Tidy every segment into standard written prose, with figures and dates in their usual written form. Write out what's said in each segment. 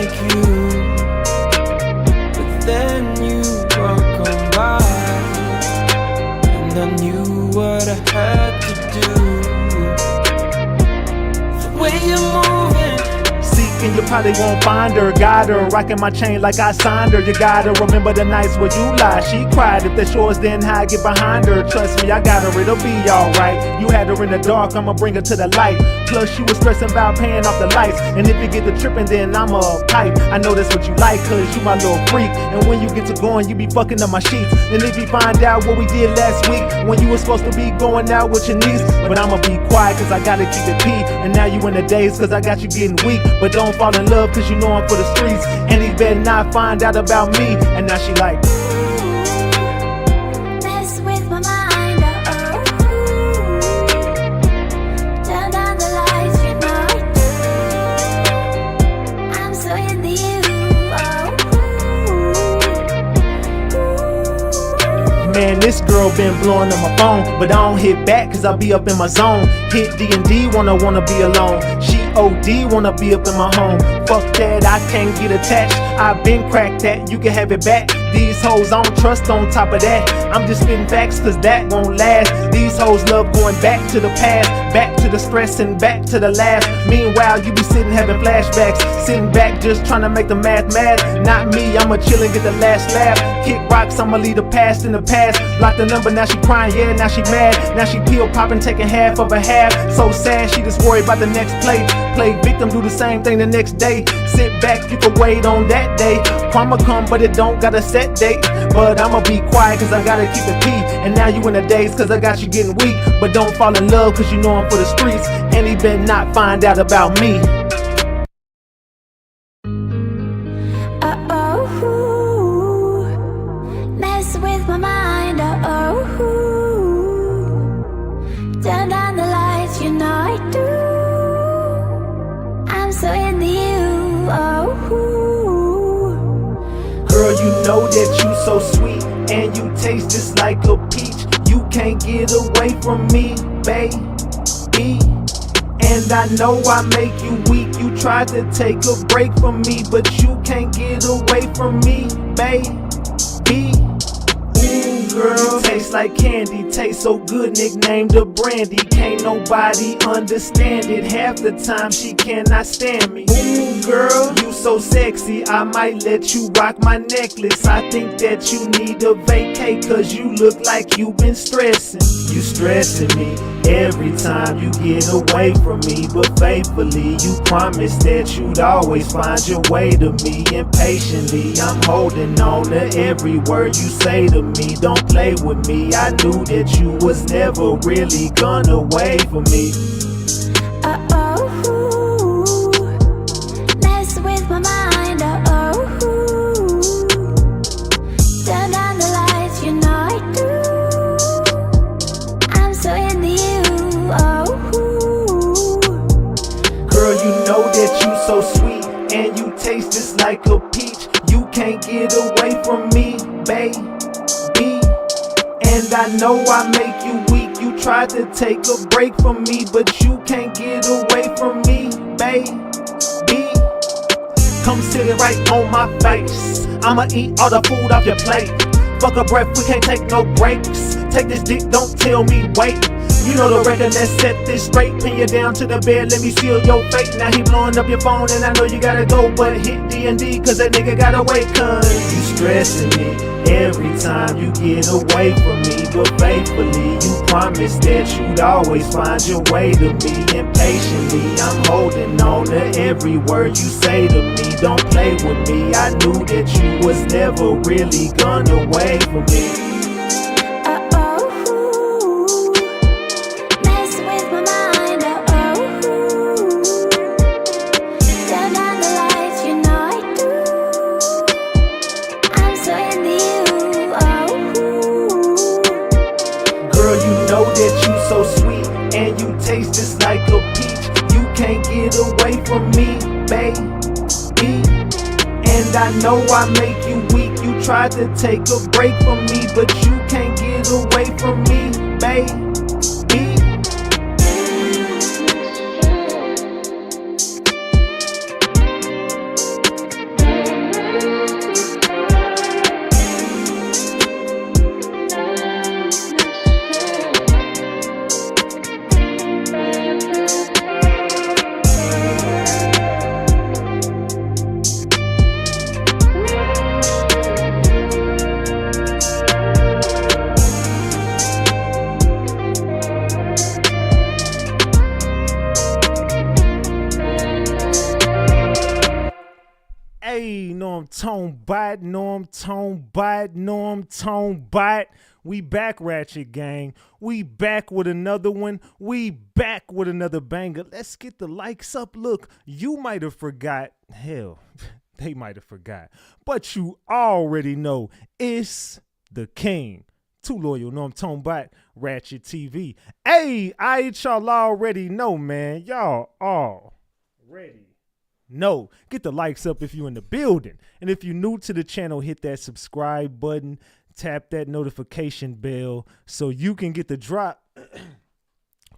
like you, but then you walk on by, and I knew what I had to do. The way you're moving, and you probably won't find her. Got her rocking my chain like I signed her. You gotta remember the nights where you lied. She cried. If that's yours, then how I get behind her? Trust me, I got her, it'll be alright. You had her in the dark, I'ma bring her to the light. Plus you was stressing about paying off the lights, and if you get the tripping, then I'm a pipe. I know that's what you like, cause you my little freak. And when you get to going, you be fucking up my sheets. And if you find out what we did last week, when you was supposed to be going out with your niece, but I'ma be quiet cause I gotta keep it P. And now you in the days cause I got you getting weak. But don't fall in love cause you know I'm for the streets, and he better not find out about me. And now she like, mess with my mind, turn down the lights, you know I'm so into you, man, this girl been blowing up my phone, but I don't hit back cause I be up in my zone. Hit D&D, wanna be alone. She OD, wanna be up in my home. Fuck that, I can't get attached. I been cracked that, you can have it back. These hoes I don't trust on top of that. I'm just spitting facts cause that won't last. These hoes love going back to the past, back to the stress and back to the laugh. Meanwhile, you be sitting having flashbacks, sitting back just trying to make the math mad. Not me, I'ma chill and get the last laugh. Kick rocks, I'ma leave the past in the past. Block the number, now she crying, yeah, now she mad. Now she pill popping, taking half of a half. So sad, she just worried about the next play. Play victim, do the same thing the next day. Sit back, you can wait on that day. Karma come, but it don't got a set date. But I'ma be quiet cause I gotta keep it P. And now you in the days cause I got you getting weak. But don't fall in love cause you know I'm for the streets, and he better not find out about me. mess with my mind, turn down the lights, you know I do. I'm so into you, Girl, you know that you so sweet, and you taste just like a peach. You can't get away from me, baby. And I know I make you weak. You tried to take a break from me, but you can't get away from me, baby. Ooh, girl, tastes like candy, tastes so good, nicknamed the brandy. Can't nobody understand it. Half the time she cannot stand me. Ooh, girl, you so sexy, I might let you rock my necklace. I think that you need a vacay cause you look like you been stressing. You stressing me every time you get away from me, but faithfully you promised that you'd always find your way to me. Impatiently I'm holding on to every word you say to me. Don't play with me, I knew that you was never really gonna wait for me. mess with my mind, turn down the lights, you know I do. I'm so into you, Girl, you know that you so sweet, and you taste just like a peach. You can't get away from me, baby. And I know I make you weak. You tried to take a break from me, but you can't get away from me, baby. Come sit it right on my face. I'ma eat all the food off your plate. Fuck a breath, we can't take no breaks. Take this dick, don't tell me wait. You know the record, let's set this straight. Pin you down to the bed, let me seal your fate. Now he blowing up your phone and I know you gotta go, but hit D&D cause that nigga gotta wait. Cause you stressing me every time you get away from me, but faithfully you promised that you'd always find your way to me. Impatiently I'm holding on to every word you say to me. Don't play with me, I knew that you was never really gonna wait for me. mess with my mind, turn down the lights, you know I do. I'm so into you, Girl, you know that you so sweet, and you taste just like a peach. You can't get away from me, baby. And I know I make you weak. You tried to take a break from me, but you can't get away from me, baby. know I'm tone bite, know I'm tone bite, know I'm tone bite. We back, Ratchet Gang. We back with another one. We back with another banger. Let's get the likes up. Look, you might have forgot. Hell, they might have forgot. But you already know it's the king. Too loyal, know I'm tone bite, Ratchet TV. Hey, y'all already know, man. Y'all already know. Get the likes up if you in the building. And if you're new to the channel, hit that subscribe button. Tap that notification bell so you can get the drop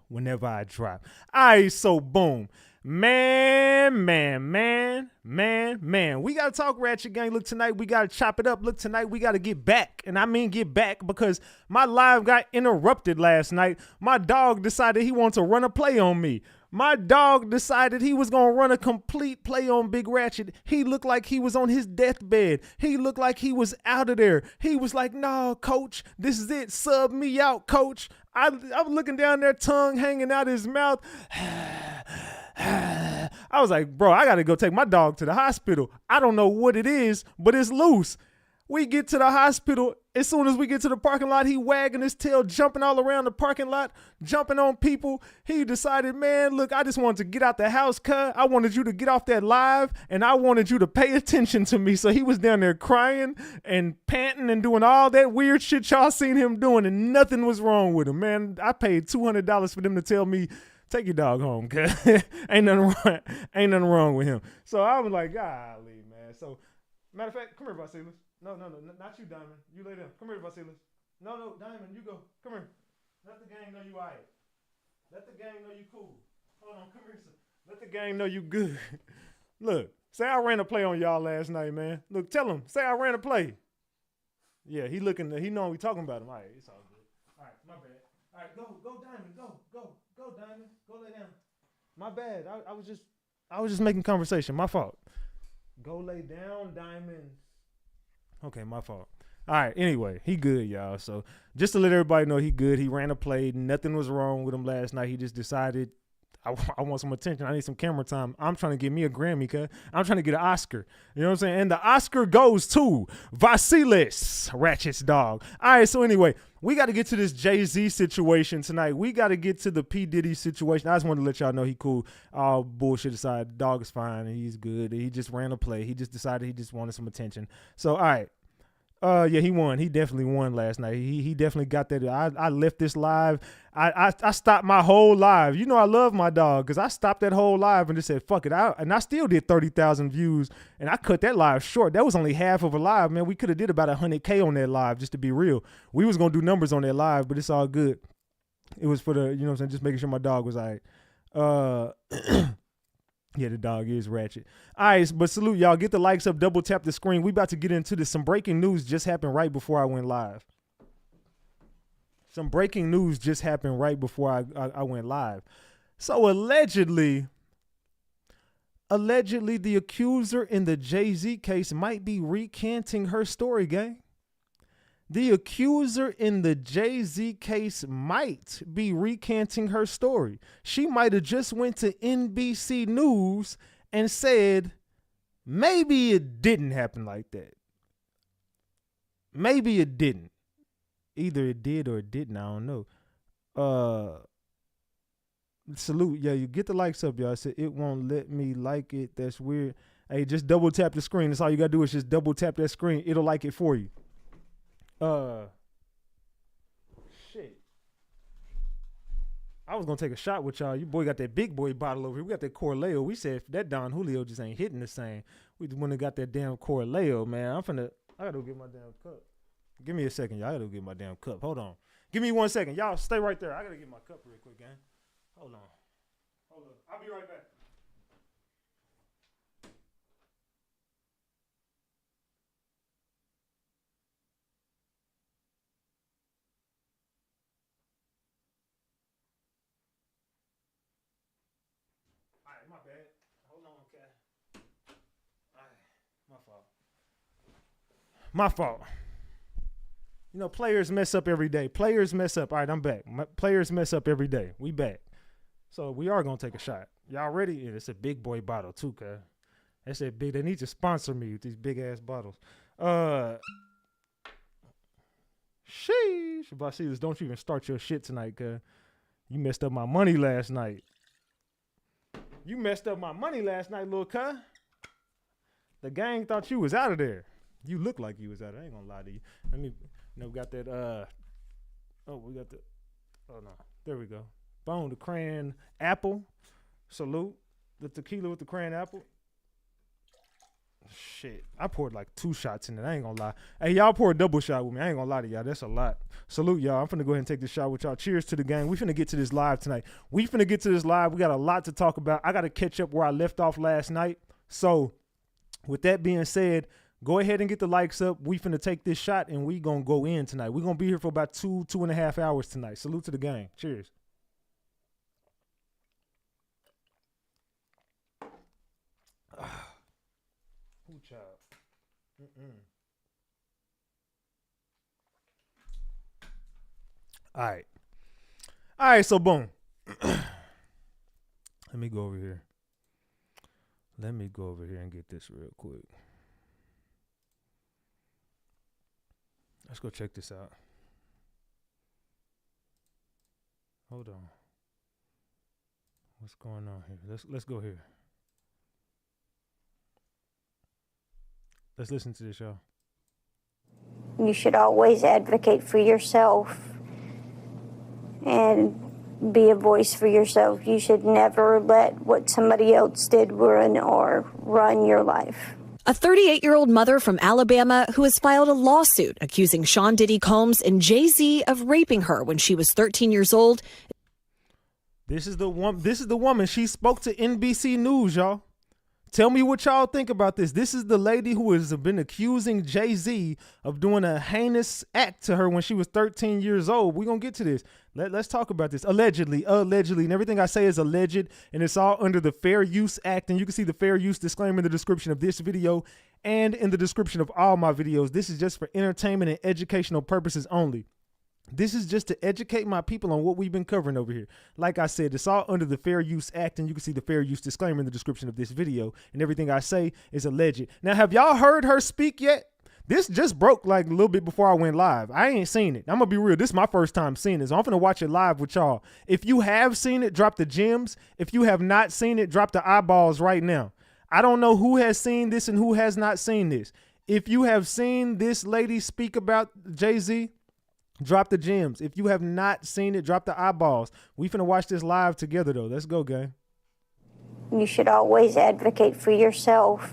whenever I drop. All right, so boom. Man. We got to talk Ratchet Gang. Look, tonight we got to chop it up. Look, tonight we got to get back. And I mean get back because my live got interrupted last night. My dog decided he wanted to run a play on me. My dog decided he was going to run a complete play on Big Ratchet. He looked like he was on his deathbed. He looked like he was out of there. He was like, nah, coach, this is it. Sub me out, coach. I was looking down there, tongue hanging out his mouth. I was like, bro, I got to go take my dog to the hospital. I don't know what it is, but it's loose. We get to the hospital. As soon as we get to the parking lot, he wagging his tail, jumping all around the parking lot, jumping on people. He decided, man, look, I just wanted to get out the house, cuz. I wanted you to get off that live, and I wanted you to pay attention to me. So he was down there crying and panting and doing all that weird shit y'all seen him doing, and nothing was wrong with him, man. I paid $200 for them to tell me, take your dog home, cuz. ain't nothing wrong with him. So I was like, golly, man. So, matter of fact, come here, Vasilis. No, not you, Diamond. You lay down. Come here, Vasilis. No, Diamond, you go. Come here. Let the gang know you all right. Let the gang know you cool. Hold on, come here, sir. Let the gang know you good. Look, say I ran a play on y'all last night, man. Look, tell him. Say I ran a play. Yeah, he know we talking about him. All right, it's all good. All right, my bad. All right, go, Diamond. Go, Diamond. Go lay down. My bad. I was just making conversation. My fault. Go lay down, Diamond. Okay, my fault. All right, anyway, he good, y'all. So just to let everybody know he good. He ran a play. Nothing was wrong with him last night. He just decided, I want some attention. I need some camera time. I'm trying to get me a Grammy, cuz. I'm trying to get an Oscar. You know what I'm saying? And the Oscar goes to Vasilis, Ratchet's dog. All right, so anyway, we got to get to this Jay-Z situation tonight. We got to get to the P. Diddy situation. I just wanted to let y'all know he cool. All bullshit aside, the dog is fine. He's good. He just ran a play. He just decided he just wanted some attention. So, all right. Yeah, he won. He definitely won last night. He definitely got that. I left this live. I stopped my whole live. You know I love my dog because I stopped that whole live and just said, fuck it. And I still did 30,000 views, and I cut that live short. That was only half of a live, man. We could have did about 100K on that live, just to be real. We was going to do numbers on that live, but it's all good. It was for the, you know what I'm saying, just making sure my dog was all right. Yeah, the dog is ratchet. All right, but salute, y'all. Get the likes up. Double tap the screen. We about to get into this. Some breaking news just happened right before I went live. Some breaking news just happened right before I went live. So allegedly, the accuser in the Jay-Z case might be recanting her story, gang. The accuser in the Jay-Z case might be recanting her story. She might have just went to NBC News and said, maybe it didn't happen like that. Maybe it didn't. Either it did or it didn't. I don't know. Salute. Yeah, you get the likes up, y'all. I said, it won't let me like it. That's weird. Hey, just double tap the screen. That's all you got to do is just double tap that screen. It'll like it for you. Shit. I was gonna take a shot with y'all. You boy got that big boy bottle over here. We got that Corleo. We said that Don Julio just ain't hitting the same. We just went and got that damn Corleo, man. I gotta go get my damn cup. Give me a second, y'all. I gotta go get my damn cup. Hold on. Give me 1 second. Y'all stay right there. I gotta get my cup real quick, gang. Hold on. I'll be right back. My bad. Hold on, okay. All right, my fault. You know, players mess up every day. Players mess up. All right, I'm back. Players mess up every day. We back. So we are going to take a shot. Y'all ready? Yeah, it's a big boy bottle too, cuz. They said big. They need to sponsor me with these big ass bottles. Sheesh. Basilis, don't you even start your shit tonight, cuz you messed up my money last night. You messed up my money last night, little cuz. The gang thought you was out of there. You look like you was out of there. I ain't gonna lie to you. Let me, we got that, we got the, oh no, there we go. Boom, the crayon apple. Salute. The tequila with the crayon apple. Shit, I poured like 2 shots in it. I ain't gonna lie. Hey, y'all pour a double shot with me. I ain't gonna lie to y'all. That's a lot. Salute, y'all. I'm finna go ahead and take this shot with y'all. Cheers to the gang. We finna get to this live tonight. We got a lot to talk about. I gotta catch up where I left off last night. So, with that being said, go ahead and get the likes up. We finna take this shot and we gonna go in tonight. We gonna be here for about 2.5 hours tonight. Salute to the gang. Cheers. Who child? All right, so boom. Let me go over here. Let me go over here and get this real quick. Let's go check this out. Hold on. What's going on here? Let's go here. Let's listen to this, y'all. You should always advocate for yourself and be a voice for yourself. You should never let what somebody else did ruin or run your life. A 38-year-old mother from Alabama who has filed a lawsuit accusing Sean Diddy Combs and Jay-Z of raping her when she was 13 years old. This is the woman. She spoke to NBC News, y'all. Tell me what y'all think about this. This is the lady who has been accusing Jay-Z of doing a heinous act to her when she was 13 years old. We're going to get to this. Let's talk about this. Allegedly. And everything I say is alleged, and it's all under the Fair Use Act. And you can see the Fair Use disclaimer in the description of this video and in the description of all my videos. This is just for entertainment and educational purposes only. This is just to educate my people on what we've been covering over here. Like I said, it's all under the Fair Use Act, and you can see the Fair Use disclaimer in the description of this video, and everything I say is alleged. Now, have y'all heard her speak yet? This just broke like a little bit before I went live. I ain't seen it. I'm going to be real. This is my first time seeing this. So I'm going to watch it live with y'all. If you have seen it, drop the gems. If you have not seen it, drop the eyeballs right now. I don't know who has seen this and who has not seen this. If you have seen this lady speak about Jay-Z, drop the gems. If you have not seen it, drop the eyeballs. We finna watch this live together, though. Let's go, gang. You should always advocate for yourself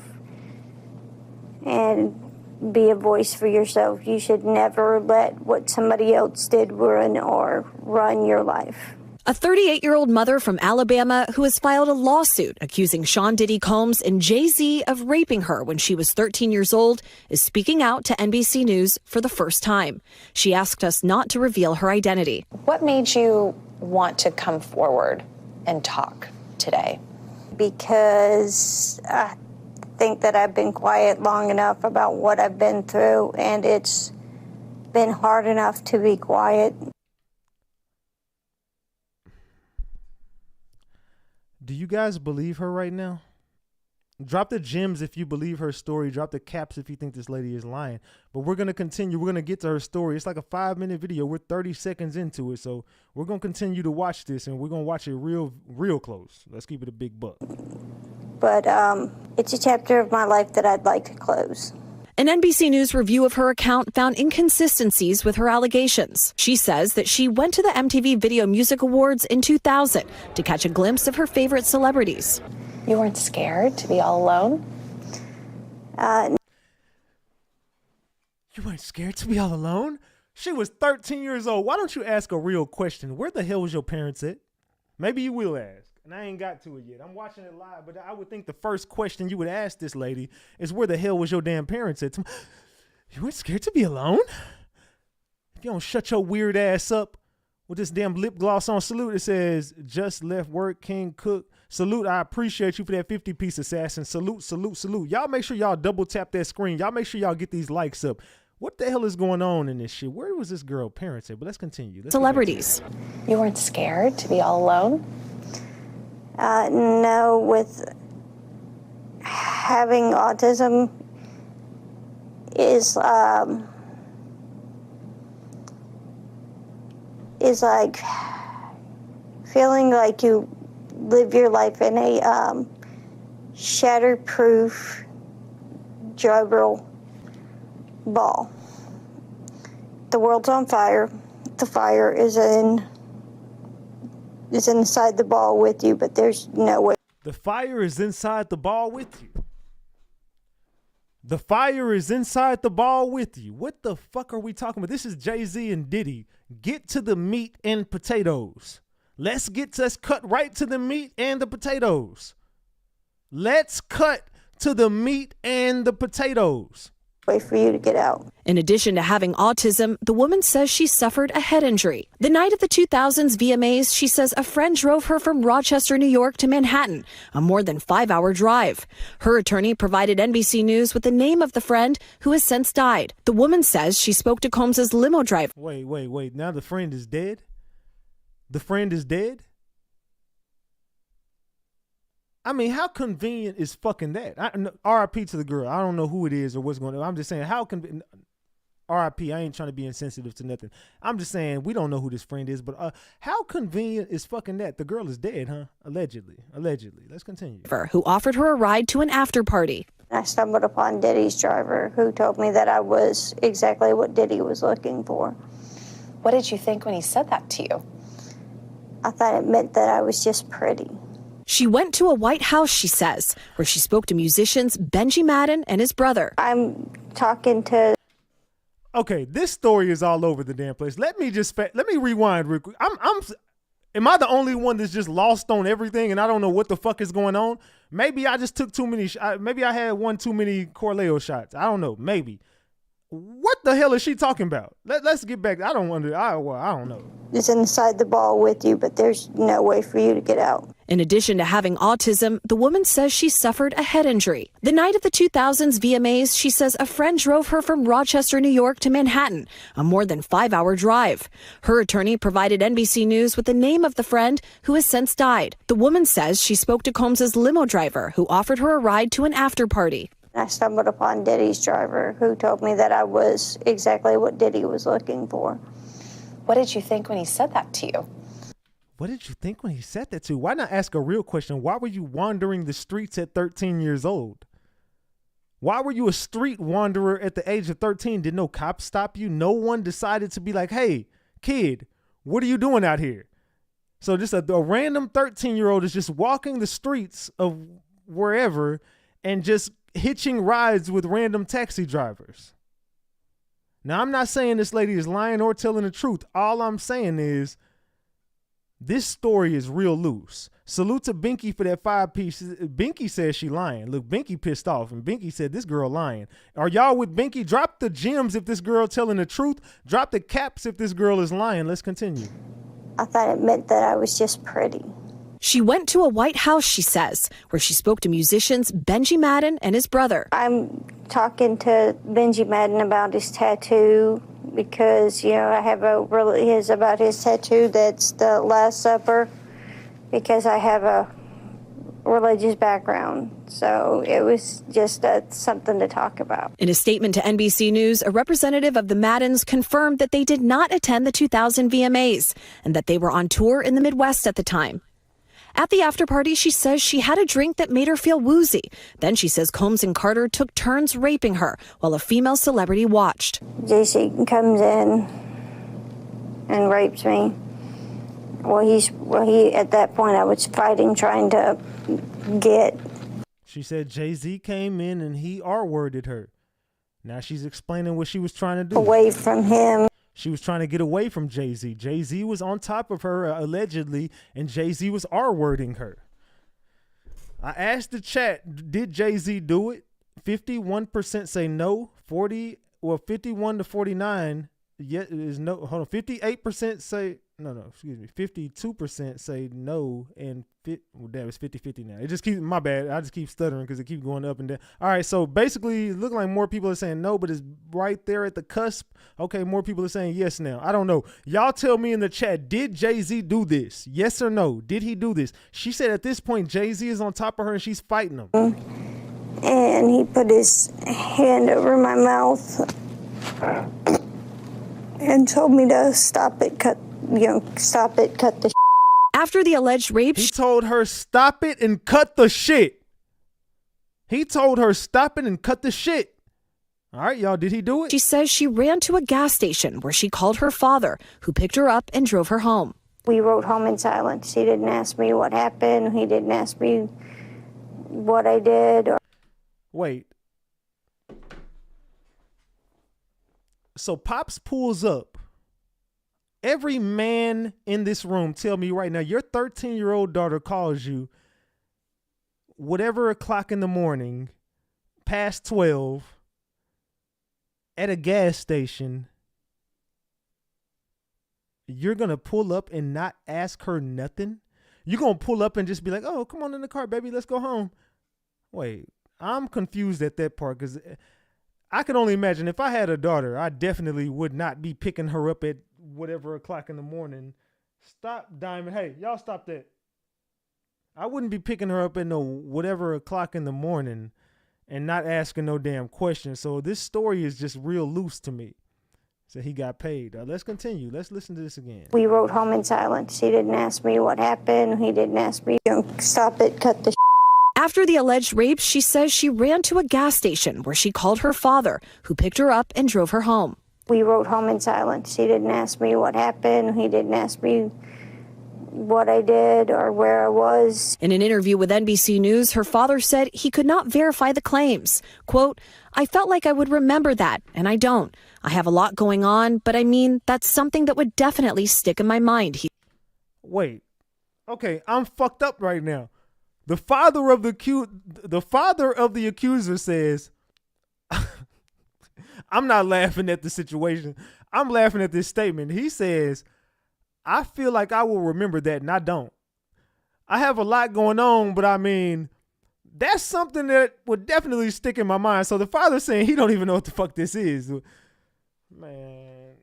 and be a voice for yourself. You should never let what somebody else did ruin or run your life. A 38-year-old mother from Alabama who has filed a lawsuit accusing Sean Diddy Combs and Jay-Z of raping her when she was 13 years old is speaking out to NBC News for the first time. She asked us not to reveal her identity. What made you want to come forward and talk today? Because I think that I've been quiet long enough about what I've been through, and it's been hard enough to be quiet. Do you guys believe her right now? Drop the gems if you believe her story. Drop the caps if you think this lady is lying. But we're going to continue. We're going to get to her story. It's like a 5-minute video. We're 30 seconds into it. So we're going to continue to watch this, and we're going to watch it real close. Let's keep it a big buck. But it's a chapter of my life that I'd like to close. An NBC News review of her account found inconsistencies with her allegations. She says that she went to the MTV Video Music Awards in 2000 to catch a glimpse of her favorite celebrities. You weren't scared to be all alone? You weren't scared to be all alone? She was 13 years old. Why don't you ask a real question? Where the hell was your parents at? Maybe you will ask. And I ain't got to it yet. I'm watching it live, but I would think the first question you would ask this lady is, where the hell was your damn parents at? You weren't scared to be alone? If you don't shut your weird ass up with this damn lip gloss on, salute. It says, just left work, King Cook. Salute, I appreciate you for that 50-piece assassin. Salute, salute, salute. Y'all make sure y'all double tap that screen. Y'all make sure y'all get these likes up. What the hell is going on in this shit? Where was this girl parents at? But let's continue. Celebrities. You weren't scared to be all alone? No, having autism is like feeling like you live your life in a shatterproof juggle ball. The world's on fire. The fire is inside the ball with you, but there's no way. The fire is inside the ball with you. The fire is inside the ball with you. What the fuck are we talking about? This is Jay-Z and Diddy. Get to the meat and potatoes. Let's cut right to the meat and the potatoes. Let's cut to the meat and the potatoes. Way for you to get out. In addition to having autism, the woman says she suffered a head injury. The night of the 2000s VMAs, she says a friend drove her from Rochester, New York to Manhattan, a more than 5-hour drive. Her attorney provided NBC News with the name of the friend who has since died. The woman says she spoke to Combs's limo driver. Wait. Now the friend is dead? The friend is dead? I mean, how convenient is fucking that? RIP to the girl. I don't know who it is or what's going on. I'm just saying, how convenient. RIP, I ain't trying to be insensitive to nothing. I'm just saying, we don't know who this friend is, but how convenient is fucking that? The girl is dead, huh? Allegedly. Let's continue. Who offered her a ride to an after party. I stumbled upon Diddy's driver, who told me that I was exactly what Diddy was looking for. What did you think when he said that to you? I thought it meant that I was just pretty. She went to a White House, she says, where she spoke to musicians Benji Madden and his brother. I'm talking to... Okay, this story is all over the damn place. Let me rewind real quick. Am I the only one that's just lost on everything and I don't know what the fuck is going on? Maybe I just took too many, maybe I had one too many Corleo shots. I don't know, maybe. What the hell is she talking about? Let's get back. I don't know. It's inside the ball with you, but there's no way for you to get out. In addition to having autism, the woman says she suffered a head injury. The night of the 2000s VMAs, she says a friend drove her from Rochester, New York to Manhattan, a more than 5-hour drive. Her attorney provided NBC News with the name of the friend who has since died. The woman says she spoke to Combs's limo driver, who offered her a ride to an after party. I stumbled upon Diddy's driver, who told me that I was exactly what Diddy was looking for. What did you think when he said that to you? What did you think when he said that to you? Why not ask a real question? Why were you wandering the streets at 13 years old? Why were you a street wanderer at the age of 13? Did no cops stop you? No one decided to be like, hey, kid, what are you doing out here? So just a random 13-year-old is just walking the streets of wherever and just hitching rides with random taxi drivers. Now, I'm not saying this lady is lying or telling the truth. All I'm saying is this story is real loose. Salute to Binky for that 5-piece. Binky says she lying. Look, Binky pissed off, and Binky said this girl lying. Are y'all with Binky? Drop the gems if this girl telling the truth. Drop the caps if this girl is lying. Let's continue. I thought it meant that I was just pretty. She went to a White House, she says, where she spoke to musicians Benji Madden and his brother. I'm talking to Benji Madden about his tattoo because, I have about his tattoo that's the Last Supper because I have a religious background. So it was just something to talk about. In a statement to NBC News, a representative of the Maddens confirmed that they did not attend the 2000 VMAs and that they were on tour in the Midwest at the time. At the after party, she says she had a drink that made her feel woozy. Then she says Combs and Carter took turns raping her while a female celebrity watched. JC comes in and rapes me. He at that point I was fighting, trying to get. She said Jay-Z came in and he R-worded her. Now she's explaining what she was trying to do. Away from him. She was trying to get away from Jay-Z. Jay-Z was on top of her, allegedly, and Jay-Z was R-wording her. I asked the chat, did Jay-Z do it? 51% say no. 51 to 49, is no. Hold on, 58% say, excuse me, 52% say no, and it's 50-50 now. It just keeps, my bad, I just keep stuttering because it keeps going up and down. All right, so basically it looks like more people are saying no, but it's right there at the cusp. Okay, more people are saying yes now. I don't know. Y'all tell me in the chat, did Jay-Z do this? Yes or no? Did he do this? She said at this point, Jay-Z is on top of her and she's fighting him. and he put his hand over my mouth and told me to stop it, cut the. After the alleged rape, He told her, stop it and cut the shit. He told her, stop it and cut the shit. All right, y'all, did he do it? she says she ran to a gas station where she called her father, who picked her up and drove her home. We rode home in silence. He didn't ask me what happened. He didn't ask me what I did. Wait. So Pops pulls up. Every man in this room, tell me right now, your 13-year-old daughter calls you whatever o'clock in the morning, past 12, at a gas station. You're going to pull up and not ask her nothing? You're going to pull up and just be like, oh, come on in the car, baby, let's go home. Wait, I'm confused at that part because I can only imagine if I had a daughter, I definitely would not be picking her up at whatever o'clock in the morning. Stop, Diamond. Hey, y'all stop that. I wouldn't be picking her up at no whatever o'clock in the morning and not asking no damn question. So this story is just real loose to me. So he got paid. Let's continue. Let's listen to this again. We rode home in silence. He didn't ask me what happened. He didn't ask me, stop it, cut the. After the alleged rape, she says she ran to a gas station where she called her father, who picked her up and drove her home. We rode home in silence. He didn't ask me what happened. He didn't ask me what I did or where I was. In an interview with NBC News, her father said he could not verify the claims. Quote, I felt like I would remember that, and I don't. I have a lot going on, but I mean, that's something that would definitely stick in my mind. Wait. Okay, I'm fucked up right now. The father of the accuser says, I'm not laughing at the situation. I'm laughing at this statement. He says, I feel like I will remember that, and I don't. I have a lot going on, but I mean, that's something that would definitely stick in my mind. So the father's saying he don't even know what the fuck this is. Man.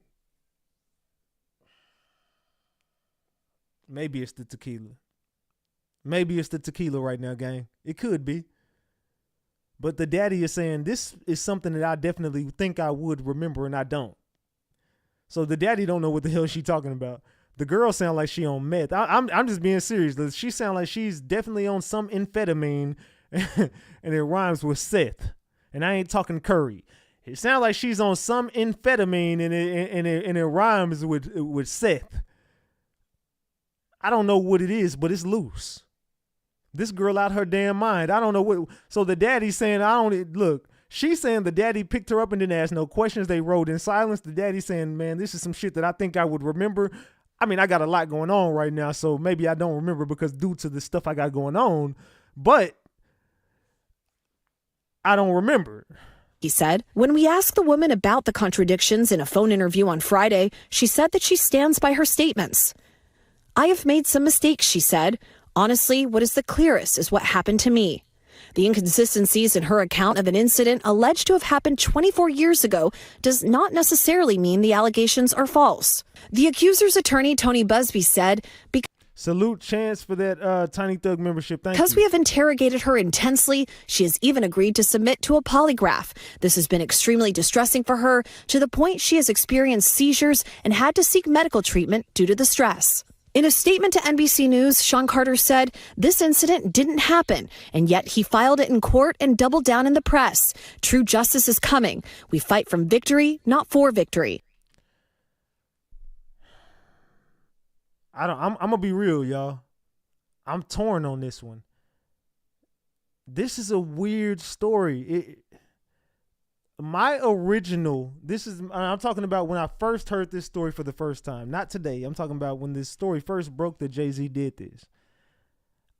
Maybe it's the tequila. Maybe it's the tequila right now, gang. It could be. But the daddy is saying this is something that I definitely think I would remember, and I don't. So the daddy don't know what the hell she talking about. The girl sound like she on meth. I'm just being serious. She sound like she's definitely on some amphetamine, and it rhymes with Seth. And I ain't talking curry. It sounds like she's on some amphetamine, and it rhymes with Seth. I don't know what it is, but it's loose. This girl out her damn mind. I don't know what. So the daddy's saying, look. She's saying the daddy picked her up and didn't ask no questions. They rode in silence. The daddy's saying, man, this is some shit that I think I would remember. I mean, I got a lot going on right now, so maybe I don't remember because due to the stuff I got going on, but I don't remember. He said, when we asked the woman about the contradictions in a phone interview on Friday, she said that she stands by her statements. I have made some mistakes, she said. Honestly, what is the clearest is what happened to me. The inconsistencies in her account of an incident alleged to have happened 24 years ago does not necessarily mean the allegations are false. The accuser's attorney, Tony Busby, said, Salute Chance for that Tiny Thug membership. Thank you. Because we have interrogated her intensely, she has even agreed to submit to a polygraph. This has been extremely distressing for her, to the point she has experienced seizures and had to seek medical treatment due to the stress. In a statement to NBC News, Sean Carter said, this incident didn't happen, and yet he filed it in court and doubled down in the press. True justice is coming. We fight from victory, not for victory. I'm gonna be real, y'all. I'm torn on this one. This is a weird story. I'm talking about when I first heard this story for the first time. Not today. I'm talking about when this story first broke that Jay-Z did this.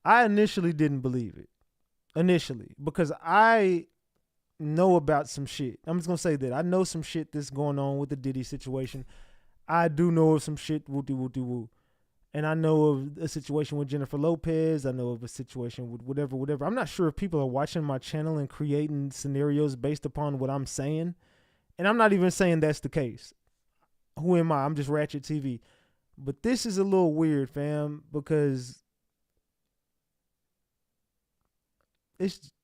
I initially didn't believe it. Because I know about some shit. I'm just gonna say that. I know some shit that's going on with the Diddy situation. I do know of some shit, woo-de-woo-de-woo. And I know of a situation with Jennifer Lopez. I know of a situation with whatever. I'm not sure if people are watching my channel and creating scenarios based upon what I'm saying. And I'm not even saying that's the case. Who am I? I'm just Ratchet TV. But this is a little weird, fam, because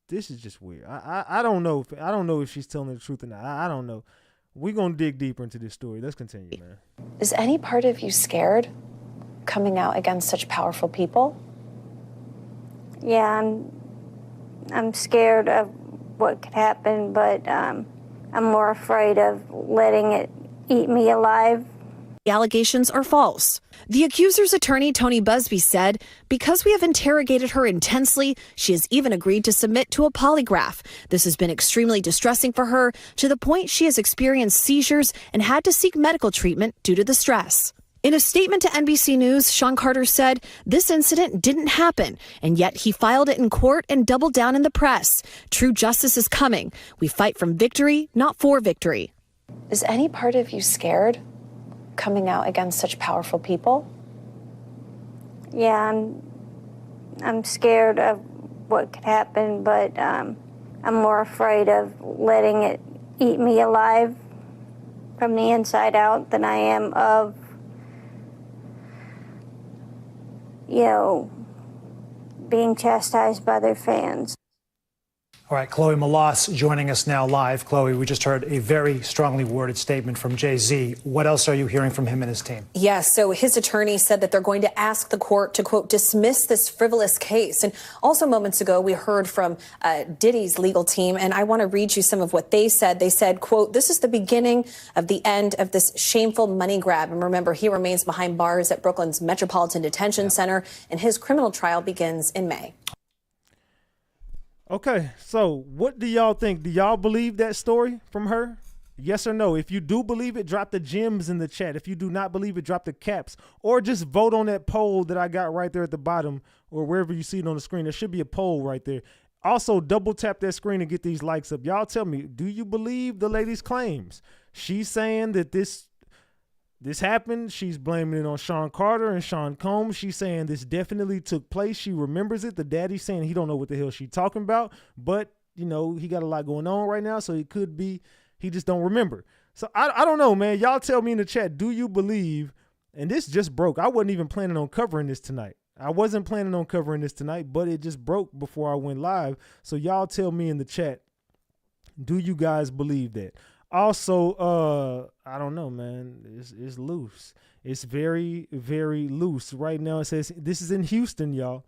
this is just weird. I don't know if she's telling the truth or not. I don't know. We're gonna dig deeper into this story. Let's continue, man. Is any part of you scared coming out against such powerful people? Yeah, I'm scared of what could happen, but I'm more afraid of letting it eat me alive. The allegations are false. The accuser's attorney, Tony Busby, said, because we have interrogated her intensely, she has even agreed to submit to a polygraph. This has been extremely distressing for her, to the point she has experienced seizures and had to seek medical treatment due to the stress. In a statement to NBC News, Sean Carter said this incident didn't happen, and yet he filed it in court and doubled down in the press. True justice is coming. We fight from victory, not for victory. Is any part of you scared coming out against such powerful people? Yeah, I'm scared of what could happen, but I'm more afraid of letting it eat me alive from the inside out than I am of, being chastised by their fans. All right, Chloe Malas joining us now live. Chloe, we just heard a very strongly worded statement from Jay-Z. What else are you hearing from him and his team? Yes, so his attorney said that they're going to ask the court to, quote, dismiss this frivolous case. And also moments ago, we heard from Diddy's legal team, and I want to read you some of what they said. They said, quote, this is the beginning of the end of this shameful money grab. And remember, he remains behind bars at Brooklyn's Metropolitan Detention Center, and his criminal trial begins in May. Okay, so what do y'all think? Do y'all believe that story from her? Yes or no? If you do believe it, drop the gems in the chat. If you do not believe it, drop the caps. Or just vote on that poll that I got right there at the bottom or wherever you see it on the screen. There should be a poll right there. Also, double tap that screen and get these likes up. Y'all tell me, do you believe the lady's claims? She's saying that this happened. She's blaming it on Sean Carter and Sean Combs. She's saying this definitely took place. She remembers it. The daddy's saying he don't know what the hell she's talking about, but he got a lot going on right now, so it could be he just don't remember. So I don't know, man. Y'all tell me in the chat, do you believe? And this just broke. I wasn't even planning on covering this tonight. But it just broke before I went live. So y'all tell me in the chat, do you guys believe that? Also, I don't know, man. It's loose. It's very, very loose. Right now it says, this is in Houston, y'all.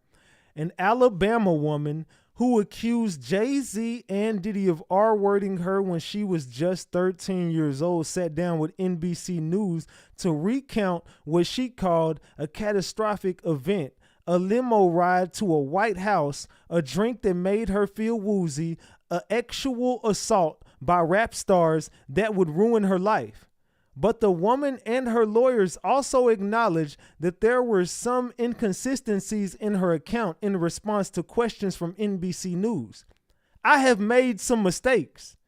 An Alabama woman who accused Jay-Z and Diddy of R-wording her when she was just 13 years old sat down with NBC News to recount what she called a catastrophic event. A limo ride to a White House, a drink that made her feel woozy, an actual assault by rap stars that would ruin her life. But the woman and her lawyers also acknowledged that there were some inconsistencies in her account in response to questions from NBC News. I have made some mistakes.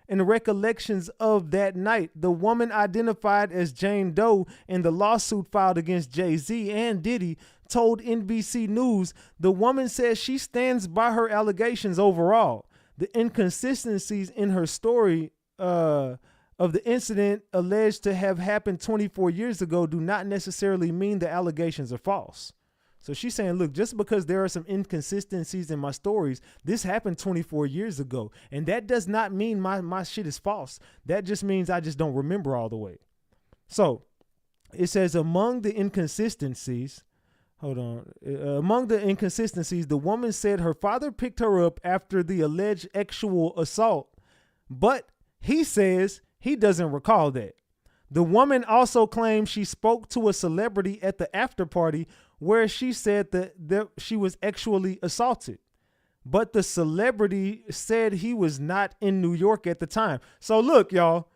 In recollections of that night, the woman identified as Jane Doe in the lawsuit filed against Jay-Z and Diddy told NBC News the woman says she stands by her allegations overall. The inconsistencies in her story of the incident alleged to have happened 24 years ago do not necessarily mean the allegations are false. So she's saying, look, just because there are some inconsistencies in my stories, this happened 24 years ago. And that does not mean my shit is false. That just means I just don't remember all the way. So it says among the inconsistencies, the woman said her father picked her up after the alleged actual assault, but he says he doesn't recall that. The woman also claims she spoke to a celebrity at the after party where she said that she was actually assaulted, but the celebrity said he was not in New York at the time. So look, y'all,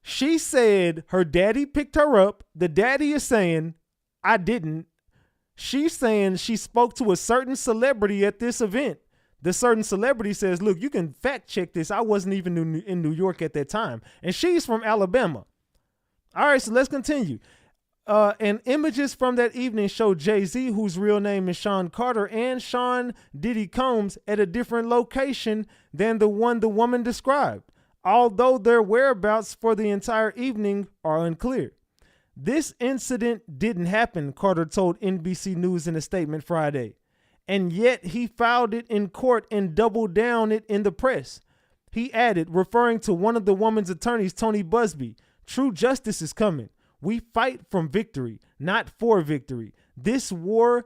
she said her daddy picked her up. The daddy is saying, I didn't. She's saying she spoke to a certain celebrity at this event. The certain celebrity says, look, you can fact check this. I wasn't even in New York at that time. And she's from Alabama. All right, so let's continue. And images from that evening show Jay-Z, whose real name is Sean Carter, and Sean Diddy Combs at a different location than the one the woman described, although their whereabouts for the entire evening are unclear. This incident didn't happen, Carter told NBC News in a statement Friday. and yet he filed it in court and doubled down it in the press. He added, referring to one of the woman's attorneys, Tony Busby, "True justice is coming. We fight from victory, not for victory. This was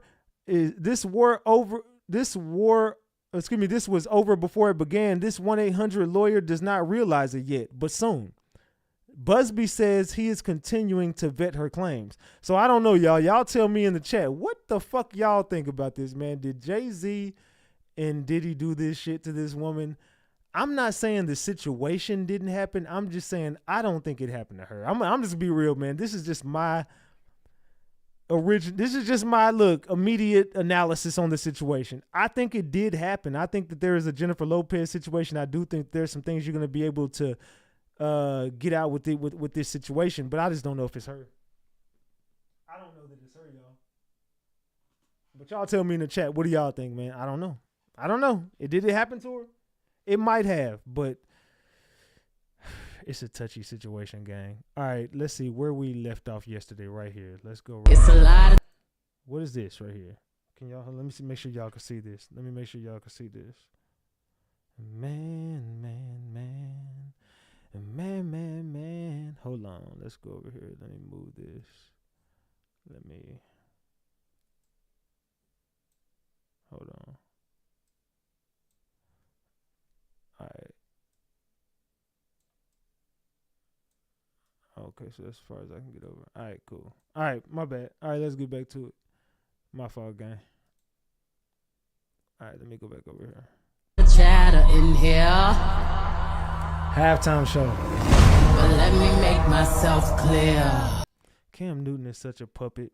over before it began. This 1-800 lawyer does not realize it yet, but soon." Busby says he is continuing to vet her claims. So I don't know, y'all. Y'all tell me in the chat, what the fuck y'all think about this, man? Did Jay-Z and Diddy do this shit to this woman? I'm not saying the situation didn't happen. I'm just saying I don't think it happened to her. I'm just be real, man. This is just my immediate analysis on the situation. I think it did happen. I think that there is a Jennifer Lopez situation. I do think there's some things you're going to be able to get out with this situation, but I just don't know if it's her. I don't know that it's her, y'all. But y'all tell me in the chat, what do y'all think, man? I don't know. Did it happen to her? It might have, but it's a touchy situation, gang. All right, let's see where we left off yesterday. Right here. Let's go. Right it's here. a lot. What is this right here? Can y'all let me see? Make sure y'all can see this. Let me make sure y'all can see this. Man. Hold on. Let's go over here. Let me move this. Hold on. All right. Okay, so as far as I can get over. All right, cool. All right, my bad. All right, let's get back to it. My fault, gang. All right, let me go back over here. Chatter in here. Halftime show. But let me make myself clear. Cam Newton is such a puppet.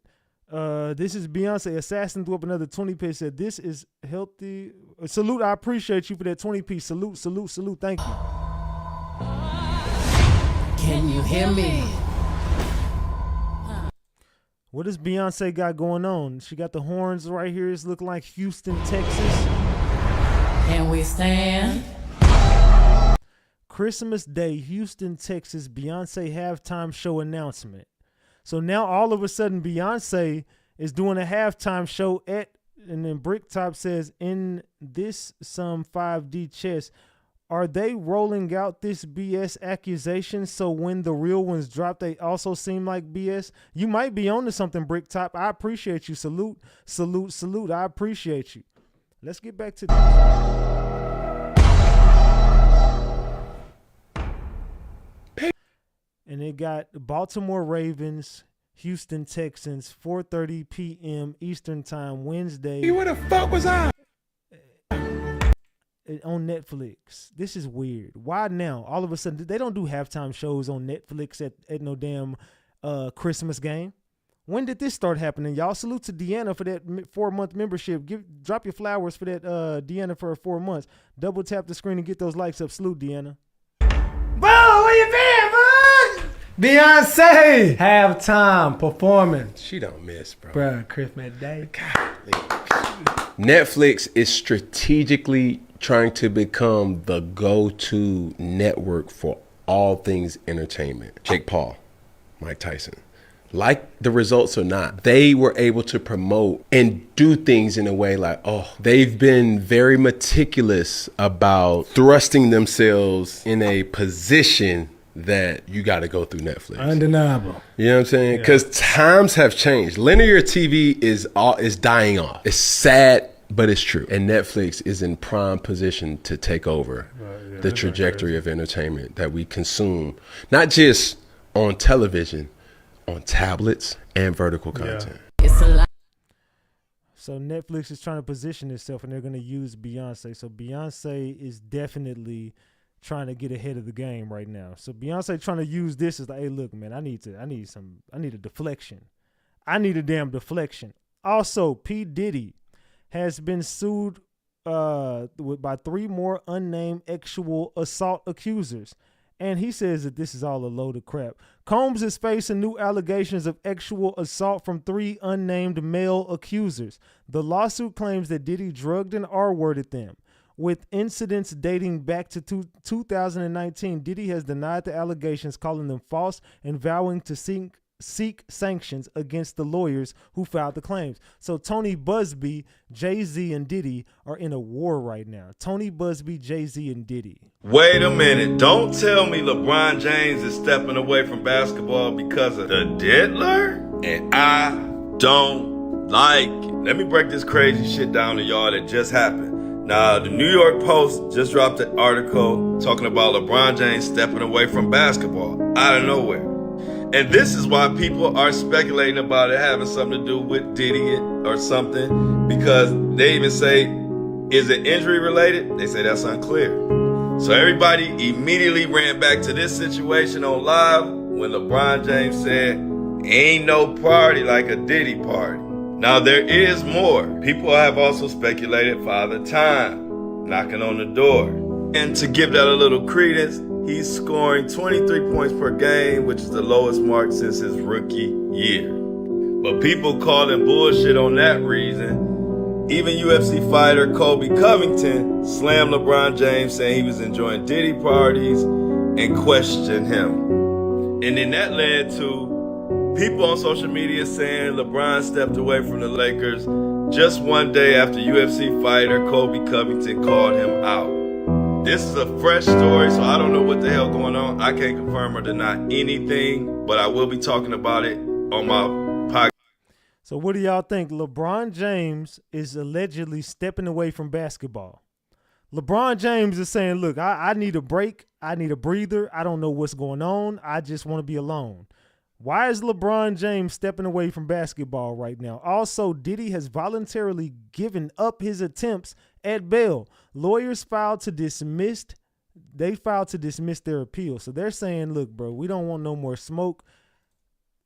This is Beyonce. Assassin threw up another 20-piece. Said, "This is healthy." Salute. I appreciate you for that 20-piece. Salute. Thank you. Can you hear me? What does Beyonce got going on? She got the horns right here. It's looking like Houston, Texas. Can we stand? Christmas Day, Houston, Texas. Beyonce halftime show announcement. So now all of a sudden Beyonce is doing a halftime show and then Bricktop says, "In this some 5D chess, are they rolling out this BS accusation so when the real ones drop, they also seem like BS?" You might be onto something, Bricktop. I appreciate you. Salute. I appreciate you. Let's get back to this. And it got Baltimore Ravens, Houston Texans, 4:30 p.m. Eastern Time, Wednesday. Where the fuck was I? On Netflix. This is weird. Why now? All of a sudden, they don't do halftime shows on Netflix at no damn Christmas game. When did this start happening, y'all? Salute to Deanna for that 4-month membership. Drop your flowers for that Deanna for 4 months. Double tap the screen and get those likes up. Salute, Deanna. Boom, where you been, bud? Beyonce halftime performance. She don't miss, bro. Bruh, Christmas Day. Netflix is strategically trying to become the go-to network for all things entertainment. Jake Paul, Mike Tyson. Like the results or not, they were able to promote and do things in a way like, they've been very meticulous about thrusting themselves in a position that you got to go through Netflix. Undeniable. You know what I'm saying? Because times have changed. Linear TV is dying off. It's sad, but it's true. And Netflix is in prime position to take over the trajectory of entertainment that we consume, not just on television, on tablets and vertical content. It's a lot. So Netflix is trying to position itself, and they're going to use Beyonce. So Beyonce is definitely trying to get ahead of the game right now. So Beyonce trying to use this as like, hey, look, man, I need a deflection. I need a damn deflection. Also, P. Diddy has been sued by 3 more unnamed sexual assault accusers. And he says that this is all a load of crap. Combs is facing new allegations of sexual assault from 3 unnamed male accusers. The lawsuit claims that Diddy drugged and R-worded them. With incidents dating back to 2019, Diddy has denied the allegations, calling them false and vowing to seek seek sanctions against the lawyers who filed the claims. So Tony Busby, Jay-Z, and Diddy are in a war right now. Tony Busby, Jay-Z, and Diddy. Wait a minute. Don't tell me LeBron James is stepping away from basketball because of the diddler? And I don't like it. Let me break this crazy shit down to y'all that just happened. Now, the New York Post just dropped an article talking about LeBron James stepping away from basketball out of nowhere. And this is why people are speculating about it having something to do with Diddy or something, because they even say, is it injury related? They say that's unclear. So everybody immediately ran back to this situation on live when LeBron James said, ain't no party like a Diddy party. Now there is more. People have also speculated Father Time knocking on the door. And to give that a little credence, he's scoring 23 points per game, which is the lowest mark since his rookie year. But people calling bullshit on that reason. Even UFC fighter Colby Covington slammed LeBron James, saying he was enjoying Diddy parties and questioned him. And then that led to people on social media saying LeBron stepped away from the Lakers just one day after UFC fighter Colby Covington called him out. This is a fresh story, so I don't know what the hell going on. I can't confirm or deny anything, but I will be talking about it on my podcast. So what do y'all think? LeBron James is allegedly stepping away from basketball. LeBron James is saying, look, I need a break. I need a breather. I don't know what's going on. I just want to be alone. Why is LeBron James stepping away from basketball right now? Also, Diddy has voluntarily given up his attempts at bail. Lawyers filed to dismiss their appeal. So they're saying, look, bro, we don't want no more smoke.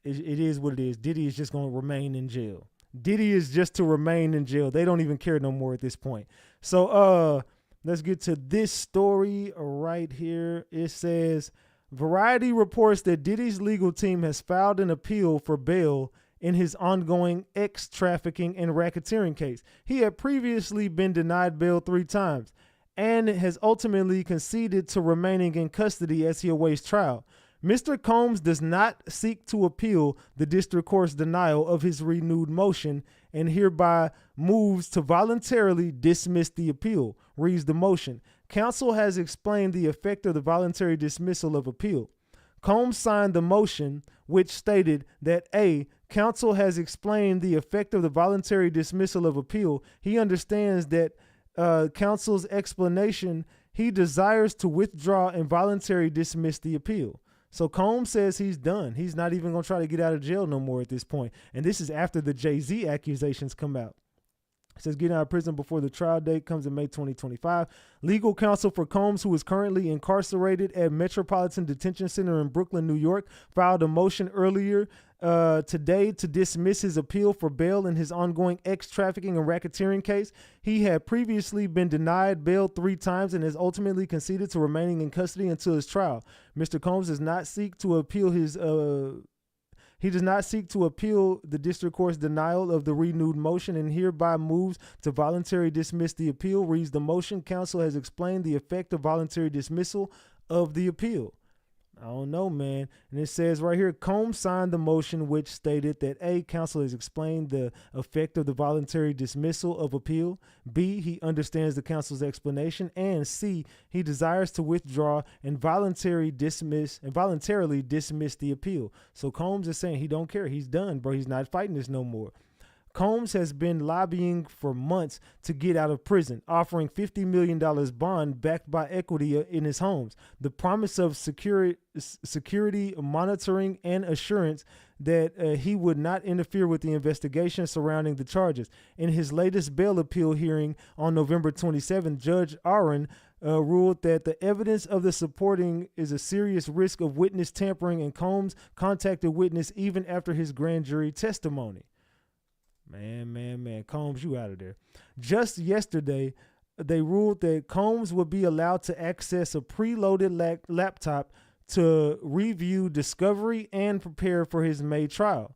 It is what it is. Diddy is just going to remain in jail. Diddy is just to remain in jail. They don't even care no more at this point. So let's get to this story right here. It says, Variety reports that Diddy's legal team has filed an appeal for bail in his ongoing ex-trafficking and racketeering case. He had previously been denied bail 3 times and has ultimately conceded to remaining in custody as he awaits trial. Mr. Combs does not seek to appeal the district court's denial of his renewed motion and hereby moves to voluntarily dismiss the appeal, reads the motion. Counsel has explained the effect of the voluntary dismissal of appeal. Combs signed the motion, which stated that A, counsel has explained the effect of the voluntary dismissal of appeal. He understands that counsel's explanation, he desires to withdraw and voluntarily dismiss the appeal. So Combs says he's done. He's not even going to try to get out of jail no more at this point. And this is after the Jay-Z accusations come out. It says getting out of prison before the trial date comes in May 2025. Legal counsel for Combs, who is currently incarcerated at Metropolitan Detention Center in Brooklyn, New York, filed a motion earlier today to dismiss his appeal for bail in his ongoing ex-trafficking and racketeering case. He had previously been denied bail 3 times and has ultimately conceded to remaining in custody until his trial. Mr. Combs does not seek to appeal He does not seek to appeal the district court's denial of the renewed motion and hereby moves to voluntarily dismiss the appeal, reads the motion. Counsel has explained the effect of voluntary dismissal of the appeal. I don't know, man. And it says right here, Combs signed the motion which stated that A, counsel has explained the effect of the voluntary dismissal of appeal. B, he understands the counsel's explanation. And C, he desires to withdraw and voluntarily dismiss the appeal. So Combs is saying he don't care. He's done, bro. He's not fighting this no more. Combs has been lobbying for months to get out of prison, offering $50 million bond backed by equity in his homes. The promise of security monitoring and assurance that he would not interfere with the investigation surrounding the charges. In his latest bail appeal hearing on November 27th, Judge Aaron ruled that the evidence of the supporting is a serious risk of witness tampering, and Combs contacted witness even after his grand jury testimony. Man, Combs, you out of there. Just yesterday, they ruled that Combs would be allowed to access a preloaded laptop to review discovery and prepare for his May trial.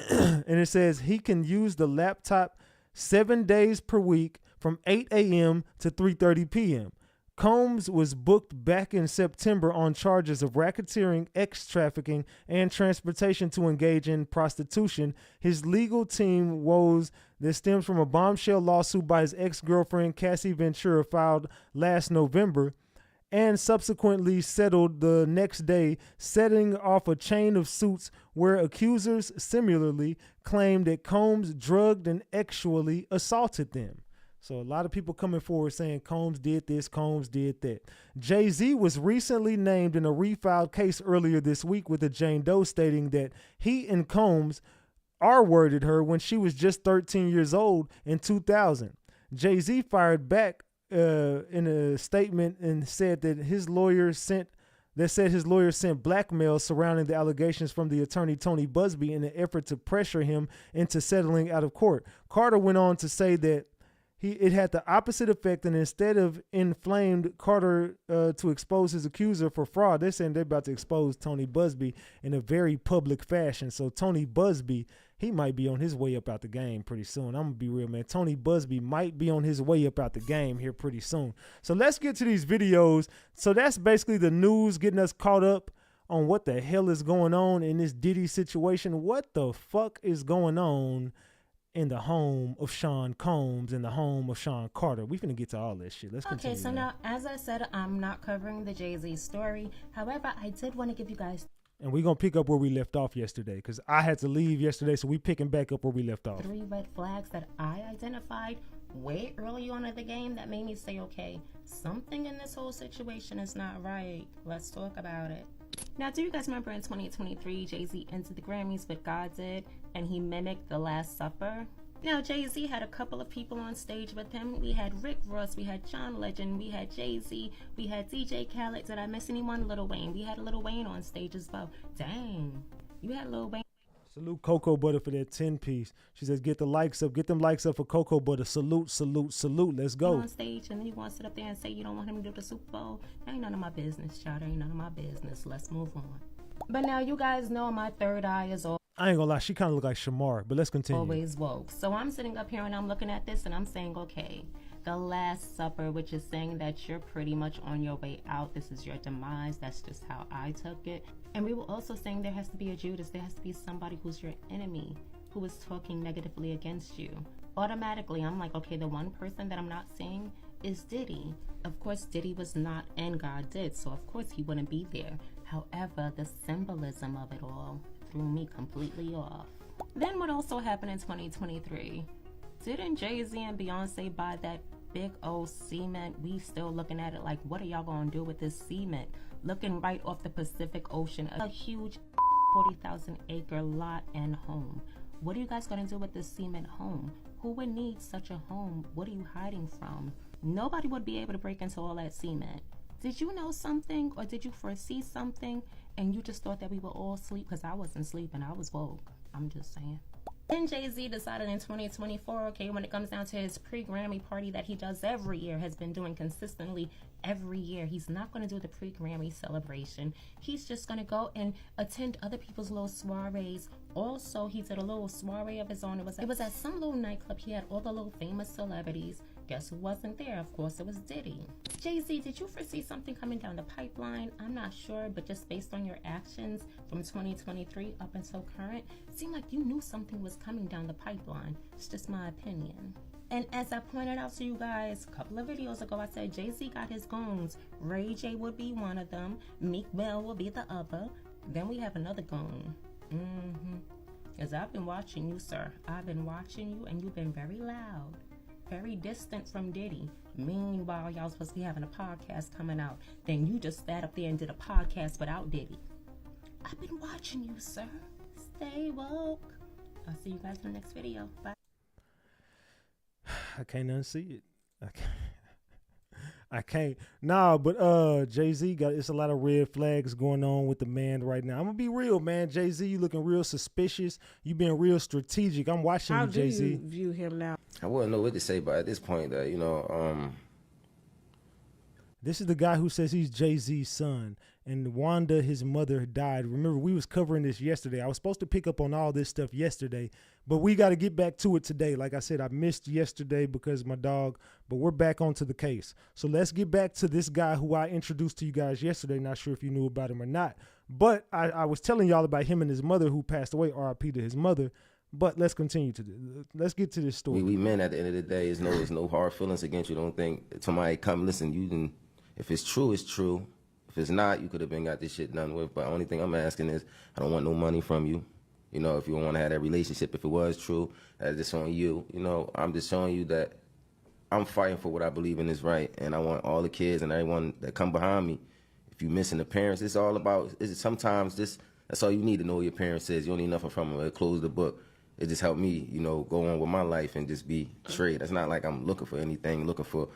And it says he can use the laptop 7 days per week from 8 a.m. to 3:30 p.m. Combs was booked back in September on charges of racketeering, trafficking, and transportation to engage in prostitution. His legal team woes that stems from a bombshell lawsuit by his ex-girlfriend Cassie Ventura filed last November and subsequently settled the next day, setting off a chain of suits where accusers similarly claimed that Combs drugged and sexually assaulted them. So a lot of people coming forward saying Combs did this, Combs did that. Jay-Z was recently named in a refiled case earlier this week with a Jane Doe stating that he and Combs R-worded her when she was just 13 years old in 2000. Jay-Z fired back in a statement and said that his lawyer sent blackmail surrounding the allegations from the attorney Tony Busby in an effort to pressure him into settling out of court. Carter went on to say that it had the opposite effect, and instead of inflamed Carter to expose his accuser for fraud, they're saying they're about to expose Tony Busby in a very public fashion. So Tony Busby, he might be on his way up out the game pretty soon. I'm going to be real, man. Tony Busby might be on his way up out the game here pretty soon. So let's get to these videos. So that's basically the news getting us caught up on what the hell is going on in this Diddy situation. What the fuck is going on in the home of Sean Combs, in the home of Sean Carter? We finna get to all this shit. Let's continue. Okay, so now, as I said, I'm not covering the Jay-Z story. However, I did want to give you guys... And we're going to pick up where we left off yesterday, because I had to leave yesterday, so we picking back up where we left off. 3 red flags that I identified way early on in the game that made me say, okay, something in this whole situation is not right. Let's talk about it. Now, do you guys remember in 2023, Jay-Z entered the Grammys with God Did, and he mimicked The Last Supper? Now, Jay-Z had a couple of people on stage with him. We had Rick Ross, we had John Legend, we had Jay-Z, we had DJ Khaled. Did I miss anyone? Lil Wayne. We had Lil Wayne on stage as well. Dang, you had Lil Wayne. Salute Cocoa Butter for that 10-piece. She says, get the likes up. Get them likes up for Cocoa Butter. Salute, salute, salute. Let's go. On stage, and then you want to sit up there and say you don't want him to do the Super Bowl. That ain't none of my business, child. That ain't none of my business. Let's move on. But now you guys know my third eye is all. I ain't gonna lie, she kind of look like Shamar, but let's continue. Always woke. So I'm sitting up here and I'm looking at this and I'm saying, okay, The Last Supper, which is saying that you're pretty much on your way out. This is your demise. That's just how I took it. And we were also saying there has to be a Judas. There has to be somebody who's your enemy, who is talking negatively against you. Automatically, I'm like, okay, the one person that I'm not seeing is Diddy. Of course, Diddy was not in God Did, so of course he wouldn't be there. However, the symbolism of it all threw me completely off. Then what also happened in 2023? Didn't Jay-Z and Beyonce buy that big old cement? We still looking at it like, what are y'all gonna do with this cement? Looking right off the Pacific Ocean, a huge 40,000 acre lot and home. What are you guys gonna do with this cement home? Who would need such a home? What are you hiding from? Nobody would be able to break into all that cement. Did you know something, or did you foresee something and you just thought that we were all asleep? Because I wasn't sleeping, I was woke. I'm just saying. Then Jay-Z decided in 2024, okay, when it comes down to his pre-Grammy party that he does every year, has been doing consistently every year, he's not going to do the pre-Grammy celebration. He's just going to go and attend other people's little soirees. Also, he did a little soiree of his own. It was at some little nightclub. He had all the little famous celebrities. Guess who wasn't there? Of course, it was Diddy. Jay-Z, did you foresee something coming down the pipeline? I'm not sure, but just based on your actions from 2023 up until current, it seemed like you knew something was coming down the pipeline. It's just my opinion. And as I pointed out to you guys a couple of videos ago, I said Jay-Z got his goons. Ray J would be one of them. Meek Mill will be the other. Then we have another goon. Because I've been watching you, sir. I've been watching you, and you've been very loud. Very distant from Diddy. Meanwhile, y'all supposed to be having a podcast coming out. Then you just sat up there and did a podcast without Diddy. I've been watching you, sir. Stay woke. I'll see you guys in the next video. Bye. I can't unsee it. I can't. Nah, but Jay-Z it's a lot of red flags going on with the man right now. I'm gonna be real, man. Jay-Z, you looking real suspicious. You being real strategic. I'm watching you, Jay-Z. How do you view him now? I wouldn't know what to say, but at this point, this is the guy who says he's Jay-Z's son. and Wanda, his mother, died. Remember, we was covering this yesterday. I was supposed to pick up on all this stuff yesterday, but we got to get back to it today. Like I said, I missed yesterday because of my dog, but we're back onto the case. So let's get back to this guy who I introduced to you guys yesterday. Not sure if you knew about him or not, but I was telling y'all about him and his mother who passed away, RIP to his mother. But let's continue let's get to this story. We men at the end of the day, it's no hard feelings against you. Don't think somebody come listen. You can, if it's true, it's true. If it's not, you could have been got this shit done with. But the only thing I'm asking is, I don't want no money from you. You know, if you want to have that relationship, if it was true, that's just on you. You know, I'm just showing you that I'm fighting for what I believe in is right, and I want all the kids and everyone that come behind me. If you missing the parents, it's all about. Sometimes that's all you need to know. What your parents says you don't need nothing from them. It'll close the book. It just helped me, you know, go on with my life and just be straight. It's not like I'm looking for anything, looking for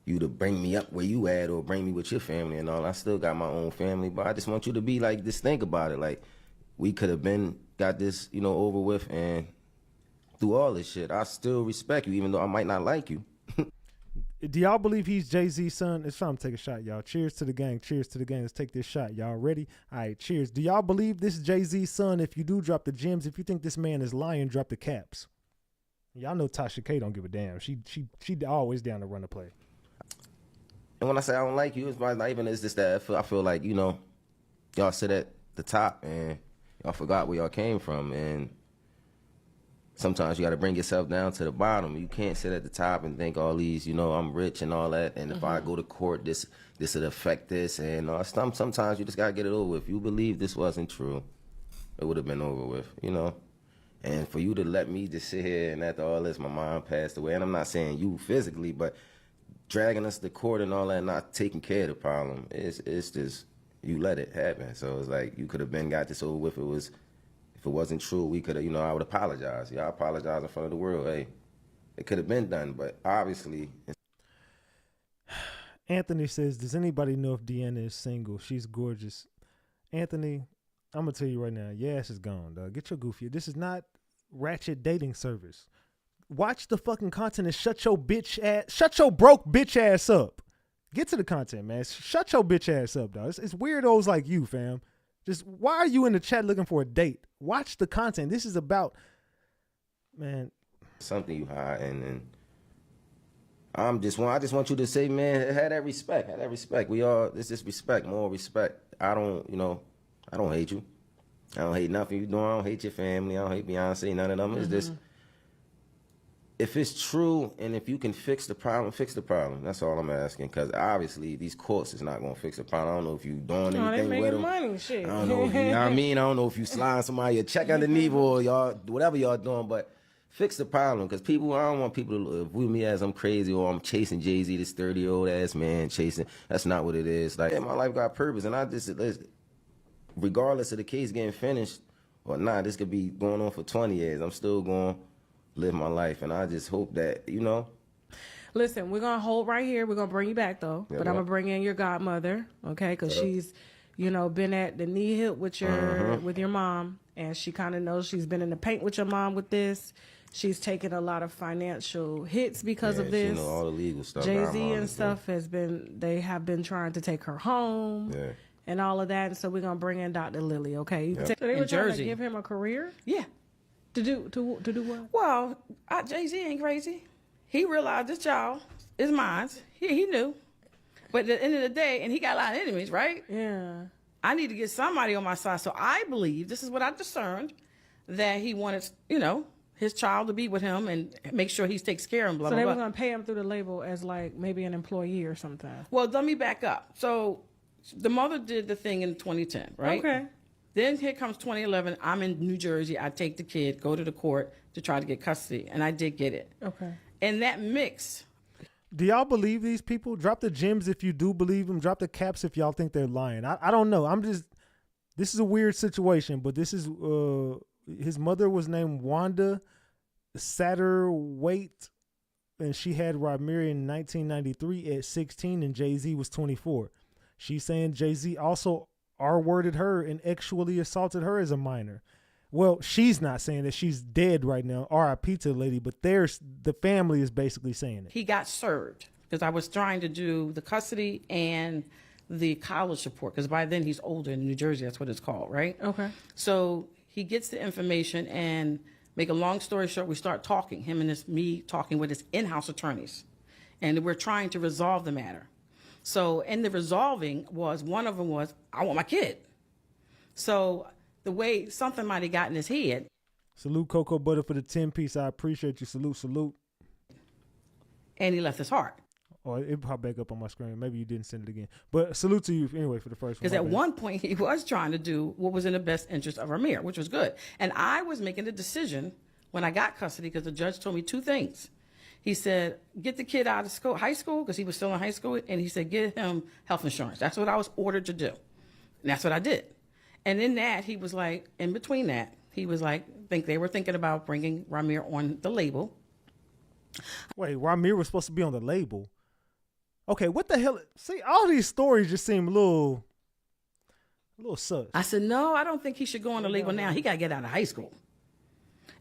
you to bring me up where you at or bring me with your family and all. I still got my own family, but I just want you to be like, just think about it. Like, we could have got this, you know, over with, and through all this shit, I still respect you, even though I might not like you. Do y'all believe he's Jay-Z's son? It's time to take a shot, y'all. Cheers to the gang. Cheers to the gang. Let's take this shot. Y'all ready? All right, cheers. Do y'all believe this is Jay-Z's son? If you do, drop the gems. If you think this man is lying, drop the caps. Y'all know Tasha K don't give a damn. She always down to run the play. And when I say I don't like you, it's not even it's just that I feel like, you know, y'all sit at the top and y'all forgot where y'all came from, and sometimes you got to bring yourself down to the bottom. You can't sit at the top and think all these, you know, I'm rich and all that, and if I go to court, this would affect this, and sometimes you just got to get it over with. If you believe this wasn't true, it would have been over with, you know. And for you to let me just sit here and after all this, my mom passed away, and I'm not saying you physically, but dragging us to court and all that, not taking care of the problem, it's just, you let it happen. So it's like, you could have got this over with. If it wasn't true, we could have, you know, I would apologize. Yeah, I apologize in front of the world. Hey, it could have been done, but obviously. Anthony says, does anybody know if Deanna is single? She's gorgeous. Anthony, I'm going to tell you right now, your ass is gone, dog. Get your goofy. This is not ratchet dating service. Watch the fucking content and shut your broke bitch ass up. Get to the content, man. Shut your bitch ass up, dog. It's weirdos like you, fam. Just, why are you in the chat looking for a date? Watch the content. This is about, man. Something you hide, and I just want you to say, man, have that respect. Have that respect. It's just respect, more respect. I don't hate you. I don't hate nothing you doing. I don't hate your family. I don't hate Beyonce, none of them. It's just, if it's true and if you can fix the problem, fix the problem. That's all I'm asking, because obviously these courts is not going to fix the problem. I don't know if you doing anything with them. Money, shit. I don't know if you know what I mean? I don't know if you slide somebody a check underneath or y'all, whatever y'all doing, but fix the problem, because I don't want people to view me as I'm crazy or I'm chasing Jay-Z, this 30-year-old ass man chasing. That's not what it is. Like, my life got purpose, and I just, regardless of the case getting finished or not, this could be going on for 20 years. I'm still going to live my life, and I just hope that, you know. Listen, we're going to hold right here. We're going to bring you back, though. Yeah, but I'm going to bring in your godmother, okay, because she's, you know, been at the knee hip with your mom, and she kind of knows she's been in the paint with your mom with this. She's taken a lot of financial hits because of this. She know all the legal stuff. Jay-Z and stuff they have been trying to take her home. Yeah. And all of that, and so we're gonna bring in Dr. Lily, okay? Yep. So they were trying Jersey. to give him a career? Yeah. To do what? Well, Jay-Z ain't crazy. He realized this child is mine. He knew. But at the end of the day, and he got a lot of enemies, right? Yeah. I need to get somebody on my side. So I believe, this is what I discerned, that he wanted, you know, his child to be with him and make sure he takes care of him, blah, So blah, they blah. were gonna pay him through the label as like maybe an employee or something. Well, let me back up. So the mother did the thing in 2010, right? Okay. Then here comes 2011. I'm in New Jersey. I take the kid, go to the court to try to get custody, and I did get it. Okay. And that mix. Do y'all believe these people? Drop the gems if you do believe them. Drop the caps if y'all think they're lying. I don't know. This is a weird situation, but this is, his mother was named Wanda Satterwhite, and she had Ramiri in 1993 at 16, and Jay-Z was 24. She's saying Jay-Z also R-worded her and actually assaulted her as a minor. Well, she's not saying that, she's dead right now, R.I.P. to the lady, but the family is basically saying it. He got served because I was trying to do the custody and the college report, because by then he's older in New Jersey, that's what it's called, right? Okay. So he gets the information, and make a long story short, we start talking, me talking with his in-house attorneys, and we're trying to resolve the matter. So in the resolving one of them was, I want my kid. So the way something might have got in his head. Salute Cocoa Butter for the 10-piece. I appreciate you. Salute, salute. And he left his heart. Or it popped back up on my screen. Maybe you didn't send it again. But salute to you anyway for the first one. Because at one point he was trying to do what was in the best interest of Ramir, which was good. And I was making a decision when I got custody, because the judge told me two things. He said, get the kid out of school, high school, because he was still in high school. And he said, get him health insurance. That's what I was ordered to do. And that's what I did. And in that, he was like, in between that, he was like, they were thinking about bringing Ramir on the label. Wait, Ramir was supposed to be on the label? Okay, what the hell? See, all these stories just seem a little sus. I said, no, I don't think he should go on the label now. He got to get out of high school.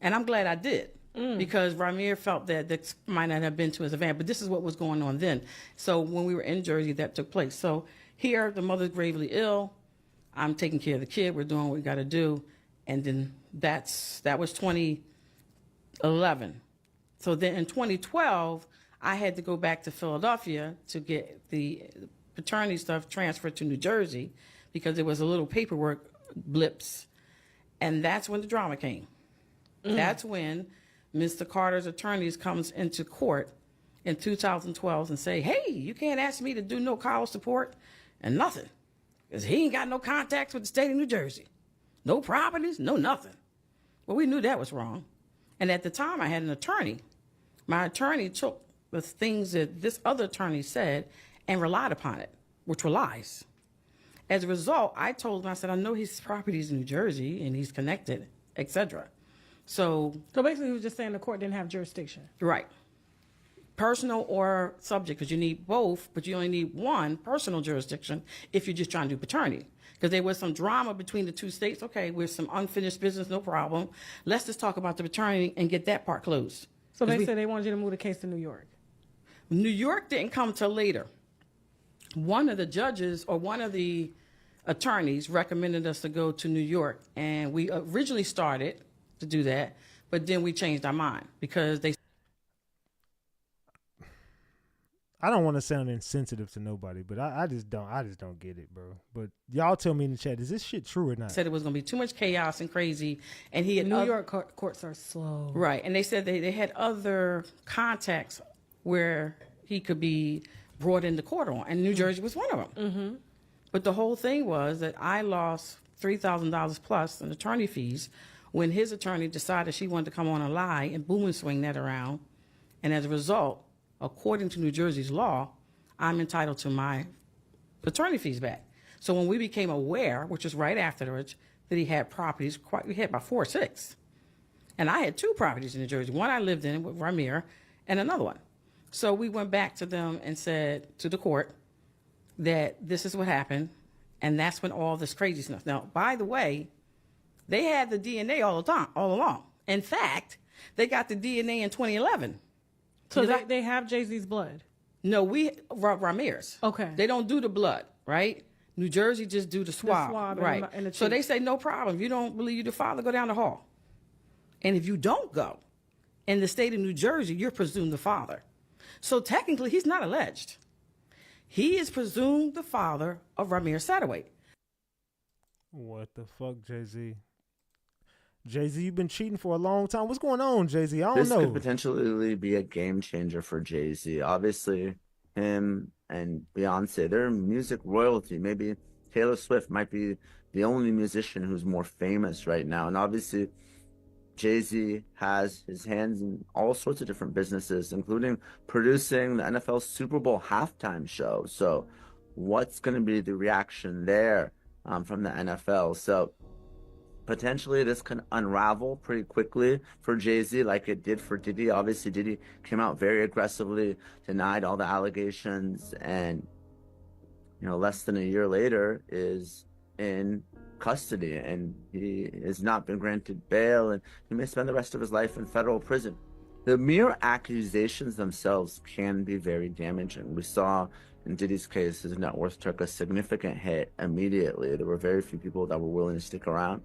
And I'm glad I did, because Ramir felt that this might not have been to his advantage. But this is what was going on then. So when we were in Jersey, that took place. So here, the mother's gravely ill. I'm taking care of the kid. We're doing what we got to do. And then that was 2011. So then in 2012, I had to go back to Philadelphia to get the paternity stuff transferred to New Jersey, because there was a little paperwork blips. And that's when the drama came. That's when Mr. Carter's attorneys comes into court in 2012 and say, hey, you can't ask me to do no college support and nothing, because he ain't got no contacts with the state of New Jersey. No properties, no nothing. Well, we knew that was wrong. And at the time, I had an attorney. My attorney took the things that this other attorney said and relied upon it, which were lies. As a result, I told him, I said, I know his property's in New Jersey and he's connected, etc. So basically, he was just saying the court didn't have jurisdiction. Right. Personal or subject, because you need both, but you only need one, personal jurisdiction, if you're just trying to do paternity. Because there was some drama between the two states. Okay, with some unfinished business, no problem. Let's just talk about the paternity and get that part closed. So they said they wanted you to move the case to New York. New York didn't come till later. One of the judges or one of the attorneys recommended us to go to New York, and we originally started to do that, but then we changed our mind because they. I don't want to sound insensitive to nobody, but I just don't get it, bro. But y'all tell me in the chat, is this shit true or not? Said it was going to be too much chaos and crazy, and he had New York courts are slow, right? And they said they had other contacts where he could be brought into court on, and New Jersey was one of them. Mm-hmm. But the whole thing was that I lost $3,000 plus in attorney fees when his attorney decided she wanted to come on a lie and boom and swing that around, and as a result, according to New Jersey's law, I'm entitled to my attorney fees back. So when we became aware, which was right afterwards, that he had properties, we had about 4 or 6. And I had 2 properties in New Jersey. One I lived in with Ramir and another one. So we went back to them and said to the court that this is what happened. And that's when all this crazy stuff. Now, by the way, they had the DNA all the time, all along. In fact, they got the DNA in 2011. So they have Jay-Z's blood? No, Ramirez. Okay. They don't do the blood, right? New Jersey just do the swab. The swab right. And the so they say, no problem. If you don't believe you're the father, go down the hall. And if you don't go, in the state of New Jersey, you're presumed the father. So technically, he's not alleged. He is presumed the father of Ramirez Satterwhite. What the fuck, Jay-Z? Jay-Z, you've been cheating for a long time. What's going on, Jay-Z? I don't know. This could potentially be a game changer for Jay-Z. Obviously, him and Beyonce, they're music royalty. Maybe Taylor Swift might be the only musician who's more famous right now. And obviously, Jay-Z has his hands in all sorts of different businesses, including producing the NFL Super Bowl halftime show. So what's going to be the reaction there from the NFL? So potentially this can unravel pretty quickly for Jay-Z like it did for Diddy. Obviously, Diddy came out very aggressively, denied all the allegations, and less than a year later is in custody, and he has not been granted bail, and he may spend the rest of his life in federal prison. The mere accusations themselves can be very damaging. We saw in Diddy's case, his net worth took a significant hit immediately. There were very few people that were willing to stick around.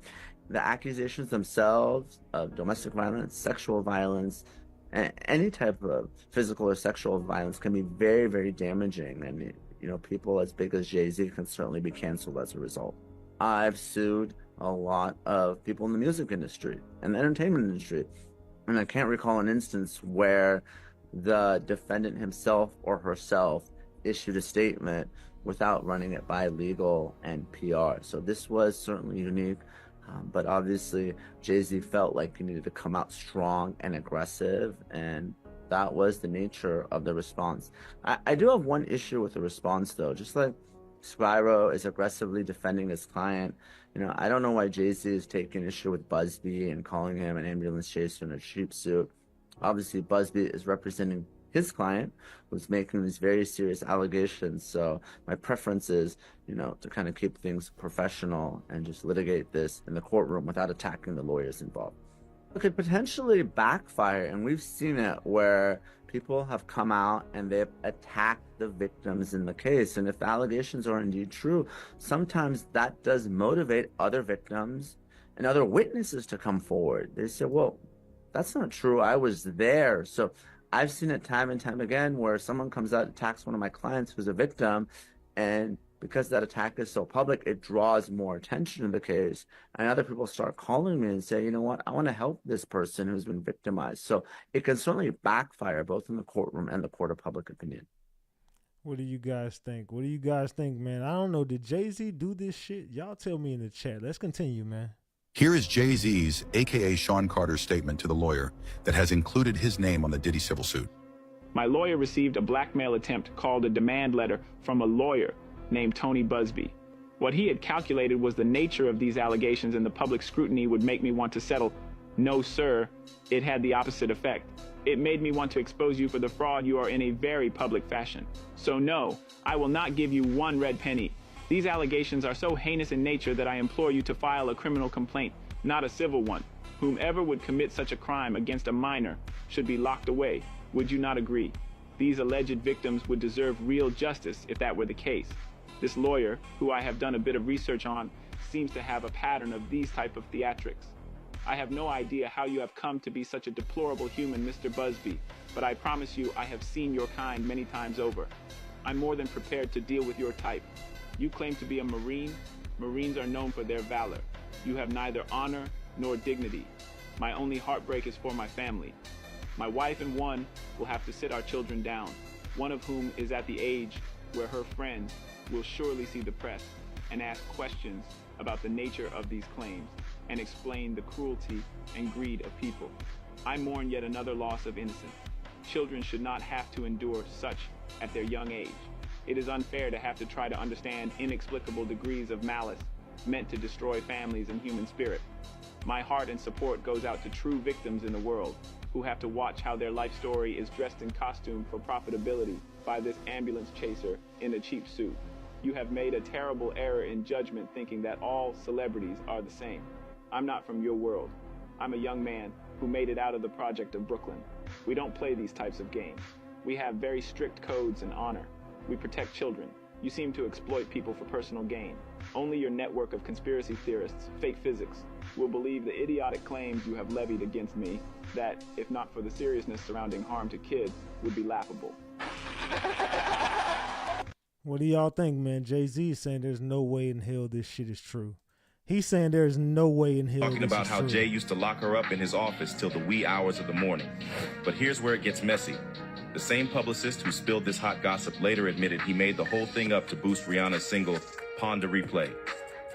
The accusations themselves of domestic violence, sexual violence, any type of physical or sexual violence can be very, very damaging. And, you know, people as big as Jay-Z can certainly be canceled as a result. I've sued a lot of people in the music industry and the entertainment industry. And I can't recall an instance where the defendant himself or herself issued a statement without running it by legal and PR. So this was certainly unique. But obviously, Jay-Z felt like he needed to come out strong and aggressive, and that was the nature of the response. I do have one issue with the response, though. Just like Spyro is aggressively defending his client, you know, I don't know why Jay-Z is taking issue with Busby and calling him an ambulance chaser in a cheap suit. Obviously, Busby is representing his client, who's making these very serious allegations. So my preference is, you know, to kind of keep things professional and just litigate this in the courtroom without attacking the lawyers involved. It could potentially backfire, and we've seen it where people have come out and they've attacked the victims in the case. And if the allegations are indeed true, sometimes that does motivate other victims and other witnesses to come forward. They say, well, that's not true. I was there. So I've seen it time and time again where someone comes out and attacks one of my clients who's a victim, and because that attack is so public, it draws more attention to the case. And other people start calling me and say, you know what, I want to help this person who's been victimized. So it can certainly backfire both in the courtroom and the court of public opinion. What do you guys think? What do you guys think, man? I don't know. Did Jay-Z do this shit? Y'all tell me in the chat. Let's continue, man. Here is Jay-Z's, a.k.a. Sean Carter's statement to the lawyer that has included his name on the Diddy civil suit. My lawyer received a blackmail attempt called a demand letter from a lawyer named Tony Busby. What he had calculated was the nature of these allegations and the public scrutiny would make me want to settle. No, sir, it had the opposite effect. It made me want to expose you for the fraud you are in a very public fashion. So no, I will not give you one red penny. These allegations are so heinous in nature that I implore you to file a criminal complaint, not a civil one. Whomever would commit such a crime against a minor should be locked away. Would you not agree? These alleged victims would deserve real justice if that were the case. This lawyer, who I have done a bit of research on, seems to have a pattern of these type of theatrics. I have no idea how you have come to be such a deplorable human, Mr. Busby, but I promise you I have seen your kind many times over. I'm more than prepared to deal with your type. You claim to be a Marine. Marines are known for their valor. You have neither honor nor dignity. My only heartbreak is for my family. My wife and one will have to sit our children down, one of whom is at the age where her friends will surely see the press and ask questions about the nature of these claims and explain the cruelty and greed of people. I mourn yet another loss of innocence. Children should not have to endure such at their young age. It is unfair to have to try to understand inexplicable degrees of malice meant to destroy families and human spirit. My heart and support goes out to true victims in the world who have to watch how their life story is dressed in costume for profitability by this ambulance chaser in a cheap suit. You have made a terrible error in judgment thinking that all celebrities are the same. I'm not from your world. I'm a young man who made it out of the project of Brooklyn. We don't play these types of games. We have very strict codes and honor. We protect children. You seem to exploit people for personal gain. Only your network of conspiracy theorists, fake physics, will believe the idiotic claims you have levied against me that, if not for the seriousness surrounding harm to kids, would be laughable. What do y'all think, man? Jay-Z is saying there's no way in hell this shit is true. He's saying there's no way in hell Talking about how Jay used to lock her up in his office till the wee hours of the morning. But here's where it gets messy. The same publicist who spilled this hot gossip later admitted he made the whole thing up to boost Rihanna's single, Pon de Replay.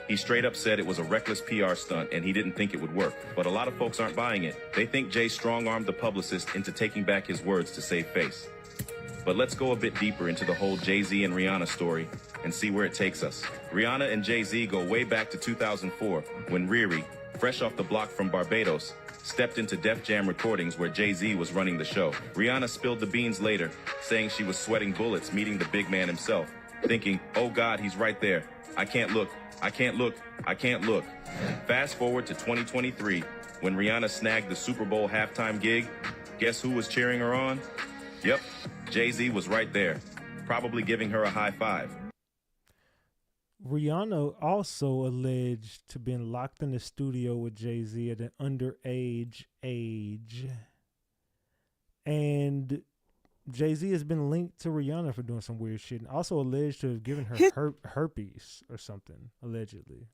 He straight up said it was a reckless PR stunt and he didn't think it would work. But a lot of folks aren't buying it. They think Jay strong-armed the publicist into taking back his words to save face. But let's go a bit deeper into the whole Jay-Z and Rihanna story and see where it takes us. Rihanna and Jay-Z go way back to 2004 when Riri, fresh off the block from Barbados, stepped into Def Jam Recordings where Jay-Z was running the show. Rihanna spilled the beans later, saying she was sweating bullets meeting the big man himself, thinking, oh God, he's right there. I can't look, I can't look, I can't look. Fast forward to 2023, when Rihanna snagged the Super Bowl halftime gig, Guess who was cheering her on? Yep, Jay-Z was right there, probably giving her a high five. Rihanna also alleged to been locked in the studio with Jay-Z at an underage age. And Jay-Z has been linked to Rihanna for doing some weird shit, and also alleged to have given her herpes or something. Allegedly.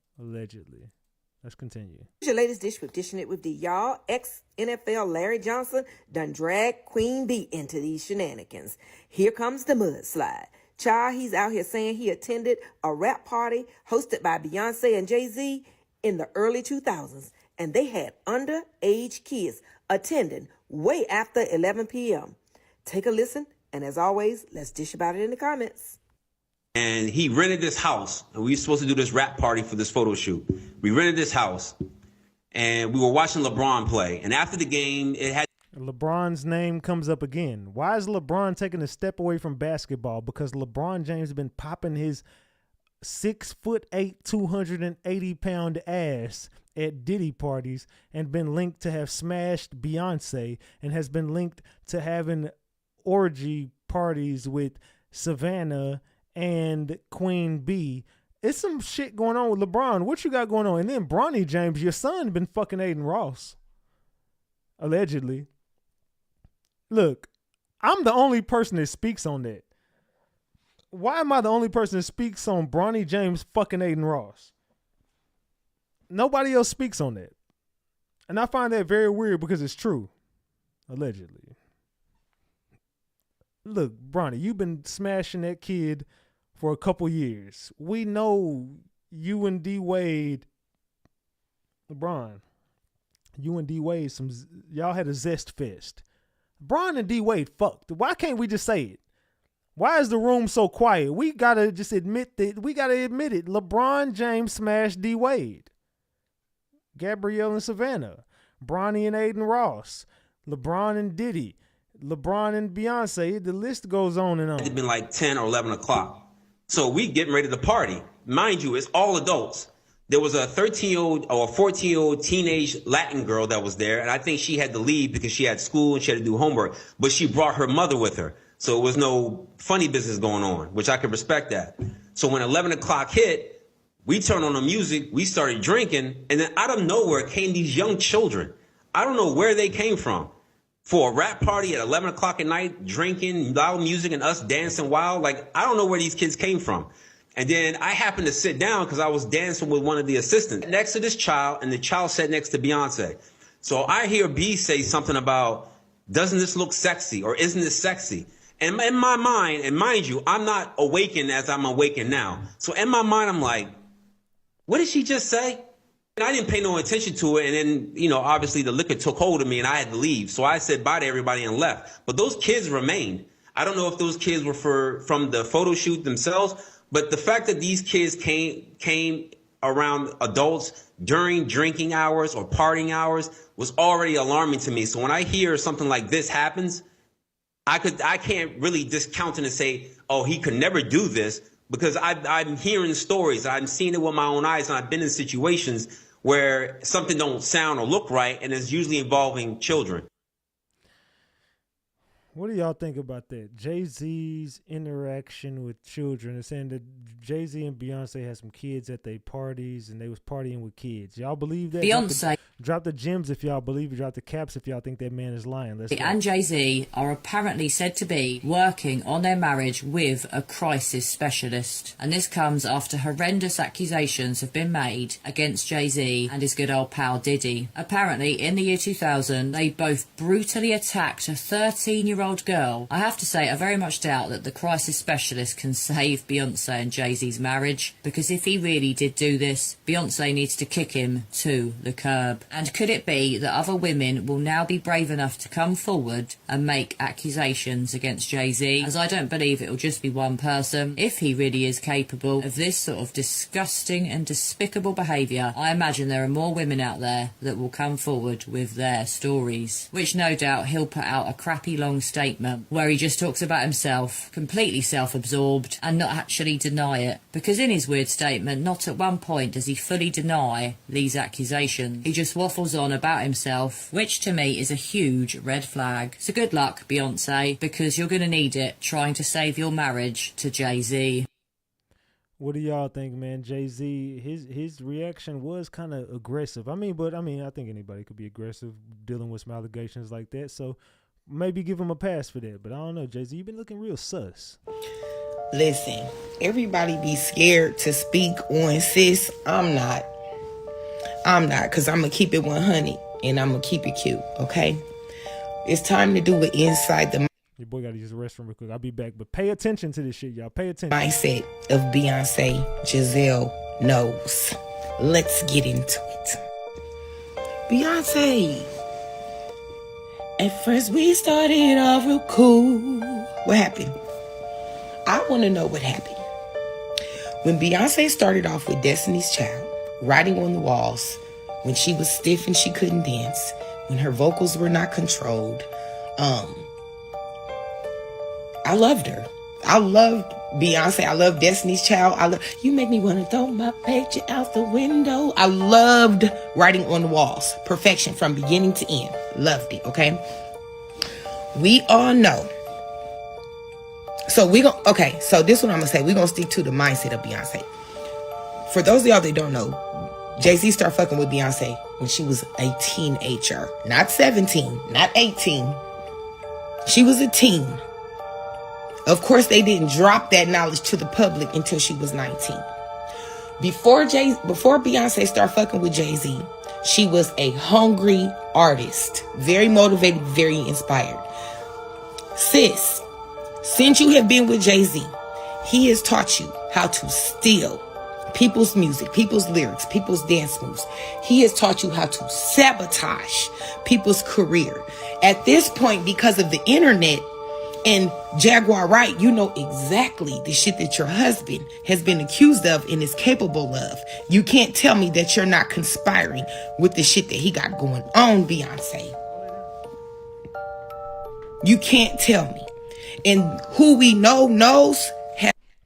Let's continue. Here's your latest dish with Dishing It with D. Y'all, ex-NFL Larry Johnson done dragged Queen B into these shenanigans. Here comes the mudslide. Child, he's out here saying he attended a rap party hosted by Beyonce and Jay-Z in the early 2000s, and they had underage kids attending way after 11 p.m. Take a listen, and as always, let's dish about it in the comments. And he rented this house, and we were supposed to do this rap party for this photo shoot. We rented this house, and we were watching LeBron play. And after the game, it had... LeBron's name comes up again. Why is LeBron taking a step away from basketball? Because LeBron James has been popping his 6'8", 280-pound ass at Diddy parties and been linked to have smashed Beyonce and has been linked to having orgy parties with Savannah and Queen B. It's some shit going on with LeBron. What you got going on? And then Bronny James, your son, been fucking Aiden Ross. Allegedly. Look, I'm the only person that speaks on that. Why am I the only person that speaks on Bronny James fucking Aiden Ross? Nobody else speaks on that. And I find that very weird because it's true. Allegedly. Look, Bronny, you've been smashing that kid for a couple years. We know you and D Wade, LeBron, you and D Wade, y'all had a zest fest. Bron and D Wade fucked. Why can't we just say it? Why is the room so quiet? We gotta just admit that. We gotta admit it. LeBron James smashed D Wade, Gabrielle and Savannah, Bronny and Aiden Ross, LeBron and Diddy, LeBron and Beyonce. The list goes on and on. It'd been like 10 or 11 o'clock. So we getting ready to party. Mind you, it's all adults. There was a 13-year-old or a 14-year-old teenage Latin girl that was there, and I think she had to leave because she had school and she had to do homework, but she brought her mother with her. So it was no funny business going on, which I could respect that. So when 11 o'clock hit, we turned on the music, we started drinking, and then out of nowhere came these young children. I don't know where they came from. For a rap party at 11 o'clock at night, drinking, loud music, and us dancing wild. Like, I don't know where these kids came from. And then I happened to sit down because I was dancing with one of the assistants next to this child, and the child sat next to Beyonce. So I hear B say something about, doesn't this look sexy, or isn't this sexy? And in my mind, and mind you, I'm not awakened as I'm awakened now. So in my mind, I'm like, what did she just say? And I didn't pay no attention to it. And then, you know, obviously the liquor took hold of me and I had to leave. So I said bye to everybody and left. But those kids remained. I don't know if those kids were from the photo shoot themselves, but the fact that these kids came around adults during drinking hours or partying hours was already alarming to me. So when I hear something like this happens, I can't really discount it and say, oh, he could never do this, because I'm hearing stories. I'm seeing it with my own eyes, and I've been in situations where something don't sound or look right, and it's usually involving children. What do y'all think about that? Jay-Z's interaction with children. They're saying that Jay-Z and Beyonce had some kids at their parties and they was partying with kids. Y'all believe that? Beyonce. Drop the gems if y'all believe it. Drop the caps if y'all think that man is lying. Let's go. And Jay-Z are apparently said to be working on their marriage with a crisis specialist. And this comes after horrendous accusations have been made against Jay-Z and his good old pal Diddy. Apparently, in the year 2000, they both brutally attacked a 13-year-old girl. I have to say, I very much doubt that the crisis specialist can save Beyonce and Jay-Z's marriage, because if he really did do this, Beyonce needs to kick him to the curb. And could it be that other women will now be brave enough to come forward and make accusations against Jay-Z? As I don't believe it'll just be one person. If he really is capable of this sort of disgusting and despicable behaviour, I imagine there are more women out there that will come forward with their stories, which no doubt he'll put out a crappy long statement where he just talks about himself, completely self-absorbed, and not actually deny it. Because in his weird statement, not at one point does he fully deny these accusations. He just waffles on about himself, which to me is a huge red flag. So good luck, Beyonce, because you're going to need it trying to save your marriage to Jay-Z. What do y'all think, man? Jay-Z, his reaction was kind of aggressive. I think anybody could be aggressive dealing with some allegations like that. So maybe give him a pass for that. But I don't know, Jay-Z, you've been looking real sus. Listen, everybody be scared to speak on sis. I'm not, because I'm going to keep it 100 and I'm going to keep it cute, okay? It's time to do it inside the Your boy got to use the restroom real quick. I'll be back. But pay attention to this shit, y'all. Pay attention. mindset of Beyonce. Giselle knows. Let's get into it. Beyonce. At first we started off real cool. What happened? I want to know what happened. When Beyonce started off with Destiny's Child, writing on the walls, when she was stiff and she couldn't dance, when her vocals were not controlled, I loved her. I loved Beyonce. I loved Destiny's Child. You make me want to throw my picture out the window. I loved writing on the walls. Perfection from beginning to end. Loved it, okay? We all know. So this is what I'm going to say. We're going to stick to the mindset of Beyonce. For those of y'all that don't know, Jay-Z started fucking with Beyonce when she was a teenager. Not 17, not 18. She was a teen. Of course, they didn't drop that knowledge to the public until she was 19. Before Beyonce started fucking with Jay-Z, she was a hungry artist. Very motivated, very inspired. Sis, since you have been with Jay-Z, he has taught you how to steal people's music, people's lyrics, people's dance moves. He has taught you how to sabotage people's career. At this point, because of the internet and Jaguar Wright, you know exactly the shit that your husband has been accused of and is capable of. You can't tell me that you're not conspiring with the shit that he got going on, Beyonce. You can't tell me. And who we know knows.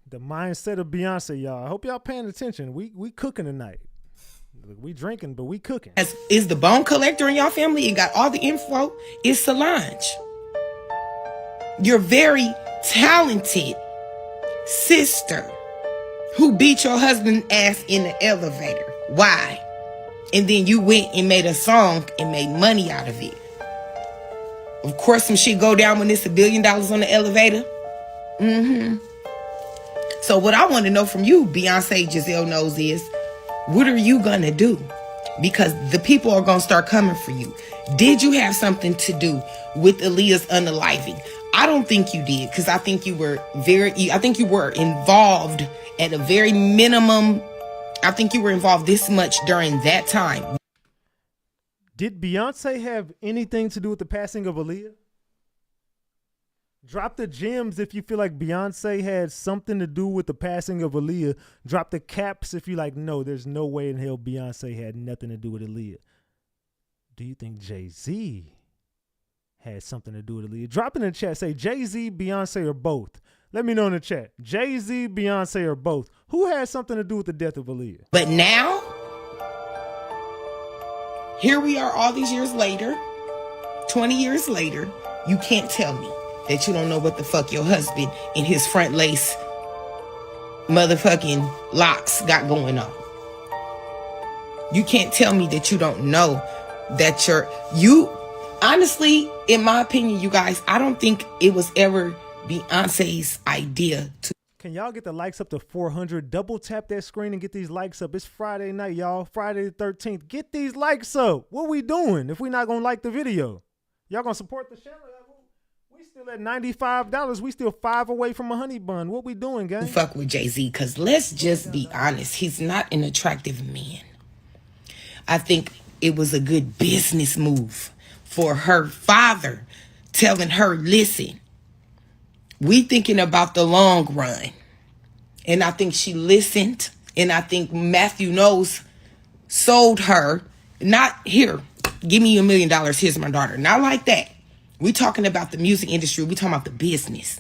The mindset of Beyonce, y'all. I hope y'all paying attention. We cooking tonight. We drinking, but we cooking. Is the bone collector in y'all family and got all the info? Is Solange. Your very talented sister who beat your husband's ass in the elevator. Why? And then you went and made a song and made money out of it. Of course, some shit go down when it's $1 billion on the elevator. So what I want to know from you, Beyonce, Giselle knows, is what are you going to do? Because the people are going to start coming for you. Did you have something to do with Aaliyah's unaliving? I don't think you did, because I think you were involved at a very minimum. I think you were involved this much during that time. Did Beyonce have anything to do with the passing of Aaliyah? Drop the gems if you feel like Beyonce had something to do with the passing of Aaliyah. Drop the caps if you like, no, there's no way in hell Beyonce had nothing to do with Aaliyah. Do you think Jay-Z had something to do with Aaliyah? Drop in the chat. Say Jay-Z, Beyonce, or both. Let me know in the chat. Jay-Z, Beyonce, or both. Who had something to do with the death of Aaliyah? But now, here we are all these years later, 20 years later, you can't tell me that you don't know what the fuck your husband and his front lace motherfucking locks got going on. You can't tell me that you don't know that honestly, in my opinion, you guys, I don't think it was ever Beyonce's idea to. Can y'all get the likes up to 400? Double tap that screen and get these likes up. It's Friday night, y'all. Friday the 13th. Get these likes up. What we doing if we not going to like the video? Y'all going to support the channel? We still at $95. We still 5 away from a honey bun. What we doing, gang? Fuck with Jay-Z, because let's just be honest. He's not an attractive man. I think it was a good business move for her father telling her, listen, we thinking about the long run. And I think she listened. And I think Matthew Knowles sold her. Not, here, give me $1 million. Here's my daughter. Not like that. We talking about the music industry. We talking about the business.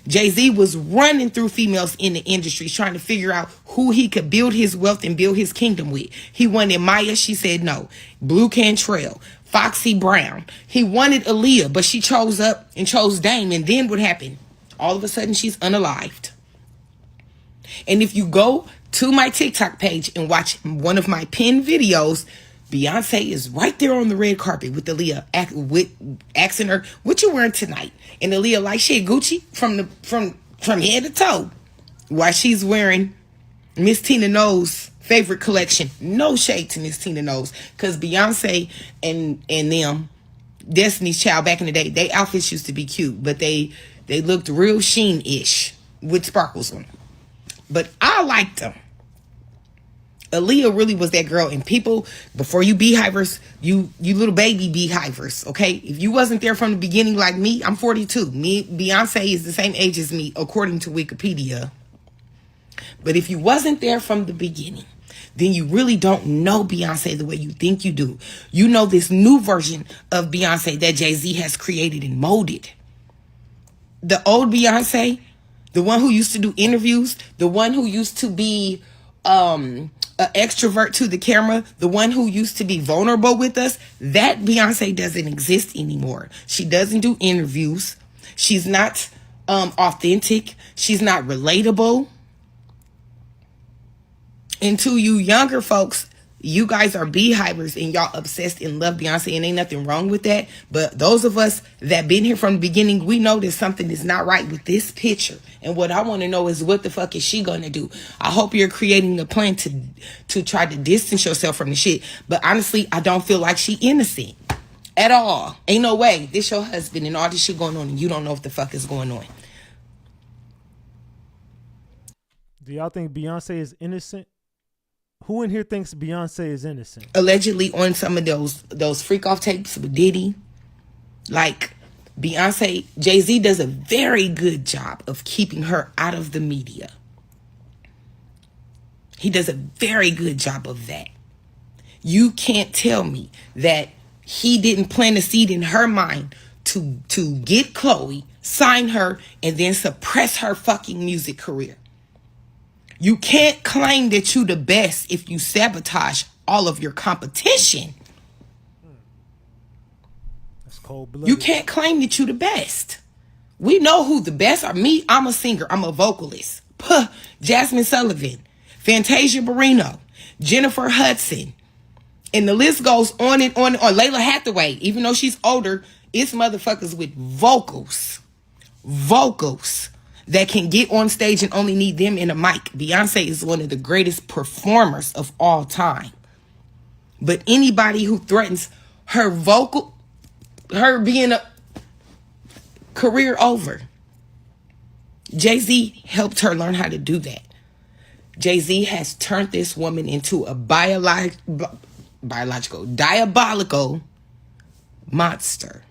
Jay-Z was running through females in the industry trying to figure out who he could build his wealth and build his kingdom with. He wanted Maya. She said no. Blue Cantrell. Foxy Brown. He wanted Aaliyah, but she chose up and chose Dame. And then what happened? All of a sudden, she's unalived. And if you go to my TikTok page and watch one of my pinned videos, Beyonce is right there on the red carpet with Aaliyah, asking her, "What you wearing tonight?" And Aaliyah like, "Shit, Gucci from head to toe." While she's wearing Miss Tina Knowles' favorite collection. No shade to Miss Tina Knowles, because Beyonce and them, Destiny's Child back in the day, they outfits used to be cute, but they looked real Sheen-ish with sparkles on them. But I liked them. Aaliyah really was that girl. And people, before you beehivers, you little baby beehivers, okay? If you wasn't there from the beginning like me, I'm 42. Beyonce is the same age as me, according to Wikipedia. But if you wasn't there from the beginning, then you really don't know Beyonce the way you think you do. You know this new version of Beyonce that Jay-Z has created and molded. The old Beyonce, the one who used to do interviews, the one who used to be an extrovert to the camera, the one who used to be vulnerable with us, that Beyonce doesn't exist anymore. She doesn't do interviews. She's not authentic. She's not relatable. And to you younger folks, you guys are beehivers and y'all obsessed and love Beyonce, and ain't nothing wrong with that. But those of us that been here from the beginning, we know that something is not right with this picture. And what I want to know is, what the fuck is she gonna do? I hope you're creating a plan to try to distance yourself from the shit. But honestly, I don't feel like she innocent at all. Ain't no way. This your husband and all this shit going on, and you don't know what the fuck is going on. Do y'all think Beyonce is innocent? Who in here thinks Beyonce is innocent? Allegedly on some of those freak off tapes with Diddy, like Beyonce, Jay-Z does a very good job of keeping her out of the media. He does a very good job of that. You can't tell me that he didn't plant a seed in her mind to get Chloe, sign her, and then suppress her fucking music career. You can't claim that you the best if you sabotage all of your competition. That's cold-blooded. You can't claim that you the best. We know who the best are. Me, I'm a singer. I'm a vocalist. Jasmine Sullivan, Fantasia Barrino, Jennifer Hudson. And the list goes on and on and on. Layla Hathaway, even though she's older, it's motherfuckers with vocals that can get on stage and only need them in a mic. Beyonce is one of the greatest performers of all time. But anybody who threatens her being a career over, Jay-Z helped her learn how to do that. Jay-Z has turned this woman into a diabolical monster.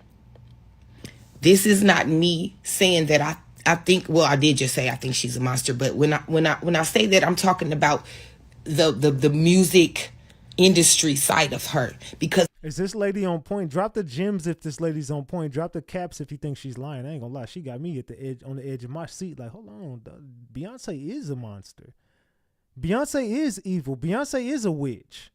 This is not me saying that I think, well, I did just say I think she's a monster, but when I say that, I'm talking about the music industry side of her. Because is this lady on point? Drop the gems if this lady's on point. Drop the caps if you think she's lying. I ain't gonna lie, she got me on the edge of my seat. Like, hold on, Beyonce is a monster. Beyonce is evil. Beyonce is a witch.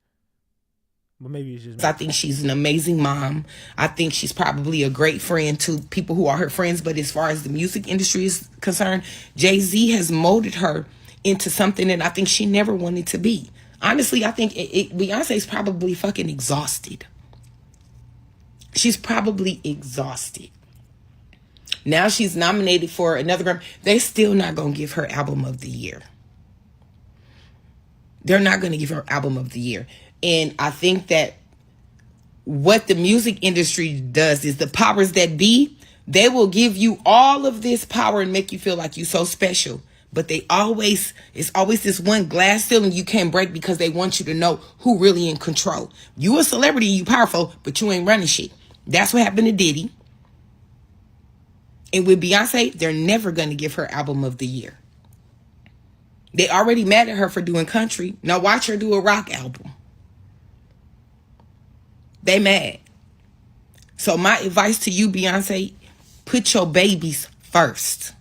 But maybe it's just me. I think she's an amazing mom. I think she's probably a great friend to people who are her friends. But as far as the music industry is concerned, Jay-Z has molded her into something that I think she never wanted to be. Honestly, I think Beyonce's probably fucking exhausted. She's probably exhausted. Now she's nominated for another Grammy. They're still not going to give her Album of the Year. They're not going to give her Album of the Year. And I think that what the music industry does is the powers that be, they will give you all of this power and make you feel like you're so special. But it's always this one glass ceiling you can't break because they want you to know who really in control. You a celebrity, you powerful, but you ain't running shit. That's what happened to Diddy. And with Beyonce, they're never going to give her Album of the Year. They already mad at her for doing country. Now watch her do a rock album. They mad. So So my advice to you, Beyonce, put your babies first.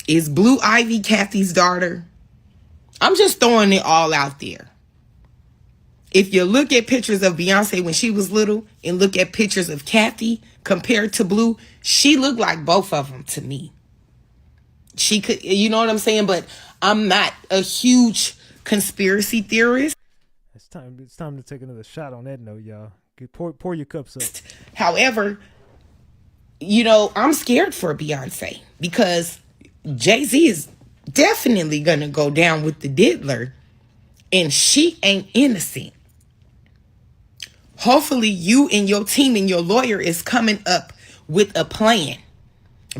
Is Blue Ivy Kathy's daughter? I'm just throwing it all out there. If you look at pictures of Beyonce when she was little and look at pictures of Kathy compared to Blue, she looked like both of them to me. She could, you know what I'm saying? But I'm not a huge conspiracy theorist. It's time to take another shot on that note, y'all. Pour your cups up. However, you know, I'm scared for Beyonce because Jay-Z is definitely going to go down with the diddler, and she ain't innocent. Hopefully you and your team and your lawyer is coming up with a plan,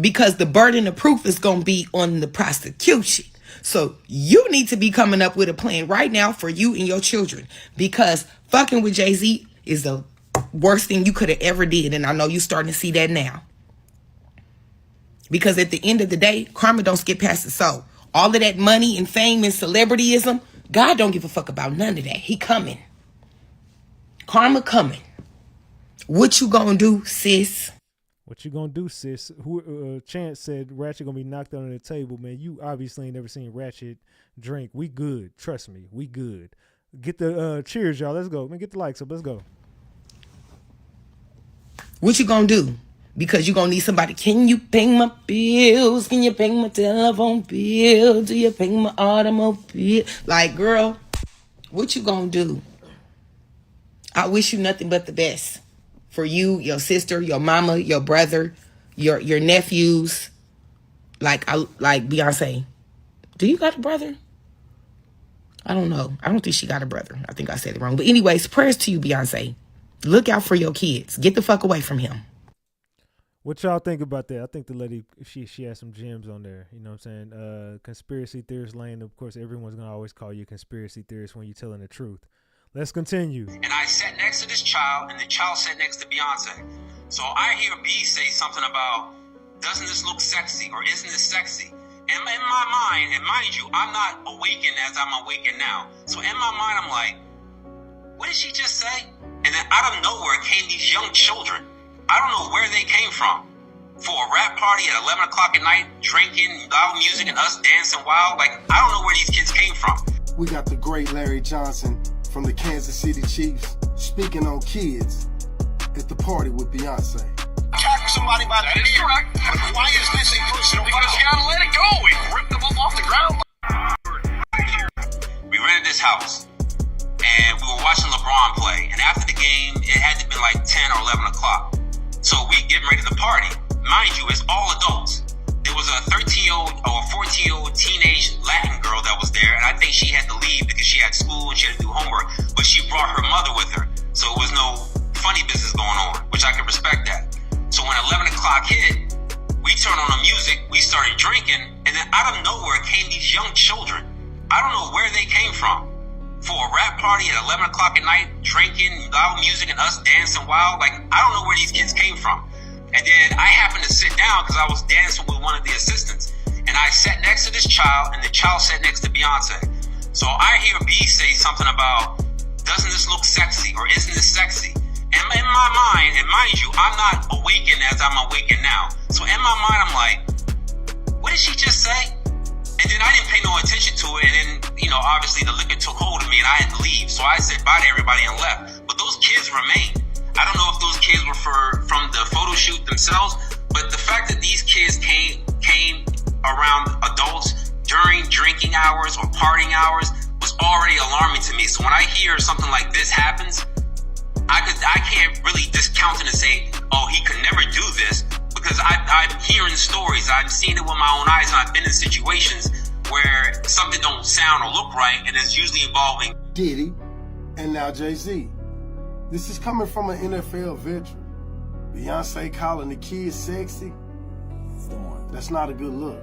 because the burden of proof is going to be on the prosecution. So you need to be coming up with a plan right now for you and your children, because fucking with Jay-Z is the worst thing you could have ever did. And I know you're starting to see that now. Because at the end of the day, karma don't skip past the soul. All of that money and fame and celebrityism, God don't give a fuck about none of that. He coming. Karma coming. What you gonna do, sis? What you gonna do, sis? Who Chance said Ratchet gonna be knocked under the table, man. You obviously ain't never seen Ratchet drink. We good. Trust me, we good. Get the cheers, y'all. Let's go. Man, get the likes up. Let's go. What you gonna do? Because you're gonna need somebody. Can you pay my bills? Can you pay my telephone bill? Do you pay my automobile? Like, girl, what you gonna do? I wish you nothing but the best for you, your sister, your mama, your brother, your nephews. Like Beyonce. Do you got a brother? I don't know. I don't think she got a brother. I think I said it wrong. But anyways, prayers to you, Beyonce. Look out for your kids. Get the fuck away from him. What y'all think about that? I think the lady, she has some gems on there. You know what I'm saying? Conspiracy theorist lane. Of course, everyone's going to always call you a conspiracy theorist when you're telling the truth. Let's continue. And I sat next to this child, and the child sat next to Beyonce. So I hear B say something about, doesn't this look sexy, or isn't this sexy? And in my mind, and mind you, I'm not awakened as I'm awakened now. So in my mind, I'm like, what did she just say? And then out of nowhere came these young children. I don't know where they came from. For a rap party at 11 o'clock at night, drinking loud music and us dancing wild. Like, I don't know where these kids came from. We got the great Larry Johnson from the Kansas City Chiefs speaking on kids at the party with Beyonce. Tackle somebody by the ear. Correct. Why is this a personal foul? Because you gotta let it go. We ripped them up off the ground. We rented this house, and we were watching LeBron play. And after the game, it had to be like 10 or 11 o'clock. So we get ready to party. Mind you, it's all adults. There was a 13-year-old or a 14-year-old teenage Latin girl that was there, and I think she had to leave because she had school and she had to do homework, but she brought her mother with her. So it was no funny business going on, which I can respect that. So when 11 o'clock hit, we turned on the music, we started drinking, and then out of nowhere came these young children. I don't know where they came from. For a rap party at 11 o'clock at night, drinking loud music and us dancing wild. Like, I don't know where these kids came from. And then I happened to sit down because I was dancing with one of the assistants. And I sat next to this child, and the child sat next to Beyonce. So I hear B say something about, doesn't this look sexy, or isn't this sexy? And in my mind, and mind you, I'm not awakened as I'm awakened now. So in my mind, I'm like, what did she just say? And then I didn't pay no attention to it. And then, you know, obviously the liquor took hold of me and I had to leave. So I said bye to everybody and left. But those kids remained. I don't know if those kids were from the photo shoot themselves, but the fact that these kids came around adults during drinking hours or partying hours was already alarming to me. So when I hear something like this happens, I can't really discount it and say, oh, he could never do this. Because I'm hearing stories, I've seen it with my own eyes, and I've been in situations where something don't sound or look right, and it's usually involving Diddy and now Jay-Z. This is coming from an NFL veteran. Beyonce calling the kids sexy. That's not a good look.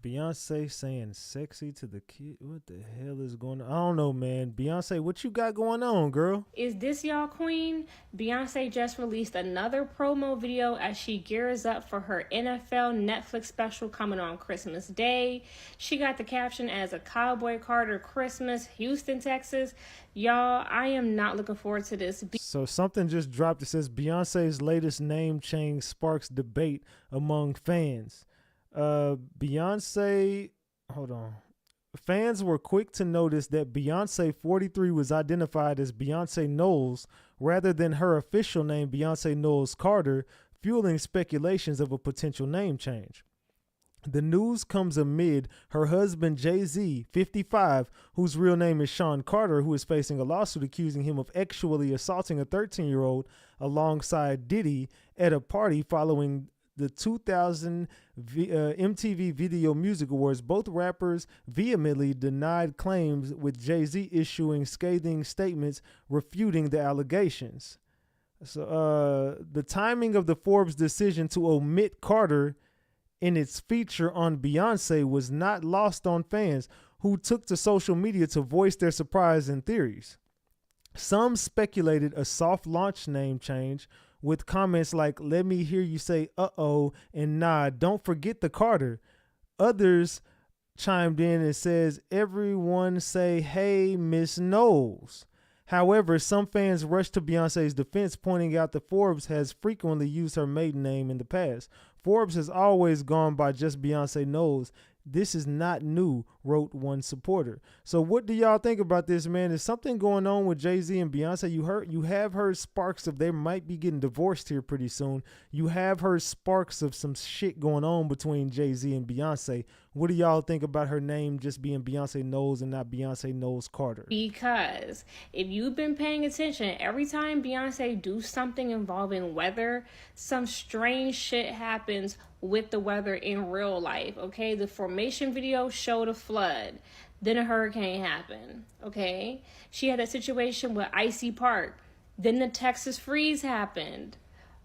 Beyonce saying sexy to the kid. What the hell is going on? I don't know, man. Beyonce, what you got going on, girl? Is this y'all queen? Beyonce just released another promo video as she gears up for her NFL Netflix special coming on Christmas Day. She got the caption as a Cowboy Carter Christmas, Houston, Texas. Y'all, I am not looking forward to this. So something just dropped. It says Beyonce's latest name change sparks debate among fans. Beyonce, hold on. Fans were quick to notice that Beyonce 43 was identified as Beyonce Knowles rather than her official name, Beyonce Knowles Carter, fueling speculations of a potential name change. The news comes amid her husband Jay-Z, 55, whose real name is Sean Carter, who is facing a lawsuit accusing him of sexually assaulting a 13-year-old alongside Diddy at a party following the 2000 MTV Video Music Awards. Both rappers vehemently denied claims, with Jay-Z issuing scathing statements refuting the allegations. So the timing of the Forbes decision to omit Carter in its feature on Beyonce was not lost on fans, who took to social media to voice their surprise and theories. Some speculated a soft launch name change, with comments like, "Let me hear you say uh-oh," and "Nah, don't forget the Carter." Others chimed in and says, "Everyone say, hey, Miss Knowles." However, some fans rushed to Beyonce's defense, pointing out that Forbes has frequently used her maiden name in the past. Forbes has always gone by just Beyonce Knowles. This is not new, wrote one supporter. So what do y'all think about this, man? Is something going on with Jay-Z and Beyonce? You have heard sparks of they might be getting divorced here pretty soon. You have heard sparks of some shit going on between Jay-Z and Beyonce. What do y'all think about her name just being Beyonce Knowles and not Beyonce Knowles Carter? Because if you've been paying attention, every time Beyonce do something involving weather, some strange shit happens with the weather in real life, okay? The formation video showed a flood. Then a hurricane happened, okay? She had a situation with Icy Park. Then the Texas freeze happened.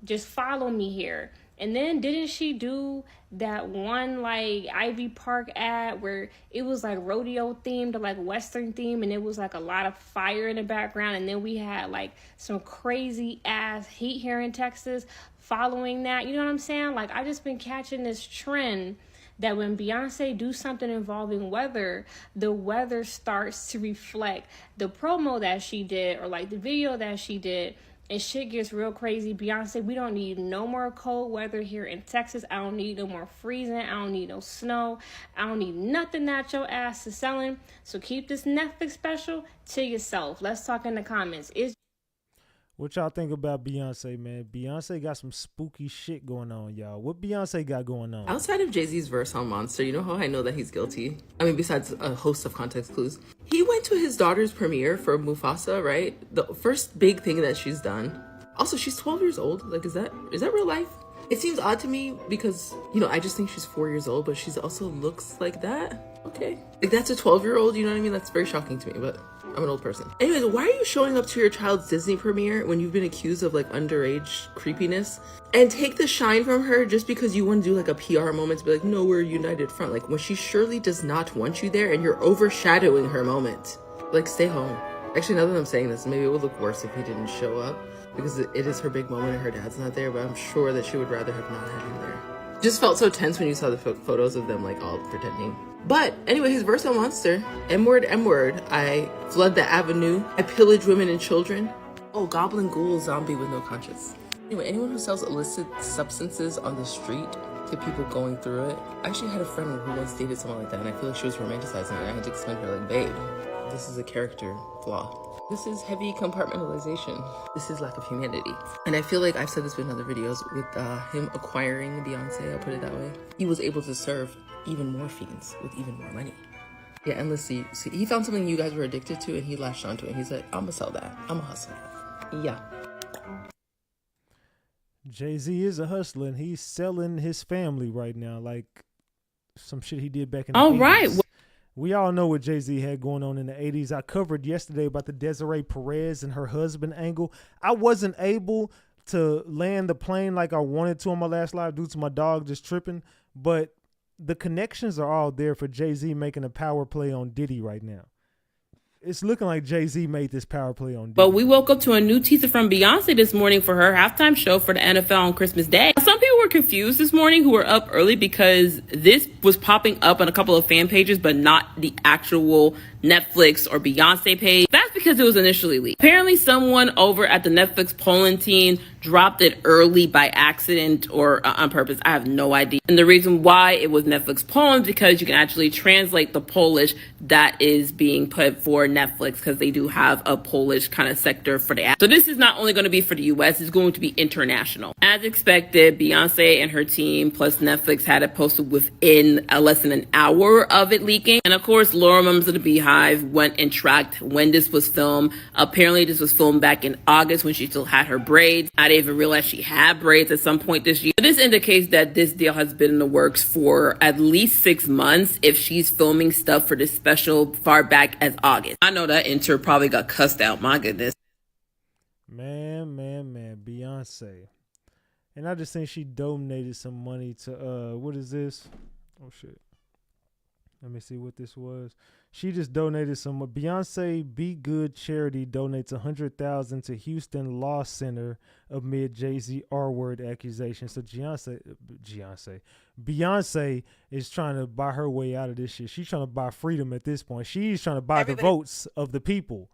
Just follow me here. And then didn't she do that one like Ivy Park ad where it was like rodeo themed or like Western theme, and it was like a lot of fire in the background, and then we had like some crazy ass heat here in Texas following that? You know what I'm saying? Like, I just been catching this trend that when Beyonce do something involving weather, the weather starts to reflect the promo that she did or like the video that she did, and shit gets real crazy. Beyonce, we don't need no more cold weather here in Texas. I don't need no more freezing. I don't need no snow. I don't need nothing that your ass is selling. So keep this Netflix special to yourself. Let's talk in the comments. What y'all think about Beyonce, man? Beyonce got some spooky shit going on, y'all. What Beyonce got going on? Outside of Jay-Z's verse on Monster, you know how I know that he's guilty? I mean, besides a host of context clues. He went to his daughter's premiere for Mufasa, right? The first big thing that she's done. Also, she's 12 years old. Like, is that real life? It seems odd to me because, you know, I just think she's 4 years old, but she's also looks like that. Okay. Like, that's a 12-year-old, you know what I mean? That's very shocking to me, but I'm an old person. Anyways, why are you showing up to your child's Disney premiere when you've been accused of like underage creepiness? And take the shine from her just because you want to do like a PR moment to be like, no, we're a united front. Like, when she surely does not want you there and you're overshadowing her moment. Like, stay home. Actually, now that I'm saying this, maybe it would look worse if he didn't show up because it is her big moment and her dad's not there, but I'm sure that she would rather have not had him there. Just felt so tense when you saw the photos of them like all pretending. But anyway, his verse on Monster, M-word, I flood the avenue, I pillage women and children. Oh, goblin ghoul zombie with no conscience. Anyway, anyone who sells illicit substances on the street to people going through it. I actually had a friend who once dated someone like that, and I feel like she was romanticizing it. I had to explain to her, like, babe, this is a character flaw. This is heavy compartmentalization. This is lack of humanity. And I feel like I've said this in other videos with him acquiring Beyonce, I'll put it that way. He was able to serve even more fiends with even more money. Yeah, and let's see, he found something you guys were addicted to and he latched onto it. And he's like, I'm gonna sell that. I'm a hustler. Yeah. Jay-Z is a hustler and he's selling his family right now, like some shit he did back in the 80s. All right. We all know what Jay-Z had going on in the 80s. I covered yesterday about the Desiree Perez and her husband angle. I wasn't able to land the plane like I wanted to on my last live due to my dog just tripping, but the connections are all there for Jay-Z making a power play on Diddy right now. It's looking like Jay-Z made this power play on Diddy. But we woke up to a new teaser from Beyonce this morning for her halftime show for the NFL on Christmas Day. Some people were confused this morning who were up early because this was popping up on a couple of fan pages, but not the actual Netflix or Beyonce page. That's because it was initially leaked. Apparently someone over at the Netflix polling team dropped it early by accident or on purpose. I have no idea. And the reason why it was Netflix polling is because you can actually translate the Polish that is being put for Netflix, because they do have a Polish kind of sector for the app. So this is not only going to be for the US, it's going to be international. As expected, Beyonce and her team plus Netflix had it posted within less than an hour of it leaking. And of course, Laura Mums of the Beehive went and tracked when this was filmed. Apparently this was filmed back in August when she still had her braids. I didn't even realize she had braids at some point this year. This indicates that this deal has been in the works for at least 6 months if she's filming stuff for this special far back as August. I know that intern probably got cussed out. My goodness. Man, Beyonce. And I just think she donated some money to, what is this? Oh, shit. Let me see what this was. She just donated some. Beyonce Be Good charity donates $100,000 to Houston Law Center amid Jay-Z R-word accusations. So Beyonce is trying to buy her way out of this shit. She's trying to buy freedom at this point. She's trying to buy the votes of the people.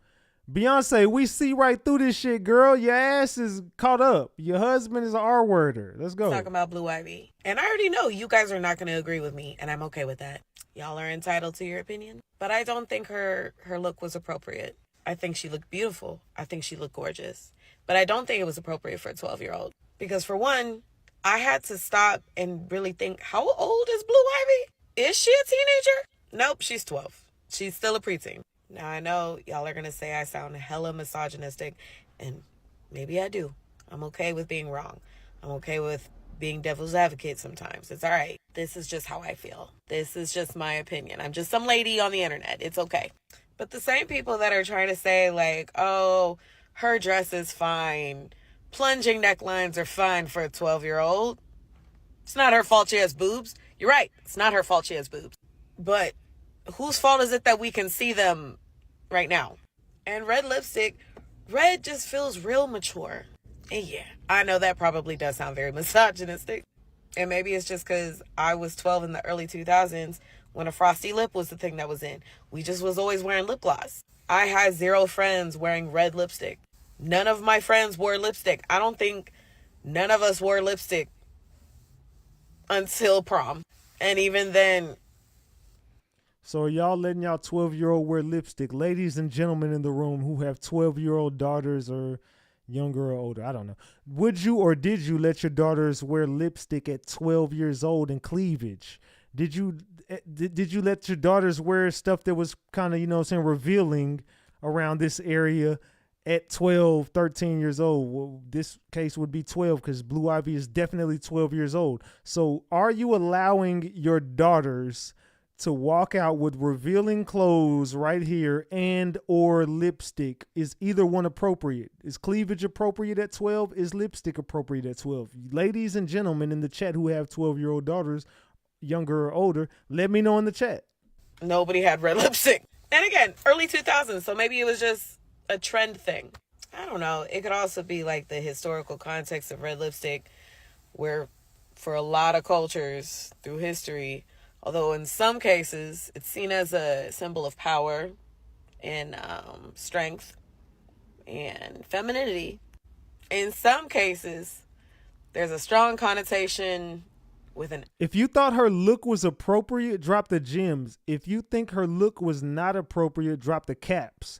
Beyonce, we see right through this shit, girl. Your ass is caught up. Your husband is an R-worder. Let's go. Talking about Blue Ivy. And I already know you guys are not going to agree with me, and I'm okay with that. Y'all are entitled to your opinion. But I don't think her look was appropriate. I think she looked beautiful. I think she looked gorgeous. But I don't think it was appropriate for a 12-year-old. Because for one, I had to stop and really think, how old is Blue Ivy? Is she a teenager? Nope, she's 12. She's still a preteen. Now, I know y'all are going to say I sound hella misogynistic, and maybe I do. I'm okay with being wrong. I'm okay with being devil's advocate sometimes. It's all right. This is just how I feel. This is just my opinion. I'm just some lady on the internet. It's okay. But the same people that are trying to say, like, oh, her dress is fine, plunging necklines are fine for a 12-year-old. It's not her fault she has boobs. You're right. It's not her fault she has boobs. But whose fault is it that we can see them right now? And red lipstick, red just feels real mature. And yeah, I know that probably does sound very misogynistic. And maybe it's just because I was 12 in the early 2000s when a frosty lip was the thing that was in. We just was always wearing lip gloss. I had 0 friends wearing red lipstick. None of my friends wore lipstick. I don't think none of us wore lipstick until prom. And even then, so are y'all letting y'all 12-year-old wear lipstick? Ladies and gentlemen in the room who have 12-year-old daughters or younger or older, I don't know. Would you or did you let your daughters wear lipstick at 12 years old and cleavage? Did you let your daughters wear stuff that was kind of, you know what I'm saying, revealing around this area at 12, 13 years old? Well, this case would be 12 because Blue Ivy is definitely 12 years old. So are you allowing your daughters to walk out with revealing clothes right here and or lipstick? Is either one appropriate? Is cleavage appropriate at 12? Is lipstick appropriate at 12? Ladies and gentlemen in the chat who have 12-year-old daughters, younger or older, let me know in the chat. nobody had red lipstick. And again, early 2000s, so maybe it was just a trend thing. I don't know. It could also be like the historical context of red lipstick, where for a lot of cultures through history, although in some cases it's seen as a symbol of power and strength and femininity, in some cases there's a strong connotation with an... If you thought her look was appropriate, drop the gems. If you think her look was not appropriate, drop the caps.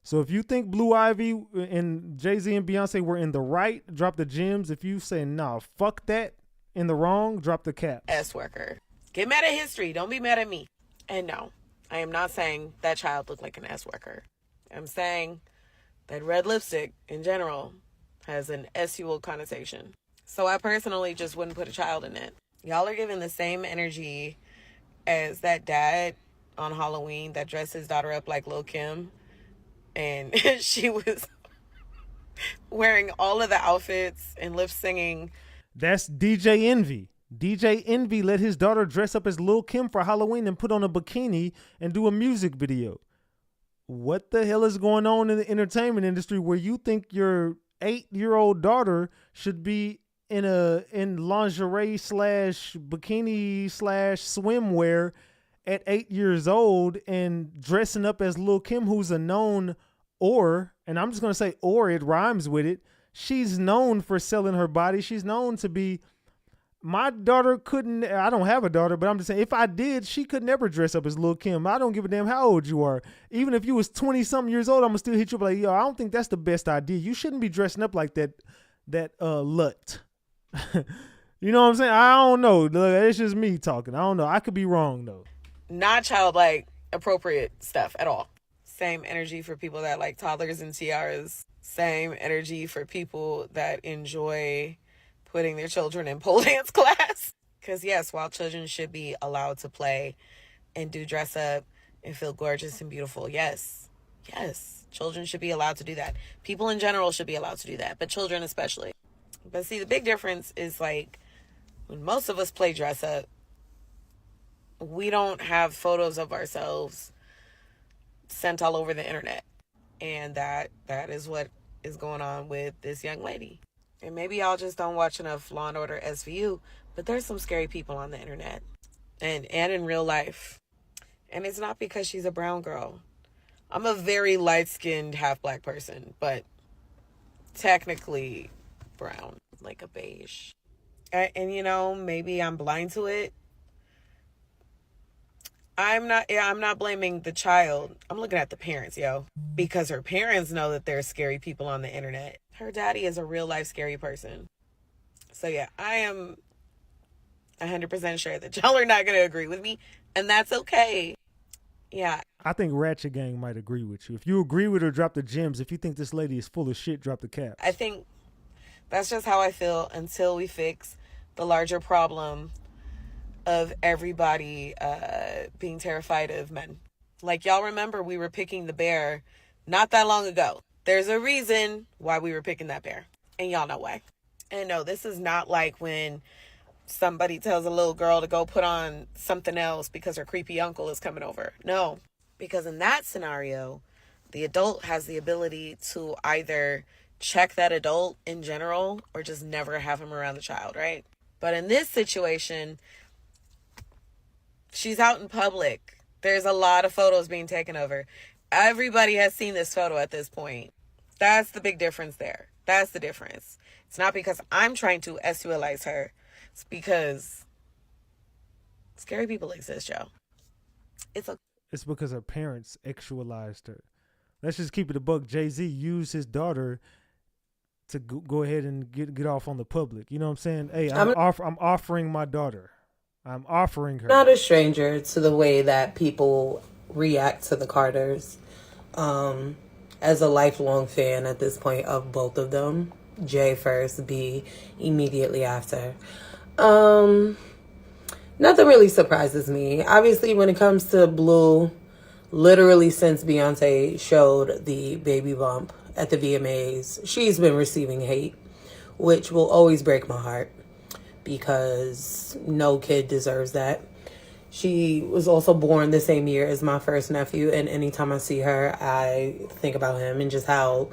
So if you think Blue Ivy and Jay-Z and Beyonce were in the right, drop the gems. If you say, nah, fuck that, in the wrong, drop the caps. S-worker. Get mad at history. Don't be mad at me. And no, I am not saying that child looked like an S-worker. I'm saying that red lipstick in general has an sexual connotation. So I personally just wouldn't put a child in it. Y'all are giving the same energy as that dad on Halloween that dressed his daughter up like Lil' Kim. And she was wearing all of the outfits and lip singing. That's DJ Envy. DJ Envy let his daughter dress up as Lil' Kim for Halloween and put on a bikini and do a music video. What the hell is going on in the entertainment industry where you think your 8-year-old daughter should be in lingerie / bikini / swimwear at 8 years old and dressing up as Lil' Kim, who's a known and I'm just going to say it rhymes with it. She's known for selling her body. She's known to be. My daughter couldn't, I don't have a daughter, but I'm just saying, if I did, she could never dress up as Lil' Kim. I don't give a damn how old you are. Even if you was 20-something years old, I'm going to still hit you up like, yo, I don't think that's the best idea. You shouldn't be dressing up like that lut. You know what I'm saying? I don't know. It's just me talking. I don't know. I could be wrong, though. Not childlike, appropriate stuff at all. Same energy for people that like toddlers and tiaras. Same energy for people that enjoy putting their children in pole dance class. Because yes, while children should be allowed to play and do dress up and feel gorgeous and beautiful, yes, children should be allowed to do that. People in general should be allowed to do that, but children especially. But see, the big difference is like when most of us play dress up, we don't have photos of ourselves sent all over the internet. And that is what is going on with this young lady. And maybe y'all just don't watch enough Law & Order SVU, but there's some scary people on the internet and in real life. And it's not because she's a brown girl. I'm a very light-skinned half-black person, but technically brown, like a beige. And you know, maybe I'm blind to it. I'm not blaming the child. I'm looking at the parents, because her parents know that there's scary people on the internet. Her daddy is a real life scary person. So yeah, I am 100% sure that y'all are not going to agree with me, and that's okay. Yeah. I think Ratchet Gang might agree with you. If you agree with her, drop the gems. If you think this lady is full of shit, drop the cap. I think that's just how I feel until we fix the larger problem of everybody being terrified of men. Like, y'all remember we were picking the bear not that long ago. There's a reason why we were picking that bear, and y'all know why. And no, this is not like when somebody tells a little girl to go put on something else because her creepy uncle is coming over. No, because in that scenario, the adult has the ability to either check that adult in general or just never have him around the child, right? But in this situation, she's out in public. There's a lot of photos being taken of her. Everybody has seen this photo at this point. That's the big difference there. That's the difference. It's not because I'm trying to sexualize her. It's because scary people exist, yo. It's because her parents actualized her. Let's just keep it a buck. Jay-Z used his daughter to go ahead and get off on the public. You know what I'm saying? Hey, I'm offering my daughter. I'm offering her. Not a stranger to the way that people react to the Carters. As a lifelong fan at this point of both of them, Jay first, B immediately after. Nothing really surprises me. Obviously, when it comes to Blue, literally since Beyonce showed the baby bump at the VMAs, she's been receiving hate, which will always break my heart because no kid deserves that. She was also born the same year as my first nephew, and anytime I see her, I think about him and just how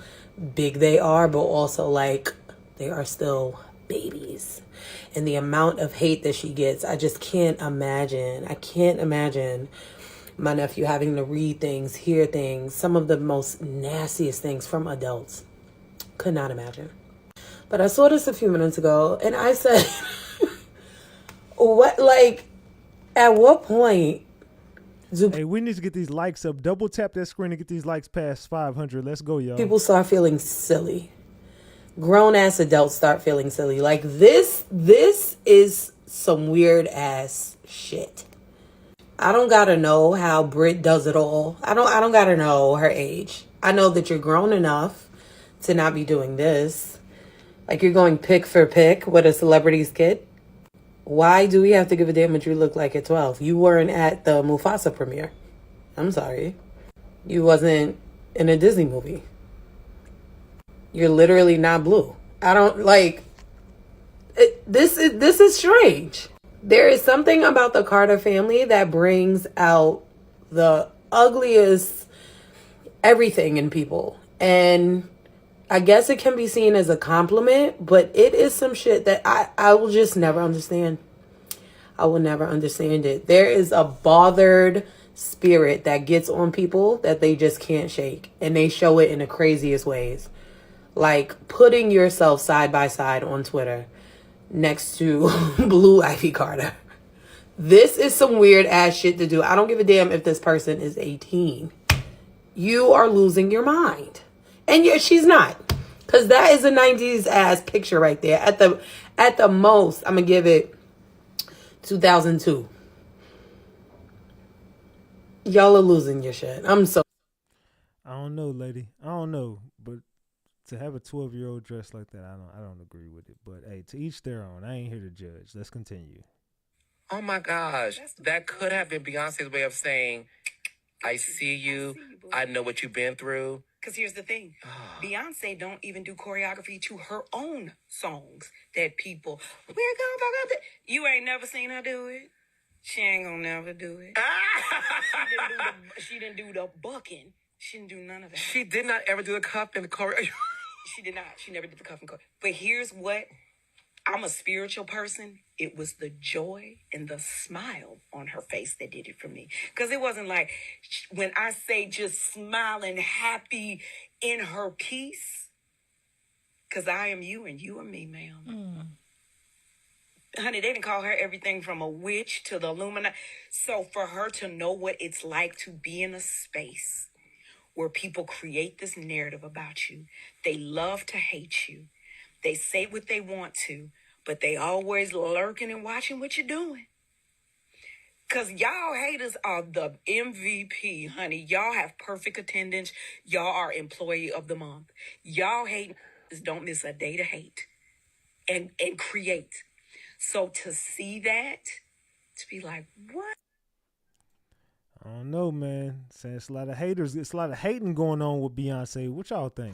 big they are, but also like they are still babies. And the amount of hate that she gets, I just can't imagine. I can't imagine my nephew having to read things, hear things, some of the most nastiest things from adults. Could not imagine. But I saw this a few minutes ago, and I said, what, like, at what point hey, we need to get these likes up. Double tap that screen and get these likes past 500. Let's go, y'all. people start feeling silly? Grown-ass adults start feeling silly. Like, this is some weird-ass shit. I don't gotta know how Brit does it all. I don't gotta know her age. I know that you're grown enough to not be doing this. Like, you're going pick for pick with a celebrity's kid. Why do we have to give a damn what you look like at 12? You weren't at the Mufasa premiere. I'm sorry. You wasn't in a Disney movie. You're literally not Blue. I don't, like, This is strange. There is something about the Carter family that brings out the ugliest everything in people. And I guess it can be seen as a compliment, but it is some shit that I will just never understand. I will never understand it. There is a bothered spirit that gets on people that they just can't shake. And they show it in the craziest ways. Like putting yourself side by side on Twitter next to Blue Ivy Carter. This is some weird ass shit to do. I don't give a damn if this person is 18. You are losing your mind. And yet she's not. Because that is a 90s ass picture right there. At the most, I'm going to give it 2002. Y'all are losing your shit. I don't know, lady. I don't know. But to have a 12-year-old dressed like that, I don't agree with it. But hey, to each their own. I ain't here to judge. Let's continue. Oh my gosh, that could have been Beyonce's way of saying, I see you, I know what you've been through. Because here's the thing. Beyonce don't even do choreography to her own songs that people, we're gonna talk about that. You ain't never seen her do it. She ain't gonna never do it. She didn't do the bucking. She didn't do none of that. She did not ever do the cuff and the choreo. She did not. She never did the cuff and choreo. But here's what. I'm a spiritual person. It was the joy and the smile on her face that did it for me. Because it wasn't like, when I say just smiling, happy in her peace, because I am you and you are me, ma'am. Honey, they didn't call her everything from a witch to the Illuminati. So for her to know what it's like to be in a space where people create this narrative about you, they love to hate you. They say what they want to, but they always lurking and watching what you're doing. Because y'all haters are the MVP, honey. Y'all have perfect attendance. Y'all are employee of the month. Y'all haters don't miss a day to hate and create. So to see that, to be like, what? I don't know, man. It's a lot of haters. It's a lot of hating going on with Beyonce. What y'all think?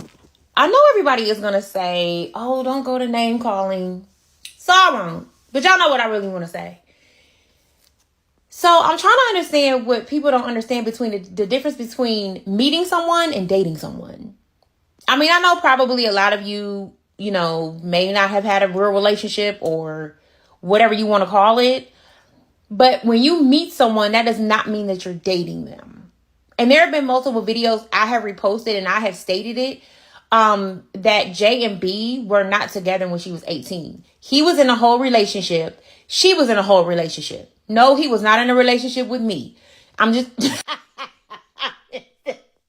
I know everybody is going to say, oh, don't go to name calling. Sorry. But y'all know what I really want to say. So I'm trying to understand what people don't understand between the difference between meeting someone and dating someone. I mean, I know probably a lot of you, may not have had a real relationship or whatever you want to call it. But when you meet someone, that does not mean that you're dating them. And there have been multiple videos I have reposted and I have stated it. That J and B were not together when she was 18. He was in a whole relationship. She was in a whole relationship. No, he was not in a relationship with me. I'm just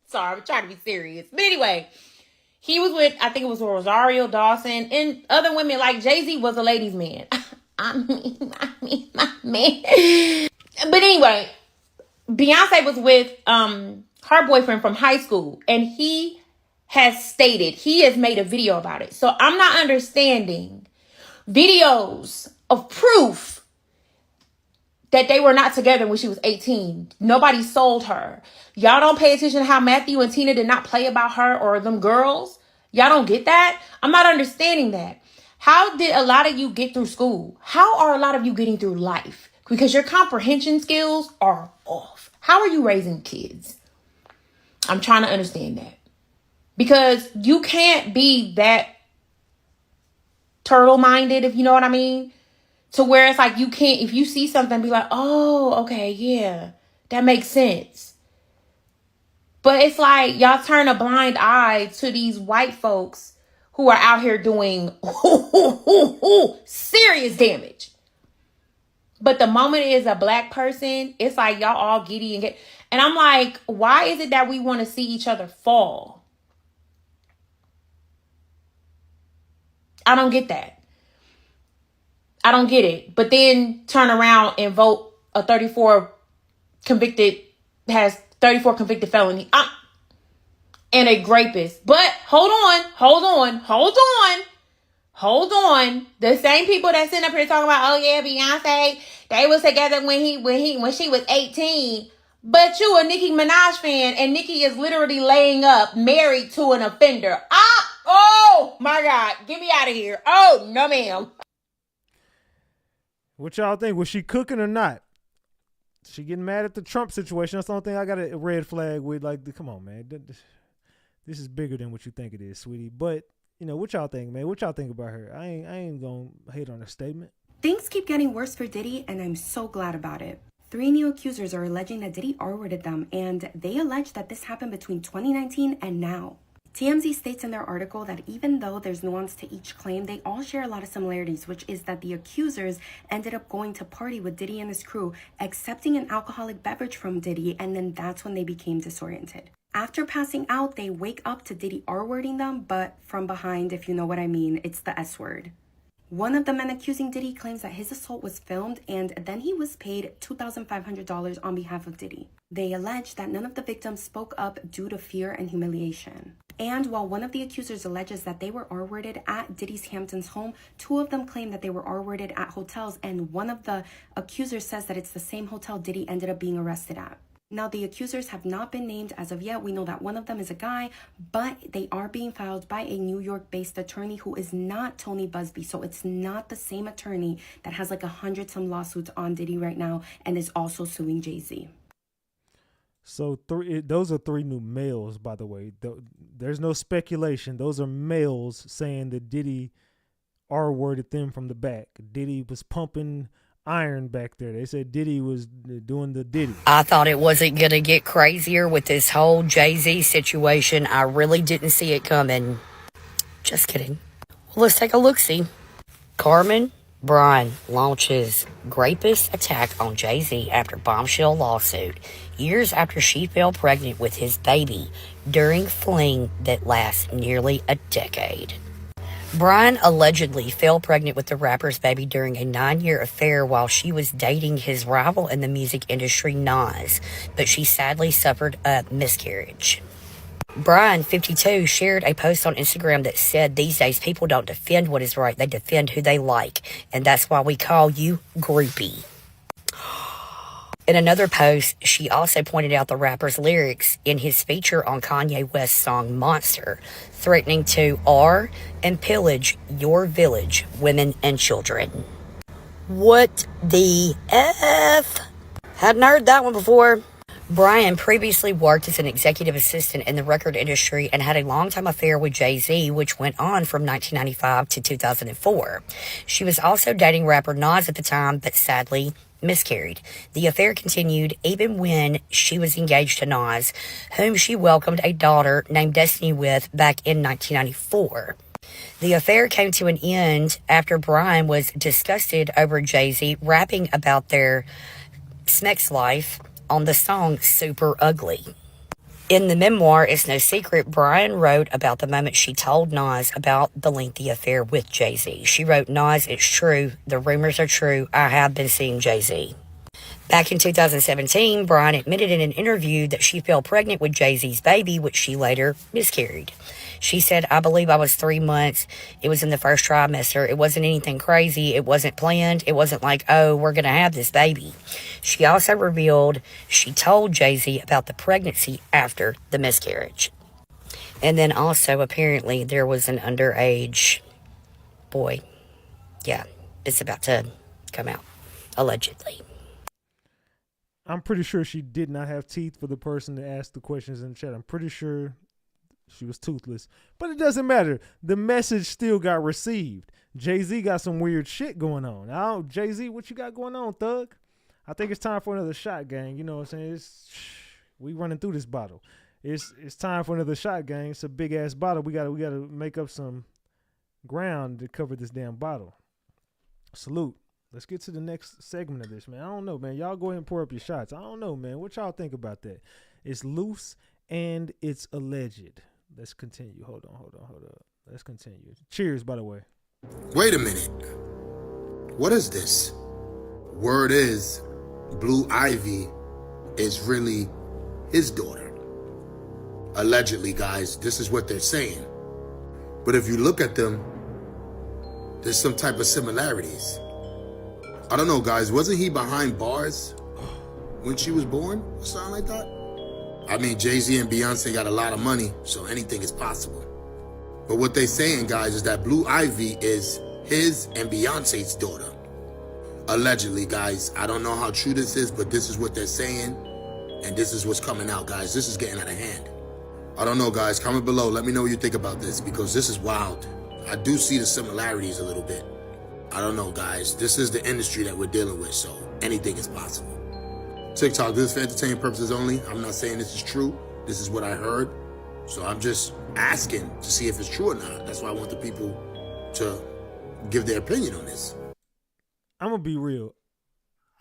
sorry, I'm trying to be serious. But anyway, he was with, I think it was Rosario Dawson and other women. Like Jay-Z was a ladies' man. I mean, my man. But anyway, Beyonce was with her boyfriend from high school, and he has made a video about it. So I'm not understanding videos of proof that they were not together when she was 18. Nobody sold her. Y'all don't pay attention to how Matthew and Tina did not play about her or them girls. Y'all don't get that? I'm not understanding that. How did a lot of you get through school? How are a lot of you getting through life? Because your comprehension skills are off. How are you raising kids? I'm trying to understand that. Because you can't be that turtle-minded, if you know what I mean. To where it's like you can't, if you see something, be like, oh, okay, yeah, that makes sense. But it's like y'all turn a blind eye to these white folks who are out here doing serious damage. But the moment it is a black person, it's like y'all all giddy and I'm like, why is it that we want to see each other fall? I don't get that. I don't get it. But then turn around and vote a 34 convicted felony. And a rapist. But hold on. The same people that sitting up here talking about, oh yeah, Beyonce, they was together when she was 18. But you a Nicki Minaj fan, and Nicki is literally laying up married to an offender. Oh my God, get me out of here. Oh no, ma'am. What y'all think? Was she cooking or not? She getting mad at the Trump situation. That's the only thing I got a red flag with. Like, come on, man. This is bigger than what you think it is, sweetie. But, you know, what y'all think, man? What y'all think about her? I ain't gonna hate on her statement. Things keep getting worse for Diddy, and I'm so glad about it. 3 new accusers are alleging that Diddy R-worded them, and they allege that this happened between 2019 and now. TMZ states in their article that even though there's nuance to each claim, they all share a lot of similarities, which is that the accusers ended up going to party with Diddy and his crew, accepting an alcoholic beverage from Diddy, and then that's when they became disoriented. After passing out, they wake up to Diddy R-wording them, but from behind, if you know what I mean, it's the S word. One of the men accusing Diddy claims that his assault was filmed and then he was paid $2,500 on behalf of Diddy. They allege that none of the victims spoke up due to fear and humiliation. And while one of the accusers alleges that they were R-worded at Diddy's Hamptons home, 2 of them claim that they were R-worded at hotels, and one of the accusers says that it's the same hotel Diddy ended up being arrested at. Now, the accusers have not been named as of yet. We know that one of them is a guy, but they are being filed by a New York-based attorney who is not Tony Busby. So it's not the same attorney that has like 100-some lawsuits on Diddy right now and is also suing Jay-Z. So those are 3 new males, by the way. There's no speculation. Those are males saying that Diddy R-worded them from the back. Diddy was pumping iron back there. They said Diddy was doing the Diddy. I thought it wasn't going to get crazier with this whole Jay-Z situation. I really didn't see it coming. Just kidding. Well, let's take a look-see. Carmen Bryan launches rapist attack on Jay-Z after bombshell lawsuit, years after she fell pregnant with his baby during fling that lasts nearly a decade. Bryan allegedly fell pregnant with the rapper's baby during a 9-year affair while she was dating his rival in the music industry, Nas, but she sadly suffered a miscarriage. Bryan, 52, shared a post on Instagram that said, "These days people don't defend what is right, they defend who they like, and that's why we call you groupie." In another post, she also pointed out the rapper's lyrics in his feature on Kanye West's song Monster, threatening to R and pillage your village, women and children. What the F? Hadn't heard that one before. Bryan previously worked as an executive assistant in the record industry and had a long-time affair with Jay-Z, which went on from 1995 to 2004. She was also dating rapper Nas at the time, but sadly miscarried. The affair continued even when she was engaged to Nas, whom she welcomed a daughter named Destiny with back in 1994. The affair came to an end after Bryan was disgusted over Jay-Z rapping about their sex life on the song Super Ugly. In the memoir, It's No Secret, Bryan wrote about the moment she told Nas about the lengthy affair with Jay-Z. She wrote, "Nas, it's true. The rumors are true. I have been seeing Jay-Z." Back in 2017, Bryan admitted in an interview that she fell pregnant with Jay-Z's baby, which she later miscarried. She said, "I believe I was 3 months. It was in the first trimester. It wasn't anything crazy. It wasn't planned. It wasn't like, oh, we're going to have this baby." She also revealed she told Jay-Z about the pregnancy after the miscarriage. And then also, apparently, there was an underage boy. Yeah, it's about to come out, allegedly. I'm pretty sure she did not have teeth for the person that asked the questions in the chat. I'm pretty sure she was toothless. But it doesn't matter. The message still got received. Jay-Z got some weird shit going on. Jay-Z, what you got going on, thug? I think it's time for another shot, gang. You know what I'm saying? We running through this bottle. It's time for another shot, gang. It's a big-ass bottle. We gotta make up some ground to cover this damn bottle. Salute. Let's get to the next segment of this, man. I don't know, man. Y'all go ahead and pour up your shots. I don't know, man. What y'all think about that? It's loose and it's alleged. Let's continue. Hold on. Let's continue. Cheers, by the way. Wait a minute. What is this? Word is, Blue Ivy is really his daughter. Allegedly, guys, this is what they're saying. But if you look at them, there's some type of similarities. I don't know, guys. Wasn't he behind bars when she was born? Or something like that? I mean, Jay-Z and Beyonce got a lot of money, so anything is possible. But what they're saying, guys, is that Blue Ivy is his and Beyonce's daughter. Allegedly, guys. I don't know how true this is, but this is what they're saying. And this is what's coming out, guys. This is getting out of hand. I don't know, guys. Comment below. Let me know what you think about this, because this is wild. I do see the similarities a little bit. I don't know, guys. This is the industry that we're dealing with, so anything is possible. TikTok, this is for entertainment purposes only. I'm not saying this is true. This is what I heard. So I'm just asking to see if it's true or not. That's why I want the people to give their opinion on this. I'm gonna be real.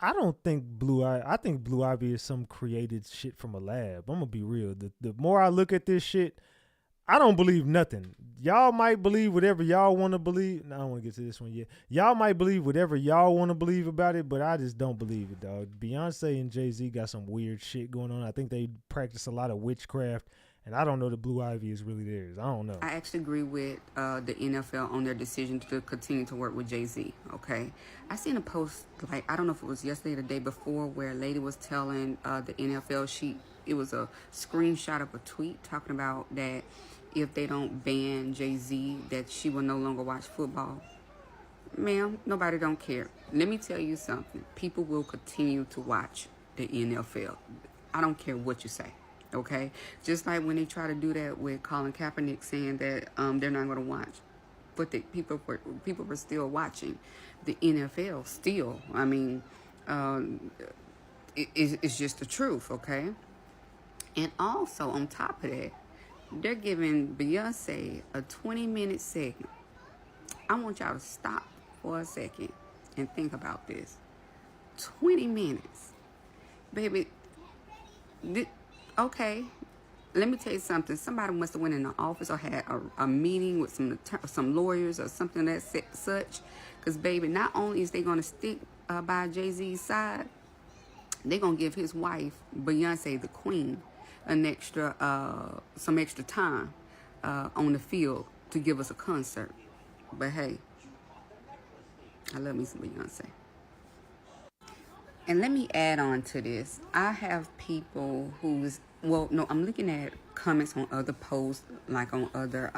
I don't think I think Blue Ivy is some created shit from a lab. I'm gonna be real. The more I look at this shit, I don't believe nothing. Y'all might believe whatever y'all want to believe. No, I don't want to get to this one yet. Y'all might believe whatever y'all want to believe about it, but I just don't believe it, dog. Beyonce and Jay-Z got some weird shit going on. I think they practice a lot of witchcraft, and I don't know that Blue Ivy is really theirs. I don't know. I actually agree with the NFL on their decision to continue to work with Jay-Z, okay? I seen a post, like, I don't know if it was yesterday or the day before, where a lady was telling the NFL, it was a screenshot of a tweet talking about that if they don't ban Jay-Z, that she will no longer watch football. Ma'am, nobody don't care. Let me tell you something. People will continue to watch the NFL. I don't care what you say. Okay, just like when they try to do that with Colin Kaepernick, saying that they're not going to watch, but people were still watching the NFL. Still, I mean, it's just the truth. Okay, and also on top of that, they're giving Beyonce a 20-minute segment. I want y'all to stop for a second and think about this. 20 minutes, baby. Okay, let me tell you something. Somebody must have went in the office or had a meeting with some lawyers or something that such. Because, baby, not only is they going to stick by Jay-Z's side, they're going to give his wife, Beyonce, the queen, some extra time on the field to give us a concert. But, hey, I love me some Beyonce. And let me add on to this. I have people I'm looking at comments on other posts, like on other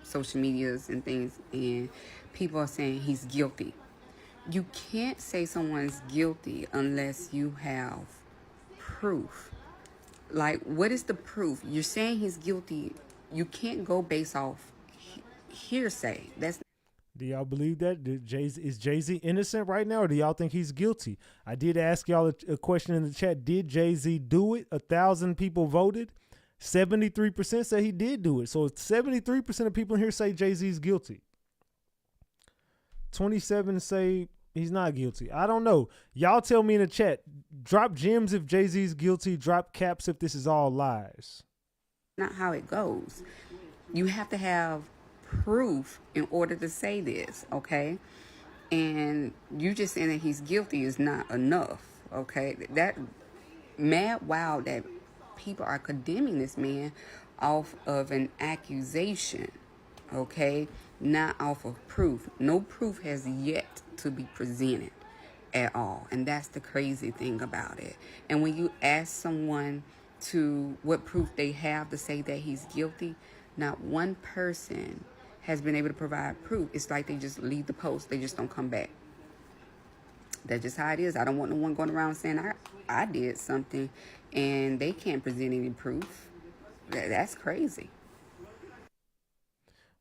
social medias and things, and people are saying he's guilty. You can't say someone's guilty unless you have proof. Like, what is the proof? You're saying he's guilty. You can't go based off hearsay. Do y'all believe that? Is Jay-Z innocent right now, or do y'all think he's guilty? I did ask y'all a question in the chat. Did Jay-Z do it? 1,000 people voted. 73% say he did do it. So 73% of people in here say Jay-Z's guilty. 27 say he's not guilty. I don't know. Y'all tell me in the chat. Drop gems if Jay-Z's guilty. Drop caps if this is all lies. Not how it goes. You have to have proof in order to say this, okay? And you just saying that he's guilty is not enough, okay? That mad wow that people are condemning this man off of an accusation, okay? Not off of proof. No proof has yet to be presented at all, and that's the crazy thing about it. And when you ask someone to what proof they have to say that he's guilty, not one person has been able to provide proof. It's like they just leave the post. They just don't come back. That's just how it is. I don't want no one going around saying I did something and they can't present any proof. That's crazy.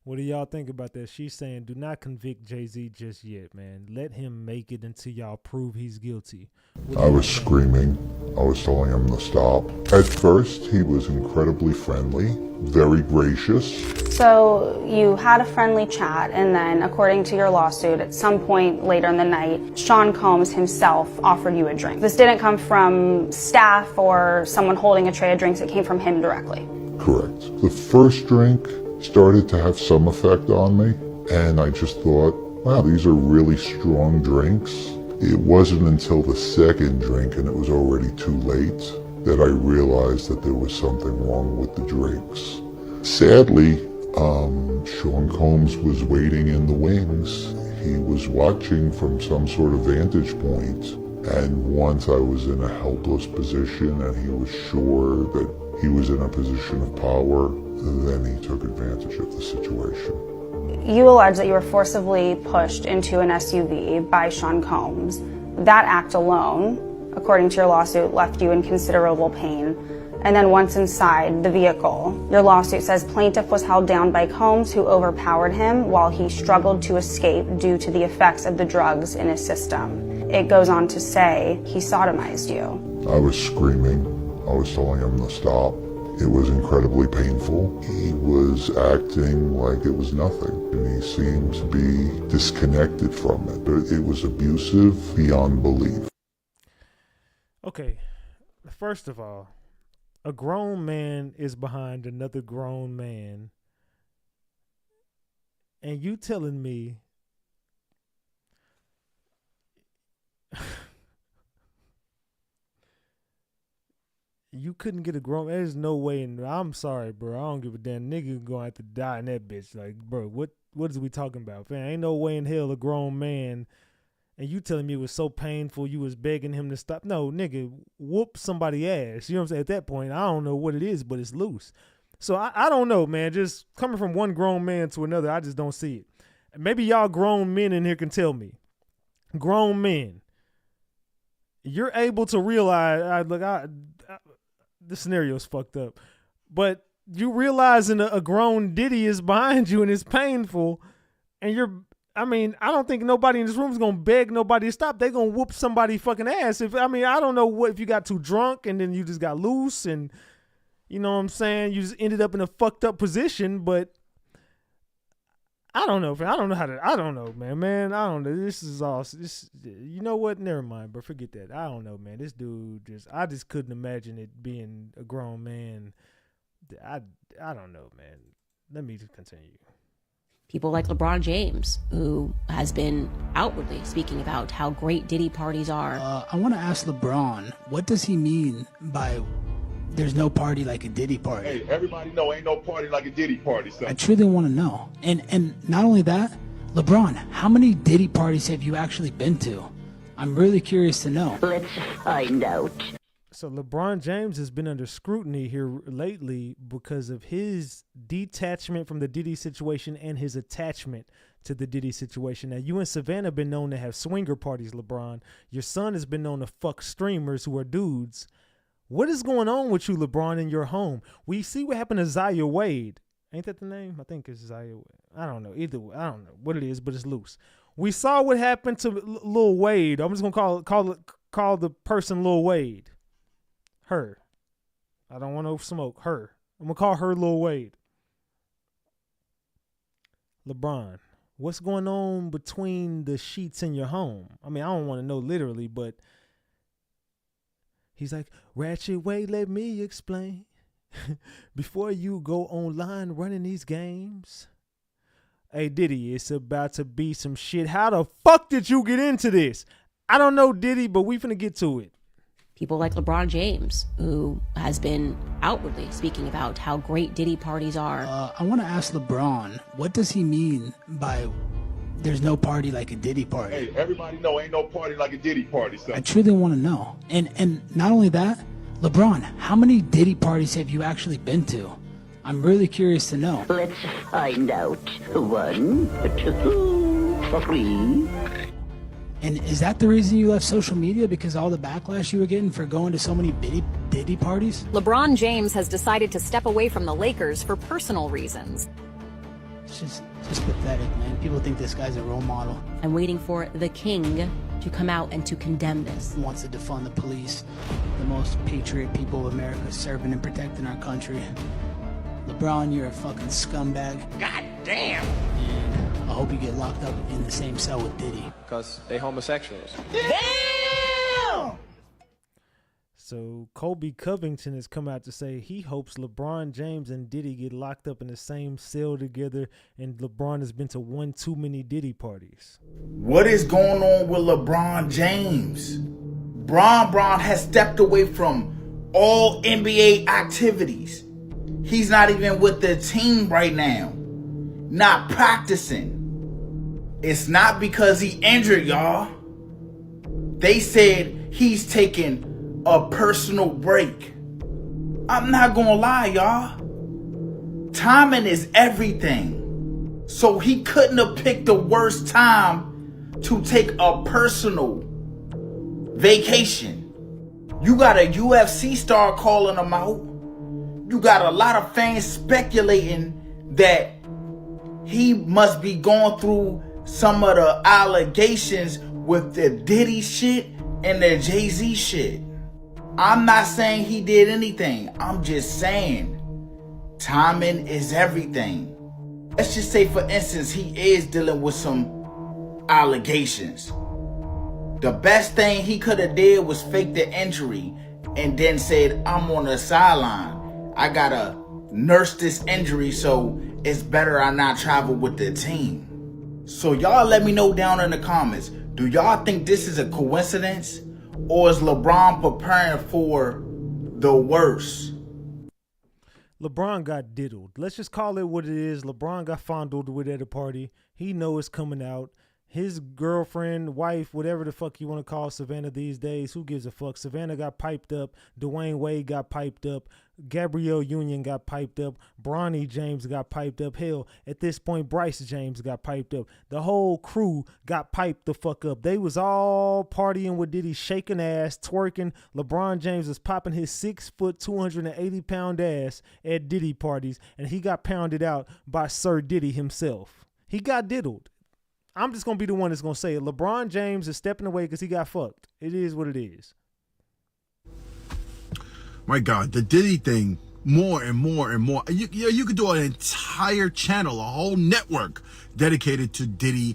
What do y'all think about that? She's saying, do not convict Jay-Z just yet, man. Let him make it until y'all prove he's guilty. I was screaming. I was telling him to stop. At first, he was incredibly friendly, very gracious. So you had a friendly chat, and then, according to your lawsuit, at some point later in the night, Sean Combs himself offered you a drink. This didn't come from staff or someone holding a tray of drinks. It came from him directly. Correct. The first drink started to have some effect on me, and I just thought, wow, these are really strong drinks. It wasn't until the second drink, and it was already too late, that I realized that there was something wrong with the drinks. Sadly, Sean Combs was waiting in the wings. He was watching from some sort of vantage point, and once I was in a helpless position and he was sure that he was in a position of power, then he took advantage of the situation. You allege that you were forcibly pushed into an SUV by Sean Combs. That act alone, according to your lawsuit, left you in considerable pain. And then once inside the vehicle, your lawsuit says plaintiff was held down by Combs, who overpowered him while he struggled to escape due to the effects of the drugs in his system. It goes on to say he sodomized you. I was screaming. I was telling him to stop. It was incredibly painful. He was acting like it was nothing, and he seemed to be disconnected from it. But it was abusive beyond belief. Okay, first of all, a grown man is behind another grown man, and you telling me you couldn't get a grown? There's no way. I'm sorry, bro. I don't give a damn. Nigga gonna have to die in that bitch. Like, bro, what is we talking about, fam? Ain't no way in hell a grown man. And you telling me it was so painful, you was begging him to stop. No, nigga, whoop somebody ass. You know what I'm saying? At that point, I don't know what it is, but it's loose. So I don't know, man. Just coming from one grown man to another, I just don't see it. Maybe y'all grown men in here can tell me. Grown men, you're able to realize, the scenario's fucked up, but you realizing a grown Diddy is behind you and it's painful, and I don't think nobody in this room is going to beg nobody to stop. They're going to whoop somebody fucking ass. I don't know if you got too drunk and then you just got loose and, you know what I'm saying, you just ended up in a fucked up position, but I don't know. I don't know, man. I don't know. This is all, you know what? Never mind, bro. Forget that. I don't know, man. This dude I just couldn't imagine it being a grown man. I don't know, man. Let me just continue. People like LeBron James, who has been outwardly speaking about how great Diddy parties are. I want to ask LeBron, what does he mean by there's no party like a Diddy party? Hey, everybody know ain't no party like a Diddy party, son. I truly want to know. And not only that, LeBron, how many Diddy parties have you actually been to? I'm really curious to know. Let's find out. So LeBron James has been under scrutiny here lately because of his detachment from the Diddy situation and his attachment to the Diddy situation. Now, you and Savannah have been known to have swinger parties, LeBron. Your son has been known to fuck streamers who are dudes. What is going on with you, LeBron, in your home? We see what happened to Zaya Wade. Ain't that the name? I think it's Zaya Wade. I don't know. Either way, I don't know what it is, but it's loose. We saw what happened to Lil Wade. I'm just going to call the person Lil Wade. Her. I don't want to smoke. Her. I'm going to call her Lil Wade. LeBron, what's going on between the sheets in your home? I don't want to know literally, but he's like, Ratchet Wade, let me explain. Before you go online running these games. Hey, Diddy, it's about to be some shit. How the fuck did you get into this? I don't know, Diddy, but we finna get to it. People like LeBron James, who has been outwardly speaking about how great Diddy parties are. I want to ask LeBron, what does he mean by there's no party like a Diddy party? Hey, everybody know ain't no party like a Diddy party, son. I truly want to know. And not only that, LeBron, how many Diddy parties have you actually been to? I'm really curious to know. Let's find out. 1, 2, 3. And is that the reason you left social media? Because all the backlash you were getting for going to so many Diddy parties? LeBron James has decided to step away from the Lakers for personal reasons. It's just pathetic, man. People think this guy's a role model. I'm waiting for the king to come out and to condemn this. He wants to defund the police, the most patriot people of America serving and protecting our country. LeBron, you're a fucking scumbag. God damn! And I hope you get locked up in the same cell with Diddy. Because they homosexuals. Damn! So Kobe Covington has come out to say he hopes LeBron James and Diddy get locked up in the same cell together, and LeBron has been to one too many Diddy parties. What is going on with LeBron James? Bron has stepped away from all NBA activities. He's not even with the team right now. Not practicing. It's not because he injured, y'all. They said he's taking a personal break. I'm not gonna lie, y'all. Timing is everything. So he couldn't have picked the worst time to take a personal vacation. You got a UFC star calling him out. You got a lot of fans speculating that he must be going through some of the allegations with the Diddy shit and the Jay-Z shit. I'm not saying he did anything. I'm just saying timing is everything. Let's just say, for instance, he is dealing with some allegations. The best thing he could have did was fake the injury and then said, I'm on the sideline. I gotta nurse this injury, so it's better I not travel with the team. So y'all let me know down in the comments. Do y'all think this is a coincidence? Or is LeBron preparing for the worst? LeBron got diddled. Let's just call it what it is. LeBron got fondled with at a party. He know it's coming out. His girlfriend, wife, whatever the fuck you want to call Savannah these days, who gives a fuck? Savannah got piped up. Dwayne Wade got piped up. Gabrielle Union got piped up. Bronny James got piped up. Hell, at this point, Bryce James got piped up. The whole crew got piped the fuck up. They was all partying with Diddy, shaking ass, twerking. LeBron James was popping his 6 foot, 280 pound ass at Diddy parties, and he got pounded out by Sir Diddy himself. He got diddled. I'm just going to be the one that's going to say it. LeBron James is stepping away because he got fucked. It is what it is. My God, the Diddy thing, more and more and more. You could do an entire channel, a whole network dedicated to Diddy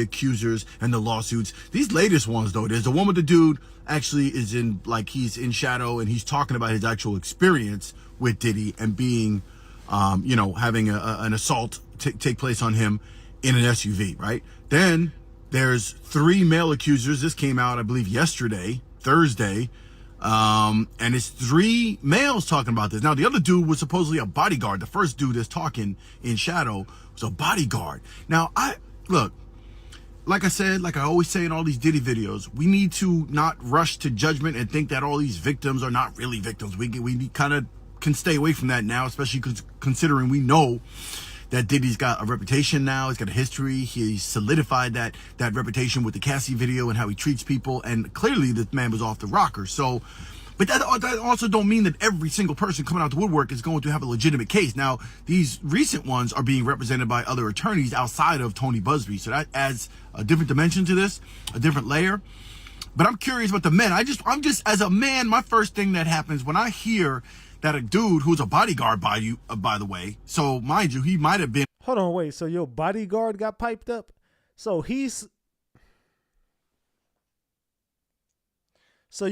accusers, and the lawsuits. These latest ones, though, there's the one with the dude actually is in, like, he's in shadow and he's talking about his actual experience with Diddy and being, having an assault take place on him in an SUV, right? Then there's 3 male accusers. This came out, I believe, yesterday, Thursday. And it's 3 males talking about this. Now, the other dude was supposedly a bodyguard. The first dude that's talking in shadow was a bodyguard. Now, like I said, like I always say in all these Diddy videos, we need to not rush to judgment and think that all these victims are not really victims. We kind of can stay away from that now, especially considering we know that Diddy's got a reputation now. He's got a history. He's solidified that reputation with the Cassie video and how he treats people. And clearly this man was off the rocker. So, but that also don't mean that every single person coming out the woodwork is going to have a legitimate case. Now, these recent ones are being represented by other attorneys outside of Tony Busby. So that adds a different dimension to this, a different layer. But I'm curious about the men. I'm just, as a man, my first thing that happens when I hear that a dude who's a bodyguard by the way, so mind you, he might have been. Hold on, wait. So your bodyguard got piped up? So you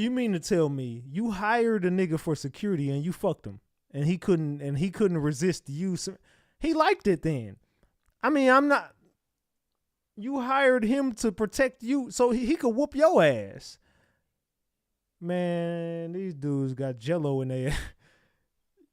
mean to tell me you hired a nigga for security and you fucked him and he couldn't resist you? He liked it then. I mean, you hired him to protect you so he could whoop your ass. Man, these dudes got jello in there.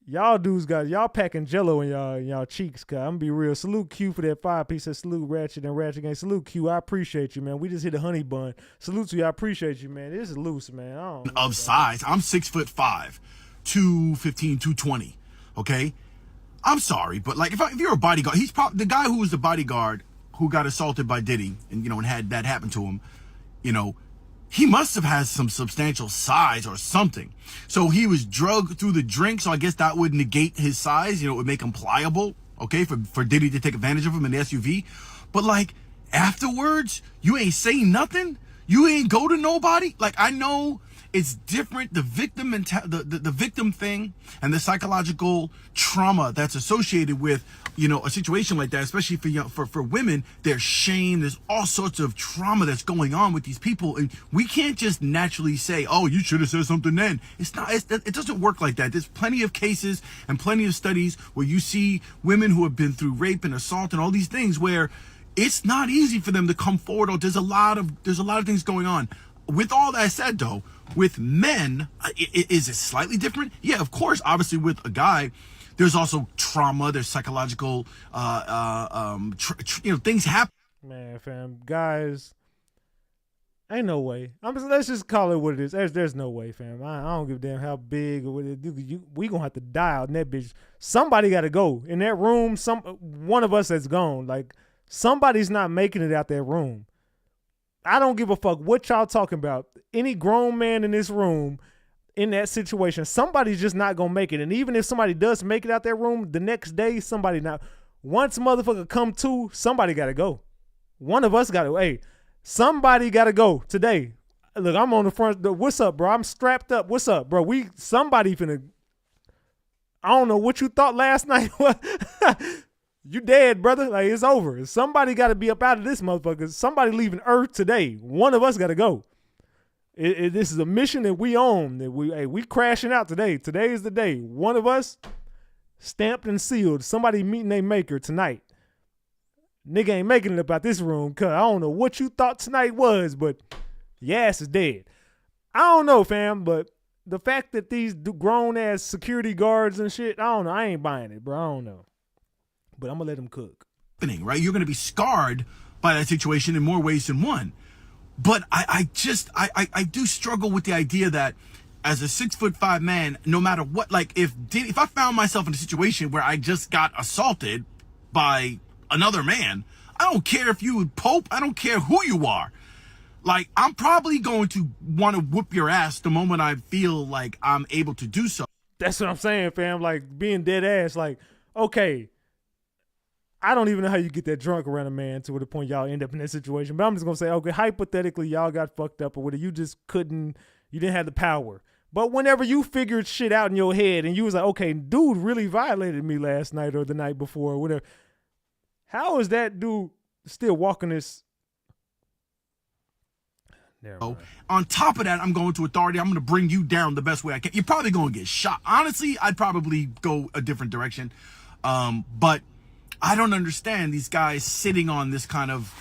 Y'all dudes y'all packing jello in y'all cheeks, cuz I'm gonna be real. Salute Q for that 5-piece. Salute Ratchet and Ratchet Gang. Salute Q. I appreciate you, man. We just hit a honey bun. Salute to you. I appreciate you, man. This is loose, man. Of size. I'm 6'5", 215, 220. Okay? I'm sorry, but like if you're a bodyguard, he's probably the guy who was the bodyguard who got assaulted by Diddy and and had that happen to him, he must have had some substantial size or something. So he was drugged through the drink, so I guess that would negate his size. It would make him pliable, okay, for Diddy to take advantage of him in the SUV. But, like, afterwards, you ain't saying nothing? You ain't go to nobody? Like, I know it's different, the victim the victim thing and the psychological trauma that's associated with, a situation like that, especially for women. There's shame, there's all sorts of trauma that's going on with these people, and we can't just naturally say, oh, you should have said something then. It doesn't work like that. There's plenty of cases and plenty of studies where you see women who have been through rape and assault and all these things where it's not easy for them to come forward, or there's a lot of things going on. With all that said, though, with men, is it slightly different? Yeah, of course. Obviously, with a guy, there's also trauma. There's psychological, things happen. Man, fam, guys, Ain't no way. Let's just call it what it is. There's no way, fam. I don't give a damn how big or what it is. We gonna have to die out in that bitch. Somebody got to go in that room. One of us that's gone. Like somebody's not making it out that room. I don't give a fuck what y'all talking about. Any grown man in this room in that situation, somebody's just not gonna make it. And even if somebody does make it out that room, the next day somebody not. Once motherfucker come to, somebody got to go. One of us got to. Hey. Somebody got to go today. Look, I'm on the front. What's up, bro? I'm strapped up. What's up, bro? Somebody finna. I don't know what you thought last night. You dead, brother. Like, it's over. Somebody got to be up out of this motherfucker. Somebody leaving Earth today. One of us got to go. This is a mission that we own. That we crashing out today. Today is the day. One of us stamped and sealed. Somebody meeting their maker tonight. Nigga ain't making it up out this room, cuz I don't know what you thought tonight was, but your ass is dead. I don't know, fam, but the fact that these grown-ass security guards and shit, I don't know. I ain't buying it, bro. I don't know. But I'm going to let them cook. Right? You're going to be scarred by that situation in more ways than one. But I do struggle with the idea that as a 6'5" man, no matter what, like if I found myself in a situation where I just got assaulted by another man, I don't care if you Pope, I don't care who you are. Like, I'm probably going to want to whoop your ass the moment I feel like I'm able to do so. That's what I'm saying, fam. Like, being dead ass, like, okay, I don't even know how you get that drunk around a man to the point y'all end up in that situation. But I'm just going to say, okay, hypothetically, y'all got fucked up or whatever. You just you didn't have the power. But whenever you figured shit out in your head and you was like, okay, dude really violated me last night or the night before or whatever. How is that dude still walking this? On top of that, I'm going to authority. I'm going to bring you down the best way I can. You're probably going to get shot. Honestly, I'd probably go a different direction. But I don't understand these guys sitting on this kind of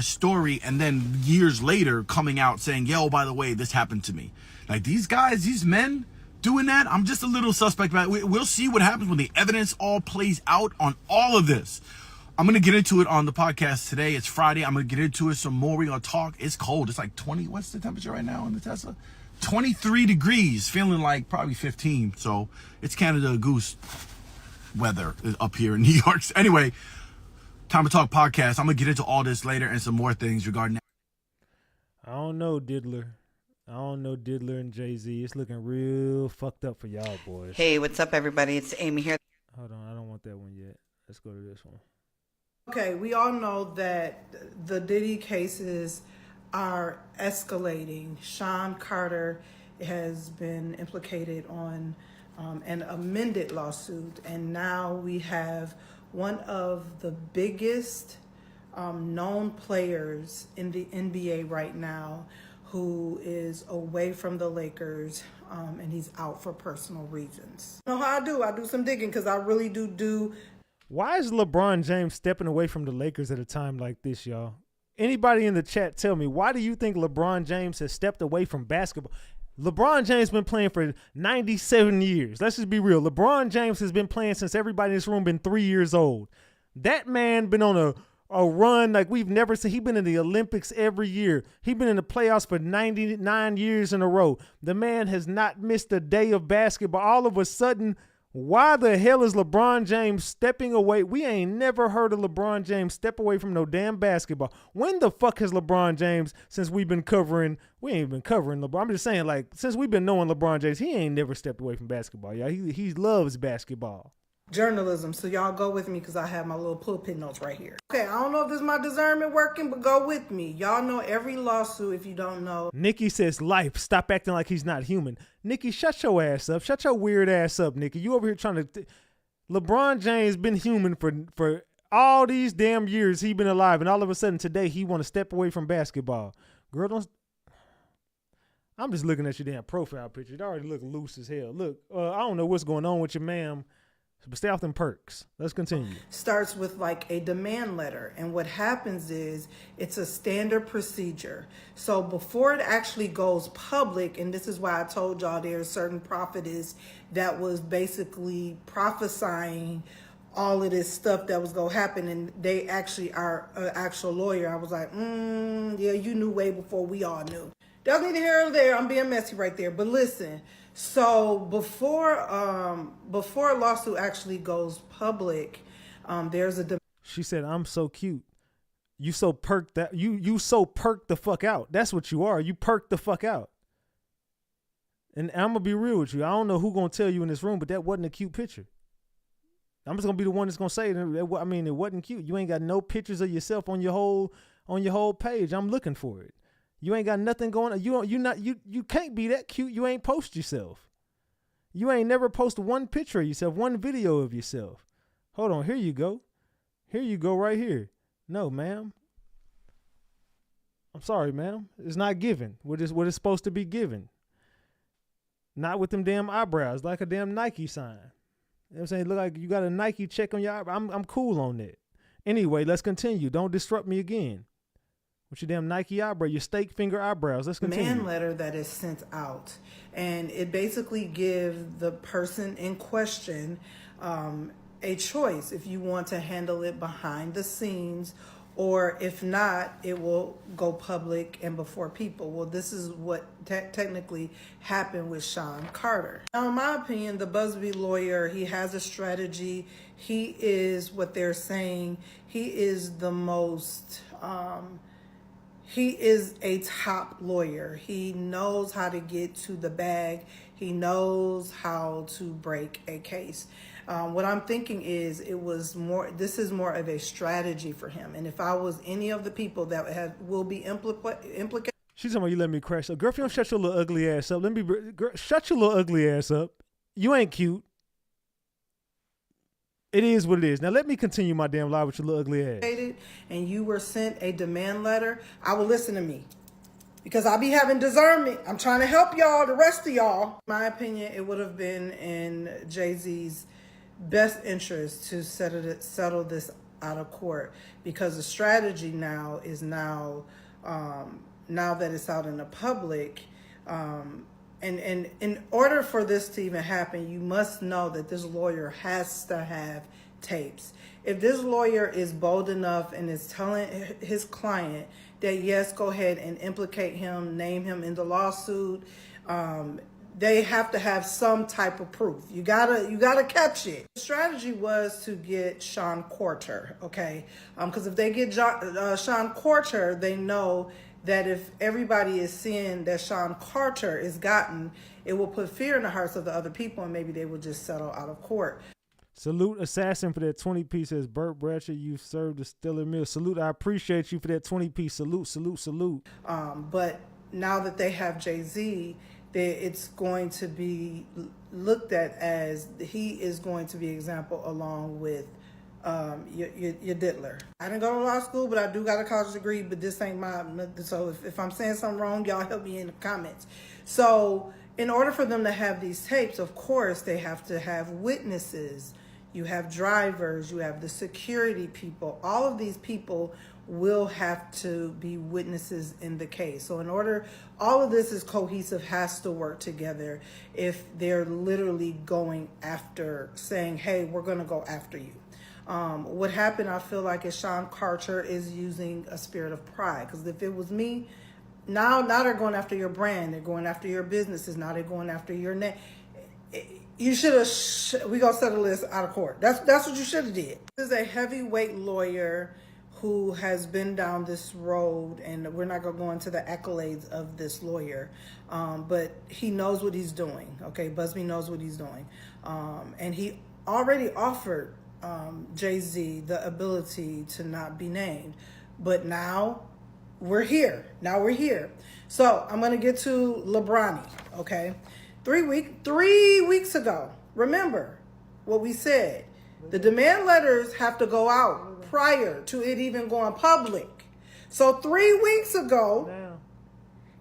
story and then years later coming out saying, yo, by the way, this happened to me. Like these guys, these men doing that, I'm just a little suspect about it. We'll see what happens when the evidence all plays out on all of this. I'm going to get into it on the podcast today. It's Friday. I'm going to get into it some more. We're going to talk. It's cold. It's like 20. What's the temperature right now in the Tesla? 23 degrees. Feeling like probably 15. So it's Canada Goose weather up here in New York. So anyway, Time to Talk podcast. I'm going to get into all this later and some more things regarding that. I don't know, Diddler and Jay-Z. It's looking real fucked up for y'all boys. Hey, what's up, everybody? It's Amy here. Hold on, I don't want that one yet. Let's go to this one. Okay, we all know that the Diddy cases are escalating. Sean Carter has been implicated on an amended lawsuit, and now we have one of the biggest known players in the NBA right now who is away from the Lakers, and he's out for personal reasons. You know how I do some digging because I really do. Why is LeBron James stepping away from the Lakers at a time like this, y'all? Anybody in the chat tell me, why do you think LeBron James has stepped away from basketball? LeBron James been playing for 97 years. Let's just be real. LeBron James has been playing since everybody in this room been 3 years old. That man been on a run like we've never seen. He been in the Olympics every year. He been in the playoffs for 99 years in a row. The man has not missed a day of basketball. All of a sudden, why the hell is LeBron James stepping away? We ain't never heard of LeBron James step away from no damn basketball. When the fuck has LeBron James, since we've been covering, we ain't been covering LeBron. I'm just saying, like, since we've been knowing LeBron James, he ain't never stepped away from basketball, y'all. He loves basketball. Journalism, so y'all go with me because I have my little pulpit notes right here. Okay, I don't know if this is my discernment working, but go with me. Y'all know every lawsuit, if you don't know. Nikki says, life, stop acting like he's not human. Nikki, shut your ass up. Shut your weird ass up, Nikki. You over here trying to... LeBron James been human for all these damn years he been alive, and all of a sudden today he want to step away from basketball. Girl, don't... I'm just looking at your damn profile picture. It already look loose as hell. Look, I don't know what's going on with your ma'am, but stay off them perks. Let's continue. Starts with like a demand letter. And what happens is it's a standard procedure. So before it actually goes public, and this is why I told y'all there's a certain prophetess that was basically prophesying all of this stuff that was gonna happen, and they actually are an actual lawyer. I was like, yeah, you knew way before we all knew. That's neither here nor there. I'm being messy right there. But listen, so before a lawsuit actually goes public, there's a She said, "I'm so cute. You so perked that you so perked the fuck out. That's what you are. You perked the fuck out." And I'm gonna be real with you. I don't know who gonna tell you in this room, but that wasn't a cute picture. I'm just gonna be the one that's gonna say it. I mean, it wasn't cute. You ain't got no pictures of yourself on your whole page. I'm looking for it. You ain't got nothing going on. You can't be that cute. You ain't post yourself. You ain't never post one picture of yourself, one video of yourself. Hold on, here you go. Here you go right here. No, ma'am. I'm sorry, ma'am. It's not given. What is supposed to be given. Not with them damn eyebrows, like a damn Nike sign. You know what I'm saying? Look like you got a Nike check on your eyebrow. I'm cool on that. Anyway, let's continue. Don't disrupt me again. With your damn Nike eyebrow, your steak finger eyebrows. Let's continue. Man letter that is sent out, and it basically gives the person in question a choice if you want to handle it behind the scenes, or if not, it will go public and before people. Well, this is what technically happened with Sean Carter. Now, in my opinion, the Busby lawyer, he has a strategy. He is what they're saying. He is the most... he is a top lawyer. He knows how to get to the bag. He knows how to break a case. What I'm thinking is this is more of a strategy for him. And if I was any of the people that will be implicated. She's talking about you let me crash up. Girl, if you don't shut your little ugly ass up, shut your little ugly ass up. You ain't cute. It is what it is. Now let me continue my damn lie with your little ugly ass. And you were sent a demand letter, I will listen to me. Because I be having discernment. I'm trying to help y'all, the rest of y'all. In my opinion, it would have been in Jay-Z's best interest to settle this out of court, because the strategy now is now that it's out in the public, and in order for this to even happen, you must know that this lawyer has to have tapes. If this lawyer is bold enough and is telling his client that yes, go ahead and implicate him, name him in the lawsuit, they have to have some type of proof. You gotta catch it. The strategy was to get Sean Carter, okay? Because if they get Sean Carter, they know that if everybody is seeing that Sean Carter is gotten, it will put fear in the hearts of the other people, and maybe they will just settle out of court. Salute Assassin for that 20 piece. Says Burt Bradshaw, you served a stellar meal. Salute, I appreciate you for that 20 piece. Salute, salute, salute. But now that they have Jay-Z, it's going to be looked at as he is going to be example along with your diddler. I didn't go to law school, but I do got a college degree, but this ain't so if I'm saying something wrong, y'all help me in the comments. So in order for them to have these tapes, of course, they have to have witnesses. You have drivers, you have the security people. All of these people will have to be witnesses in the case. So in order, all of this is cohesive, has to work together if they're literally going after, saying, hey, we're going to go after you. What happened, I feel like, is Sean Carter is using a spirit of pride. Because if it was me, now they're going after your brand. They're going after your businesses. Now they're going after your name. You should have, we going to settle this out of court. That's what you should have did. This is a heavyweight lawyer who has been down this road, and we're not going to go into the accolades of this lawyer, but he knows what he's doing, okay? Busby knows what he's doing. And he already offered Jay-Z the ability to not be named, but now we're here. So I'm going to get to LeBron, okay? 3 weeks ago, remember what we said. The demand letters have to go out prior to it even going public. So 3 weeks ago,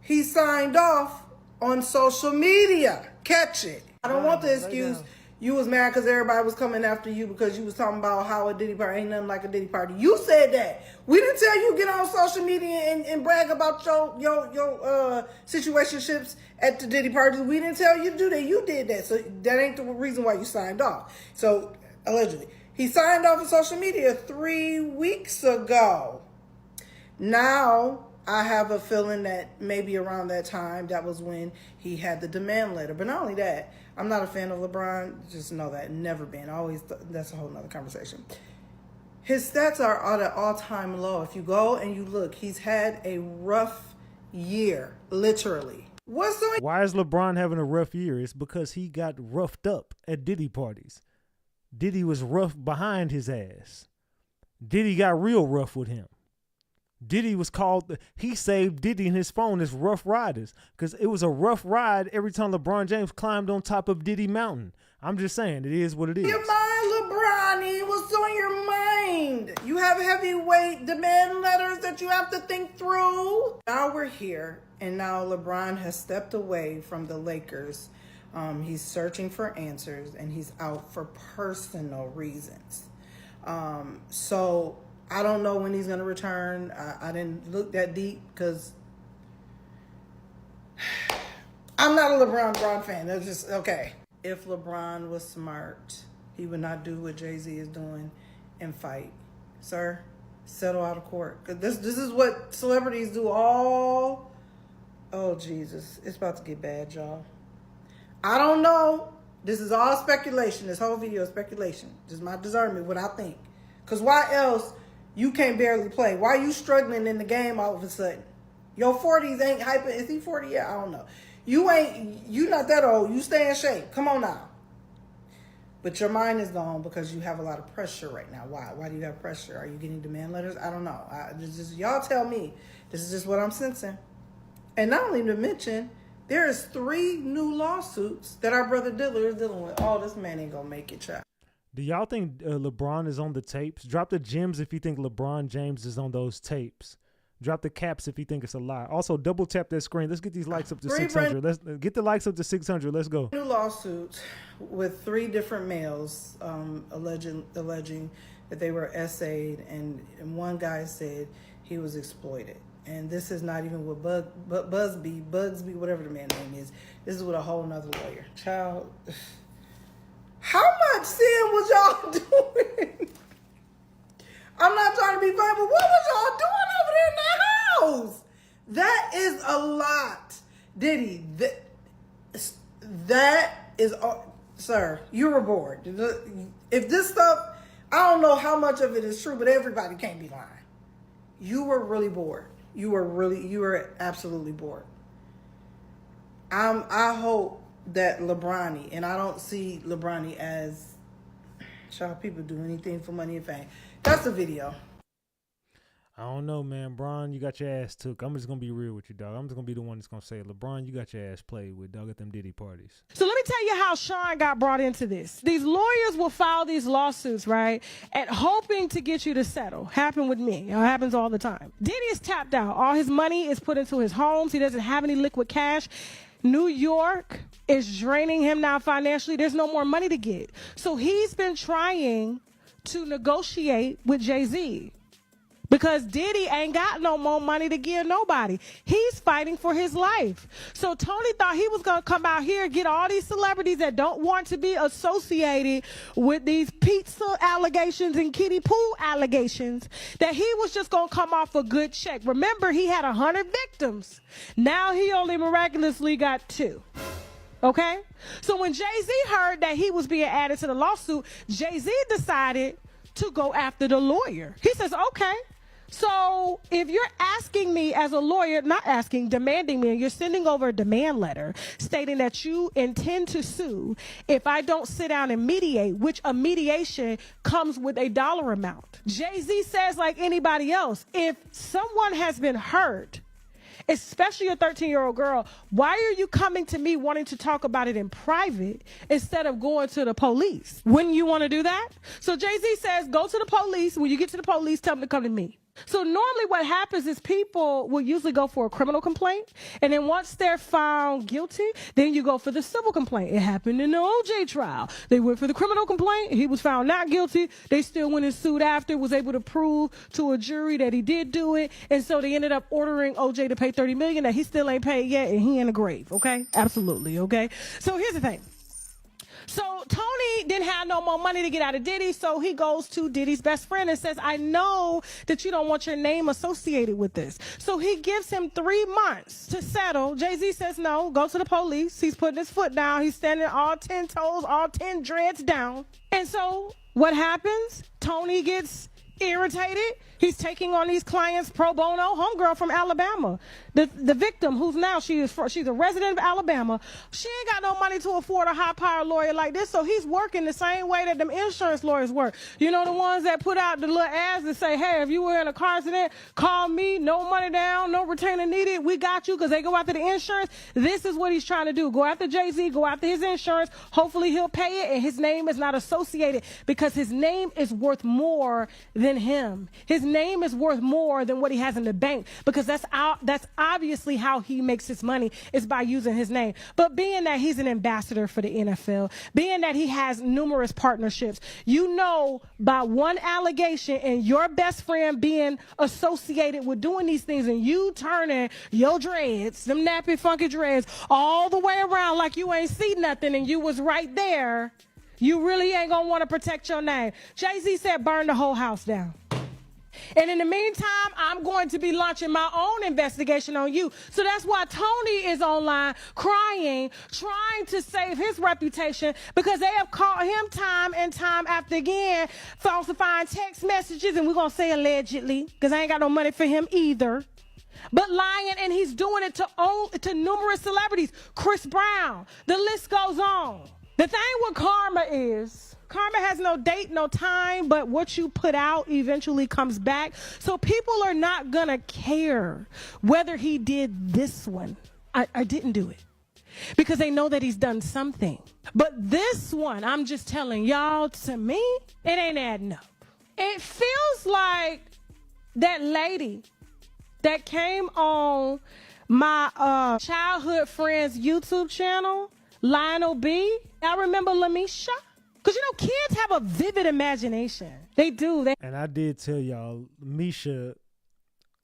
he signed off on social media. Catch it. I don't want the excuse you was mad because everybody was coming after you because you was talking about how a Diddy party ain't nothing like a Diddy party. You said that. We didn't tell you get on social media and brag about your situationships at the Diddy parties. We didn't tell you to do that. You did that. So that ain't the reason why you signed off. So allegedly. He signed off of social media 3 weeks ago. Now, I have a feeling that maybe around that time, that was when he had the demand letter. But not only that, I'm not a fan of LeBron. Just know that. Never been. Always. That's a whole nother conversation. His stats are at an all-time low. If you go and you look, he's had a rough year, literally. Why is LeBron having a rough year? It's because he got roughed up at Diddy parties. Diddy was rough behind his ass. Diddy got real rough with him. Diddy was called, he saved Diddy and his phone as Rough Riders because it was a rough ride every time LeBron James climbed on top of Diddy Mountain. I'm just saying, it is what it is. Your mind, LeBron, what's on your mind? You have heavyweight demand letters that you have to think through. Now we're here, and now LeBron has stepped away from the Lakers. He's searching for answers, and he's out for personal reasons. So I don't know when he's going to return. I didn't look that deep because I'm not a LeBron fan. That's just, okay. If LeBron was smart, he would not do what Jay-Z is doing and fight. Sir, settle out of court. 'Cause this is what celebrities do all. Oh, Jesus. It's about to get bad, y'all. I don't know. This is all speculation. This whole video is speculation. Just my discernment, what I think. Because why else you can't barely play? Why are you struggling in the game all of a sudden? Your 40s ain't hyper. Is he 40 yet? I don't know. You not that old. You stay in shape. Come on now. But your mind is gone because you have a lot of pressure right now. Why? Why do you have pressure? Are you getting demand letters? I don't know. Y'all tell me. This is just what I'm sensing. And not only to mention, there's 3 new lawsuits that our brother Diller is dealing with. Oh, this man ain't gonna make it, child. Do y'all think LeBron is on the tapes? Drop the gems if you think LeBron James is on those tapes. Drop the caps if you think it's a lie. Also, double tap that screen. Let's get these likes up to 600. Let's get the likes up to 600. Let's go. New lawsuits with 3 different males alleging that they were essayed, and one guy said he was exploited. And this is not even with Bugsby, whatever the man's name is. This is with a whole nother lawyer. Child, how much sin was y'all doing? I'm not trying to be funny, but what was y'all doing over there in that house? That is a lot. Diddy, that is, sir, you were bored. If this stuff, I don't know how much of it is true, but everybody can't be lying. You were really bored. You were absolutely bored. I hope that LeBron, and I don't see LeBron as, child, people do anything for money and fame. That's the video. I don't know, man. Bron, you got your ass took. I'm just going to be real with you, dog. I'm just going to be the one that's going to say it. LeBron, you got your ass played with, dog, at them Diddy parties. So let me tell you how Sean got brought into this. These lawyers will file these lawsuits, right, and hoping to get you to settle. Happened with me. It happens all the time. Diddy is tapped out. All his money is put into his homes. He doesn't have any liquid cash. New York is draining him now financially. There's no more money to get. So he's been trying to negotiate with Jay-Z because Diddy ain't got no more money to give nobody. He's fighting for his life. So Tony thought he was going to come out here and get all these celebrities that don't want to be associated with these pizza allegations and kiddie pool allegations, that he was just going to come off a good check. Remember, he had 100 victims. Now he only miraculously got 2. Okay? So when Jay-Z heard that he was being added to the lawsuit, Jay-Z decided to go after the lawyer. He says, okay, so if you're asking me as a lawyer, not asking, demanding me, and you're sending over a demand letter stating that you intend to sue if I don't sit down and mediate, which a mediation comes with a dollar amount. Jay-Z says, like anybody else, if someone has been hurt, especially a 13-year-old girl, why are you coming to me wanting to talk about it in private instead of going to the police? Wouldn't you want to do that? So Jay-Z says, go to the police. When you get to the police, tell them to come to me. So normally what happens is people will usually go for a criminal complaint, and then once they're found guilty, then you go for the civil complaint. It happened in the OJ trial. They went for the criminal complaint. He was found not guilty. They still went and sued after, was able to prove to a jury that he did do it, and so they ended up ordering OJ to pay $30 million that he still ain't paid yet, and he in the grave, okay? Absolutely, okay? So here's the thing. So Tony didn't have no more money to get out of Diddy, so he goes to Diddy's best friend and says, I know that you don't want your name associated with this. So he gives him 3 months to settle. Jay-Z says no, go to the police. He's putting his foot down. He's standing all 10 toes, all 10 dreads down. And so what happens? Tony gets irritated. He's taking on these clients pro bono. Homegirl from Alabama, the victim, who's now she's a resident of Alabama. She ain't got no money to afford a high-powered lawyer like this, so he's working the same way that them insurance lawyers work. You know, the ones that put out the little ads that say, hey, if you were in a car accident, call me, no money down, no retainer needed, we got you, because they go after the insurance. This is what he's trying to do. Go after Jay-Z, go after his insurance. Hopefully he'll pay it, and his name is not associated, because his name is worth more than him. His name is worth more than what he has in the bank, because that's obviously how he makes his money, is by using his name. But being that he's an ambassador for the NFL, being that he has numerous partnerships, you know, by one allegation and your best friend being associated with doing these things, and you turning your dreads, them nappy funky dreads, all the way around like you ain't see nothing and you was right there, you really ain't gonna want to protect your name. Jay-Z said burn the whole house down. And in the meantime, I'm going to be launching my own investigation on you. So that's why Tony is online crying, trying to save his reputation, because they have caught him time and time after again falsifying text messages, and we're going to say allegedly, because I ain't got no money for him either. But lying, and he's doing it to numerous celebrities. Chris Brown. The list goes on. The thing with karma is, karma has no date, no time, but what you put out eventually comes back. So people are not going to care whether he did this one. I didn't do it, because they know that he's done something. But this one, I'm just telling y'all, to me, it ain't adding up. It feels like that lady that came on my childhood friend's YouTube channel, Lionel B. I remember Lamisha. Because, you know, kids have a vivid imagination. They do. And I did tell y'all, Misha,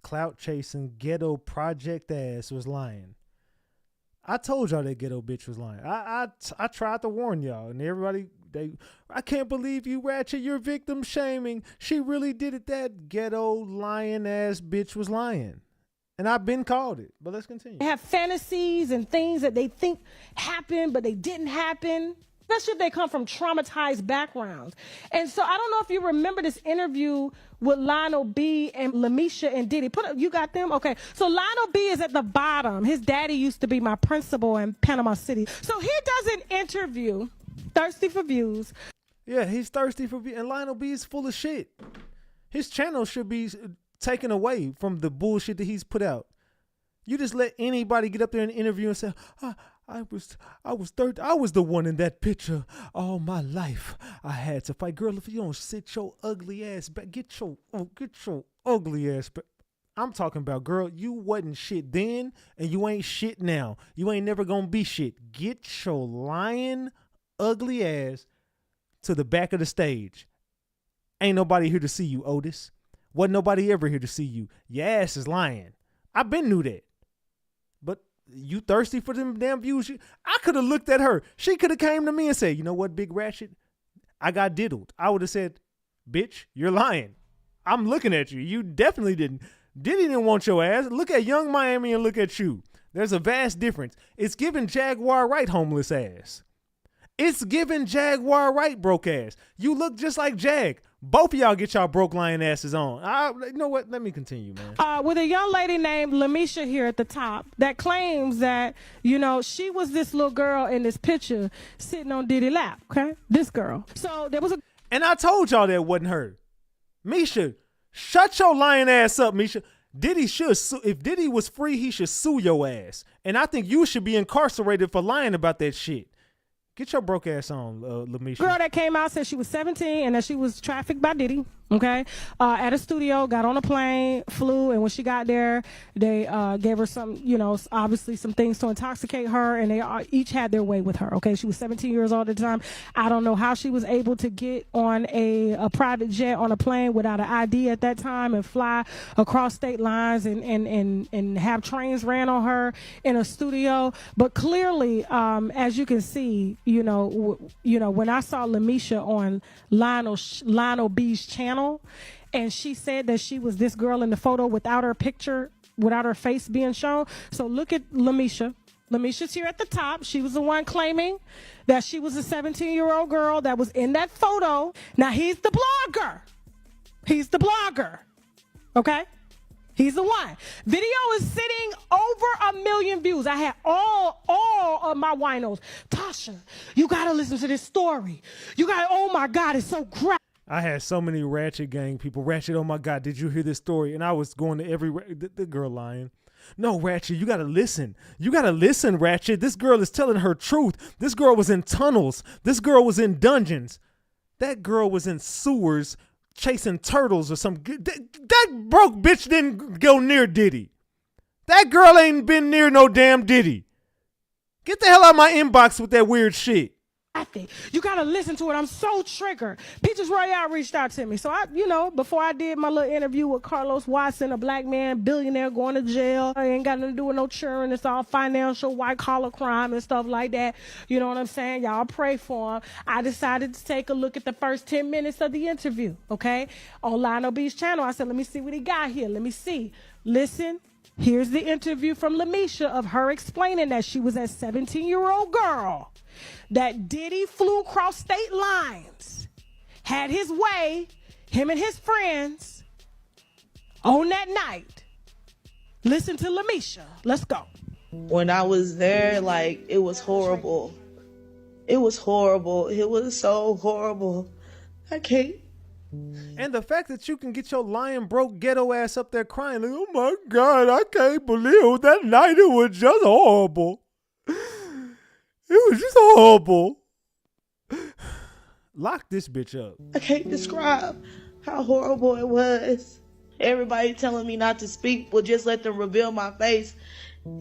clout chasing, ghetto project ass was lying. I told y'all that ghetto bitch was lying. I tried to warn y'all, and everybody, I can't believe you, Ratchet, you're victim shaming. She really did it. That ghetto lying ass bitch was lying. And I've been called it, but let's continue. They have fantasies and things that they think happened, but they didn't happen. Especially if they come from traumatized backgrounds. And so I don't know if you remember this interview with Lionel B and Lamisha and Diddy. You got them? Okay. So Lionel B is at the bottom. His daddy used to be my principal in Panama City. So he does an interview, thirsty for views. Yeah, he's thirsty for views. And Lionel B is full of shit. His channel should be taken away from the bullshit that he's put out. You just let anybody get up there and interview and say, I was the one in that picture all my life. I had to fight. Girl, if you don't sit your ugly ass back, get your ugly ass back. I'm talking about, girl, you wasn't shit then and you ain't shit now. You ain't never gonna be shit. Get your lying ugly ass to the back of the stage. Ain't nobody here to see you, Otis. Wasn't nobody ever here to see you. Your ass is lying. I been knew that. But you thirsty for them damn views? I could have looked at her. She could have came to me and said, you know what, Big Ratchet? I got diddled. I would have said, bitch, you're lying. I'm looking at you. You definitely didn't. Diddy didn't want your ass. Look at Young Miami and look at you. There's a vast difference. It's giving Jaguar Wright homeless ass. It's giving Jaguar Wright broke ass. You look just like Jag. Both of y'all get y'all broke lying asses on. You know what? Let me continue, man. With a young lady named Lamisha here at the top that claims that, you know, she was this little girl in this picture sitting on Diddy's lap, okay? This girl. So there was a... And I told y'all that wasn't her. Misha, shut your lying ass up, Misha. Diddy should sue. If Diddy was free, he should sue your ass. And I think you should be incarcerated for lying about that shit. Get your broke ass on, Lamisha. Girl that came out said she was 17 and that she was trafficked by Diddy. Okay, at a studio, got on a plane, flew, and when she got there, they gave her some, obviously some things to intoxicate her, and they each had their way with her. Okay, she was 17 years old at the time. I don't know how she was able to get on a private jet on a plane without an ID at that time and fly across state lines and have trains ran on her in a studio. But clearly, as you can see, when I saw Lamisha on Lionel B's channel, and she said that she was this girl in the photo without her picture, without her face being shown. So look at Lamisha. Lamisha's here at the top. She was the one claiming that she was a 17-year-old girl that was in that photo. Now he's the blogger. He's the blogger. Okay? He's the one. Video is sitting over 1 million views. I had all of my winos. Tasha, you gotta listen to this story. Oh my God, it's so great. I had so many Ratchet gang people. Ratchet, oh my God, did you hear this story? And I was going to every, the girl lying. No, Ratchet, you got to listen. You got to listen, Ratchet. This girl is telling her truth. This girl was in tunnels. This girl was in dungeons. That girl was in sewers chasing turtles or something. That broke bitch didn't go near Diddy. That girl ain't been near no damn Diddy. Get the hell out of my inbox with that weird shit. You gotta listen to it. I'm so triggered. Peaches Royale reached out to me. So before I did my little interview with Carlos Watson, a black man, billionaire going to jail. I ain't got nothing to do with no churn. It's all financial, white collar crime and stuff like that. You know what I'm saying? Y'all pray for him. I decided to take a look at the first 10 minutes of the interview, okay? On Lionel B's channel. I said, let me see what he got here. Let me see. Listen. Here's the interview from Lamisha of her explaining that she was a 17-year-old girl, that Diddy flew across state lines, had his way, him and his friends, on that night. Listen to Lamisha. Let's go. When I was there, it was horrible. It was horrible. It was so horrible. I can't. And the fact that you can get your lying broke ghetto ass up there crying, like, oh my God, I can't believe that night. It was just horrible. It was just horrible. Lock this bitch up. I can't describe how horrible it was. Everybody telling me not to speak, well, just let them reveal my face.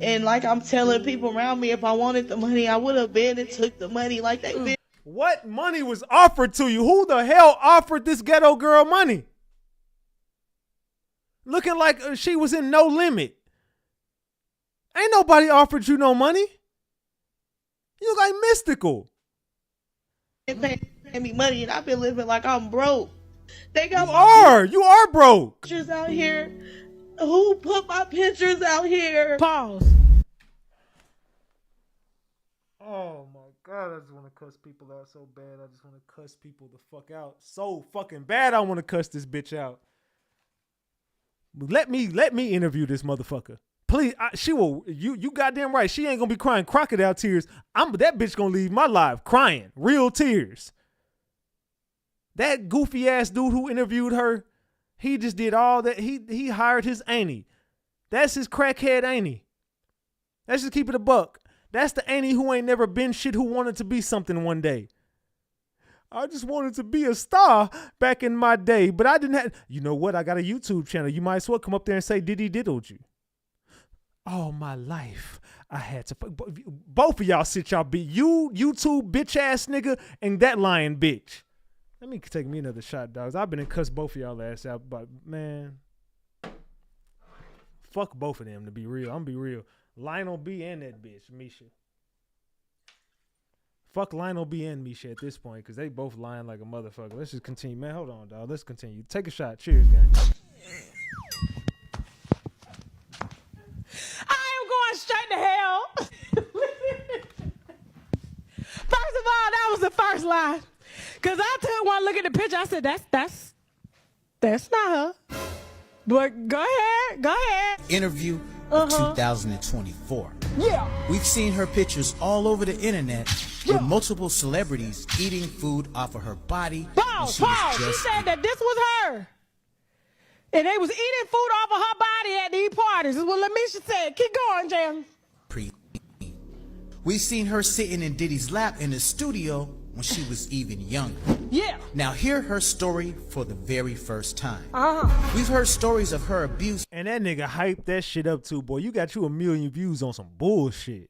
And like I'm telling people around me, if I wanted the money, I would have been and took the money like they been. What money was offered to you? Who the hell offered this ghetto girl money? Looking like she was in No Limit. Ain't nobody offered you no money. You look like Mystical. They paying me money and I've been living like I'm broke. They got You are broke. Pictures out here. Who put my pictures out here? Pause. Oh my God, I just want to cuss people out so bad. I just want to cuss people the fuck out so fucking bad. I want to cuss this bitch out. Let me interview this motherfucker. Please, she will. You goddamn right. She ain't gonna be crying crocodile tears. That bitch gonna leave my life crying real tears. That goofy ass dude who interviewed her, he just did all that. He hired his auntie. That's his crackhead auntie. Let's just keep it a buck. That's the auntie who ain't never been shit, who wanted to be something one day. I just wanted to be a star back in my day, but I didn't have. You know what? I got a YouTube channel. You might as well come up there and say Diddy diddled you. All my life, I had to. Both of y'all sit y'all beat. You YouTube bitch ass nigga and that lying bitch. Let me take me another shot, dogs. I've been and cussed both of y'all ass out, but man, fuck both of them, to be real. I'm gonna be real. Lionel B and that bitch, Misha. Fuck Lionel B and Misha at this point, because they both lying like a motherfucker. Let's just continue. Man, hold on, dog. Let's continue. Take a shot. Cheers, gang. I am going straight to hell. First of all, that was the first lie. Because I took one look at the picture. I said, that's not her. But go ahead. Interview of 2024. Yeah. We've seen her pictures all over the internet with multiple celebrities eating food off of her body. Pause. She said that this was her. And they was eating food off of her body at these parties. This is what Lamisha said. Keep going, Jam. We've seen her sitting in Diddy's lap in the studio when she was even younger. Yeah. Now hear her story for the very first time. Uh-huh. We've heard stories of her abuse. And that nigga hyped that shit up too, boy. You got you 1 million views on some bullshit.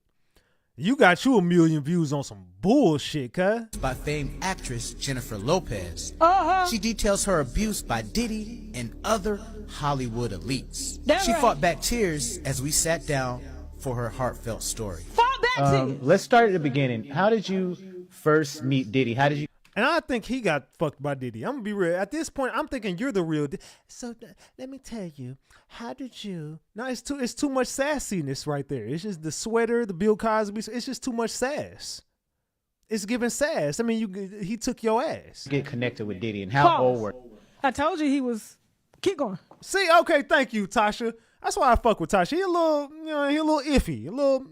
You got you 1 million views on some bullshit, cuz. By famed actress Jennifer Lopez. Uh-huh. She details her abuse by Diddy and other Hollywood elites. That's she right. fought back tears as we sat down for her heartfelt story. Fought back tears. Let's start at the beginning. How did you first meet Diddy? How did you? And I think he got fucked by Diddy. I'm gonna be real. At this point, I'm thinking you're the real. So let me tell you, how did you? No, it's too much sassiness right there. It's just the sweater, the Bill Cosby. It's just too much sass. It's giving sass. I mean, he took your ass. Get connected with Diddy and how old were? I told you he was. Keep going. See, okay, thank you, Tasha. That's why I fuck with Tasha. He a little, he a little iffy, a little.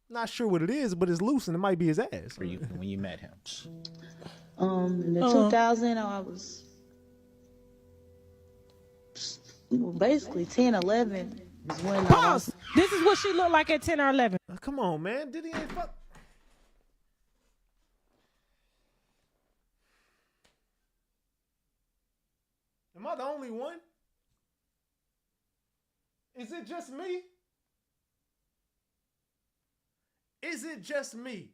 Not sure what it is, but it's loose and it might be his ass. For you when you met him? In the 2000, I was basically 10, 11 is when Pause. This is what she looked like at 10 or 11. Come on, man. Diddy ain't fuck. Am I the only one? Is it just me? Is it just me?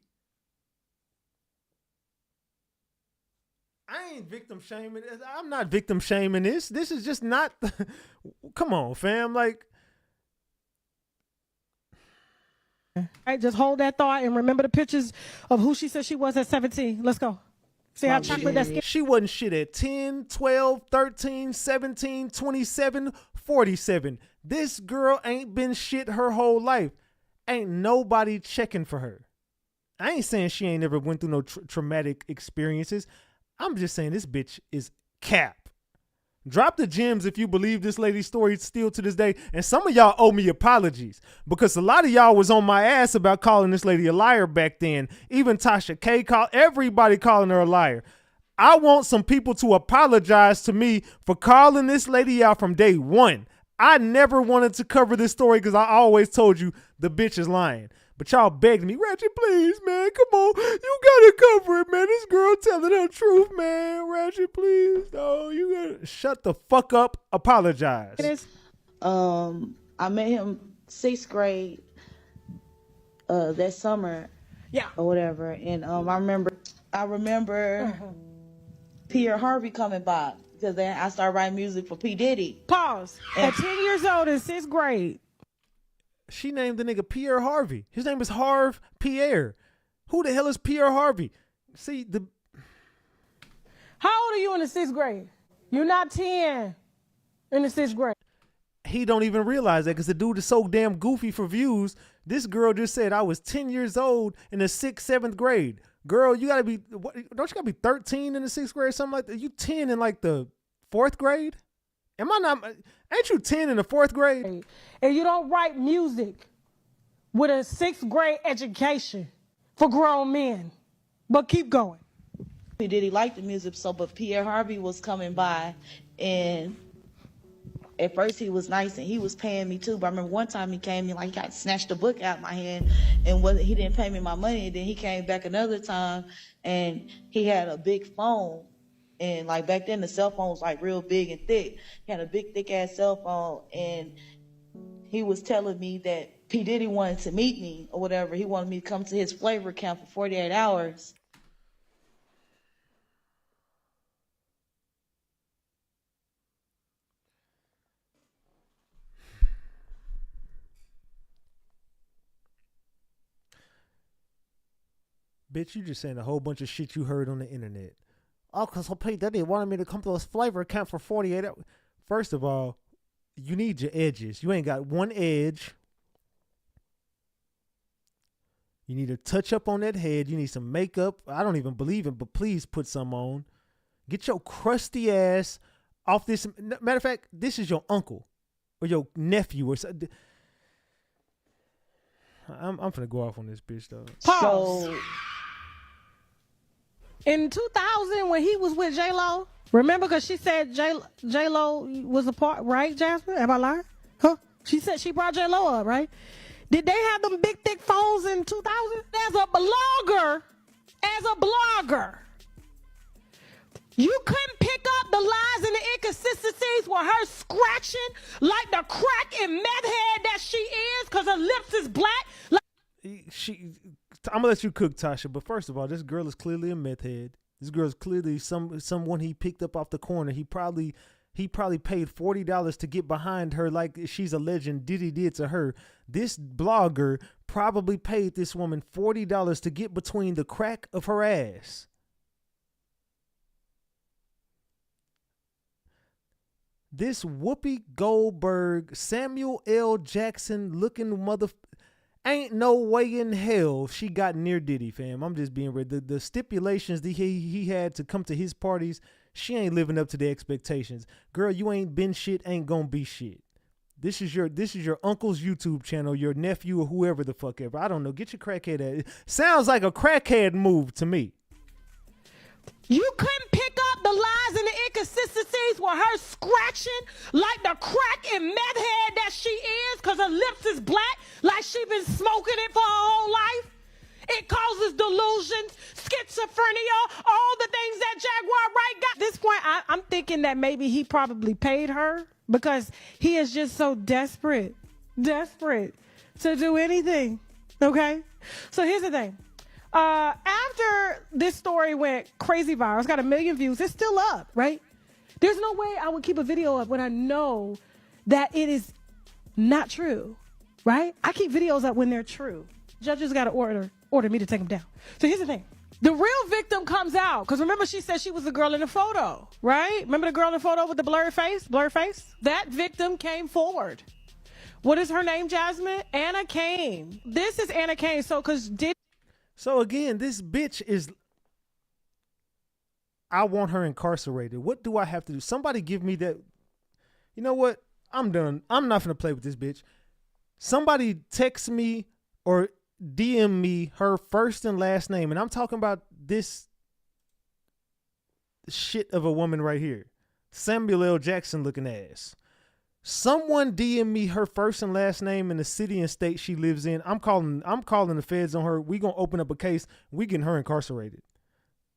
I ain't victim shaming. I'm not victim shaming this. This is just not. Come on, fam. Like. All right, just hold that thought and remember the pictures of who she said she was at 17. Let's go. See how chocolate that skin. She wasn't shit at 10, 12, 13, 17, 27, 47. This girl ain't been shit her whole life. Ain't nobody checking for her. I ain't saying she ain't never went through no traumatic experiences. I'm just saying this bitch is cap. Drop the gems if you believe this lady's story still to this day. And some of y'all owe me apologies because a lot of y'all was on my ass about calling this lady a liar back then. Even Tasha K called everybody calling her a liar. I want some people to apologize to me for calling this lady out from day one. I never wanted to cover this story because I always told you the bitch is lying. But y'all begged me, Ratchet, please, man, come on. You gotta cover it, man. This girl telling her truth, man. Ratchet, please. No, you gotta shut the fuck up. Apologize. I met him 6th grade that summer. Yeah. Or whatever. And I remember Pierre Harvey coming by. Because then I started writing music for P. Diddy. Pause. At 10 years old in 6th grade. She named the nigga Pierre Harvey. His name is Harv Pierre. Who the hell is Pierre Harvey? See, How old are you in the 6th grade? You're not 10 in the 6th grade. He don't even realize that because the dude is so damn goofy for views. This girl just said I was 10 years old in the 6th, 7th grade. Girl, you gotta be, don't you gotta be 13 in the 6th grade or something like that? You 10 in like the 4th grade? Ain't you 10 in the 4th grade? And you don't write music with a 6th grade education for grown men. But keep going. P. Diddy liked the music, but Pierre Harvey was coming by and at first he was nice and he was paying me too. But I remember one time he came and like got snatched the book out of my hand and he didn't pay me my money. And then he came back another time and he had a big phone. And like back then the cell phone was like real big and thick. He had a big thick ass cell phone and he was telling me that P. Diddy wanted to meet me or whatever. He wanted me to come to his flavor camp for 48 hours. Bitch, you just saying a whole bunch of shit you heard on the internet. Oh, because P. Diddy wanted me to come to his flavor camp for 48 hours. First of all, you need your edges. You ain't got one edge. You need to touch up on that head. You need some makeup. I don't even believe it, but please put some on. Get your crusty ass off this. Matter of fact, this is your uncle or your nephew or something. I'm finna go off on this bitch, though. Pause. In 2000, when he was with J-Lo, remember, because she said J-Lo was a part, right, Jasmine? Am I lying? Huh? She said she brought J-Lo up, right? Did they have them big, thick phones in 2000? As a blogger, you couldn't pick up the lies and the inconsistencies with her scratching like the crack and meth head that she is because her lips is black. I'm gonna let you cook, Tasha. But first of all, this girl is clearly a meth head. This girl is clearly someone he picked up off the corner. He probably paid $40 to get behind her like she's a legend. Diddy did to her. This blogger probably paid this woman $40 to get between the crack of her ass. This Whoopi Goldberg, Samuel L. Jackson looking ain't no way in hell she got near Diddy, fam. I'm just being real. The stipulations that he had to come to his parties, she ain't living up to the expectations. Girl, you ain't been shit, ain't gonna be shit. This is your uncle's YouTube channel, your nephew or whoever the fuck ever. I don't know. Get your crackhead at it. Sounds like a crackhead move to me. You couldn't pick up the lies and the inconsistencies with her scratching like the crack and meth head that she is because her lips is black like she been smoking it for her whole life. It causes delusions, schizophrenia, all the things that Jaguar Wright got. At this point, I'm thinking that maybe he probably paid her because he is just so desperate to do anything. Okay? So here's the thing. After this story went crazy viral, it's got 1 million views. It's still up, right? There's no way I would keep a video up when I know that it is not true, right? I keep videos up when they're true. Judges got to order me to take them down. So here's the thing. The real victim comes out. Because remember she said she was the girl in the photo, right? Remember the girl in the photo with the blurred face? That victim came forward. What is her name, Jasmine? Anna Kane. This is Anna Kane. So again, this bitch is, I want her incarcerated. What do I have to do? Somebody give me that. You know what? I'm done. I'm not going to play with this bitch. Somebody text me or DM me her first and last name. And I'm talking about this shit of a woman right here. Samuel L. Jackson looking ass. Someone DM me her first and last name and the city and state she lives in. I'm calling the feds on her. We gonna open up a case. We getting her incarcerated.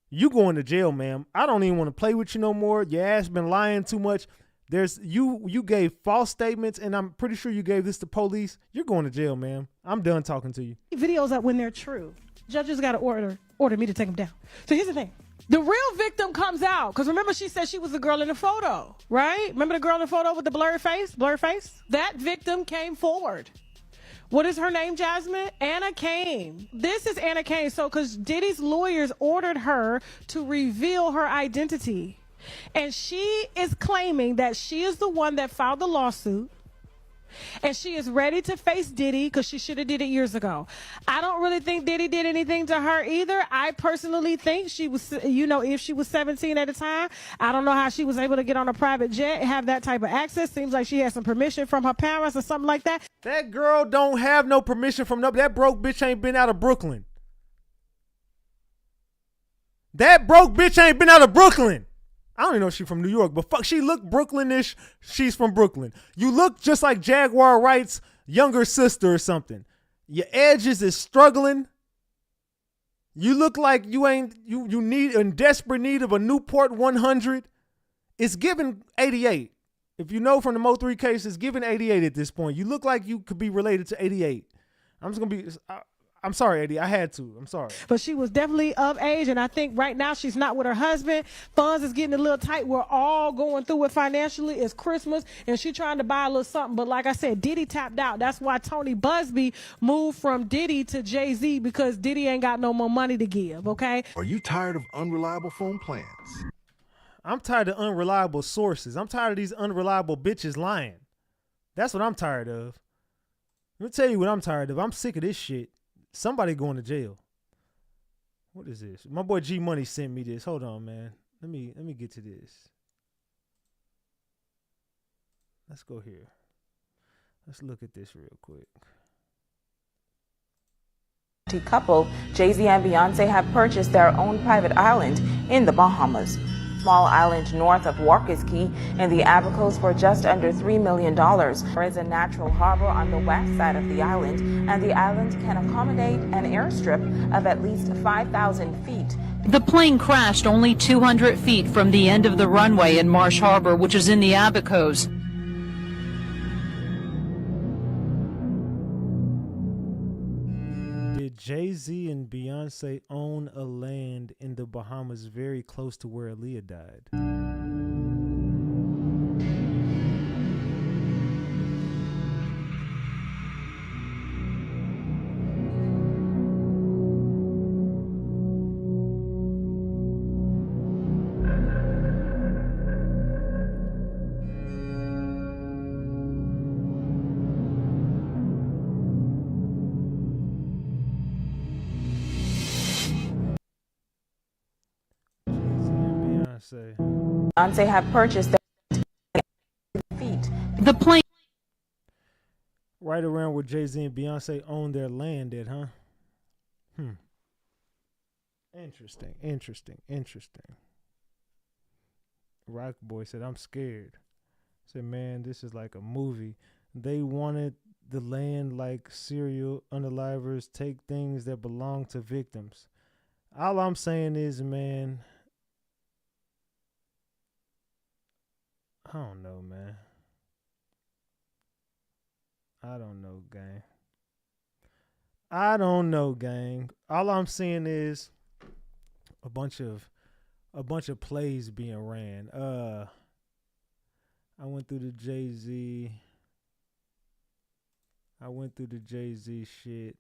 You going to jail, ma'am. I don't even want to play with you no more. Your ass been lying too much. You gave false statements, and I'm pretty sure you gave this to police. You're going to jail, ma'am. I'm done talking to you. Videos up when they're true. Judges got to order me to take them down. So here's the thing. The real victim comes out. Because remember she said she was the girl in the photo, right? Remember the girl in the photo with the blurred face? That victim came forward. What is her name, Jasmine? Anna Kane. This is Anna Kane. So because Diddy's lawyers ordered her to reveal her identity. And she is claiming that she is the one that filed the lawsuit. And she is ready to face Diddy because she should have did it years ago. I don't really think Diddy did anything to her either. I personally think she was, if she was 17 at the time, I don't know how she was able to get on a private jet and have that type of access. Seems like she had some permission from her parents or something like that. That girl don't have no permission from nobody. That broke bitch ain't been out of Brooklyn. That broke bitch ain't been out of Brooklyn. I don't even know if she's from New York, but fuck, she look Brooklynish. She's from Brooklyn. You look just like Jaguar Wright's younger sister or something. Your edges is struggling. You look like you need in desperate need of a Newport 100. It's given 88. If you know from the Mo3 case, it's given 88 at this point. You look like you could be related to 88. I'm sorry, Eddie. I had to. I'm sorry. But she was definitely of age, and I think right now she's not with her husband. Funds is getting a little tight. We're all going through it financially. It's Christmas, and she's trying to buy a little something. But like I said, Diddy tapped out. That's why Tony Busby moved from Diddy to Jay-Z, because Diddy ain't got no more money to give, okay? Are you tired of unreliable phone plans? I'm tired of unreliable sources. I'm tired of these unreliable bitches lying. That's what I'm tired of. Let me tell you what I'm tired of. I'm sick of this shit. Somebody going to jail. What is this? My boy G Money sent me this. Hold on, man. Let me get to this. Let's go here. Let's look at this real quick. Couple, Jay-Z and Beyonce have purchased their own private island in the Bahamas. small island north of Walker's Key in the Abacos for just under $3 million. There is a natural harbor on the west side of the island, and the island can accommodate an airstrip of at least 5,000 feet. The plane crashed only 200 feet from the end of the runway in Marsh Harbor, which is in the Abacos. Did Jay-Z and Beyonce own a land in the Bahamas very close to where Aaliyah died? Beyonce have purchased feet. The plane right around where Jay-Z and Beyonce own their land at, huh? Interesting. Rock Boy said, I'm scared. Said, man, this is like a movie. They wanted the land like serial unalivers take things that belong to victims. All I'm saying is, man, I don't know, man. I don't know, gang. All I'm seeing is a bunch of plays being ran. I went through the Jay-Z shit.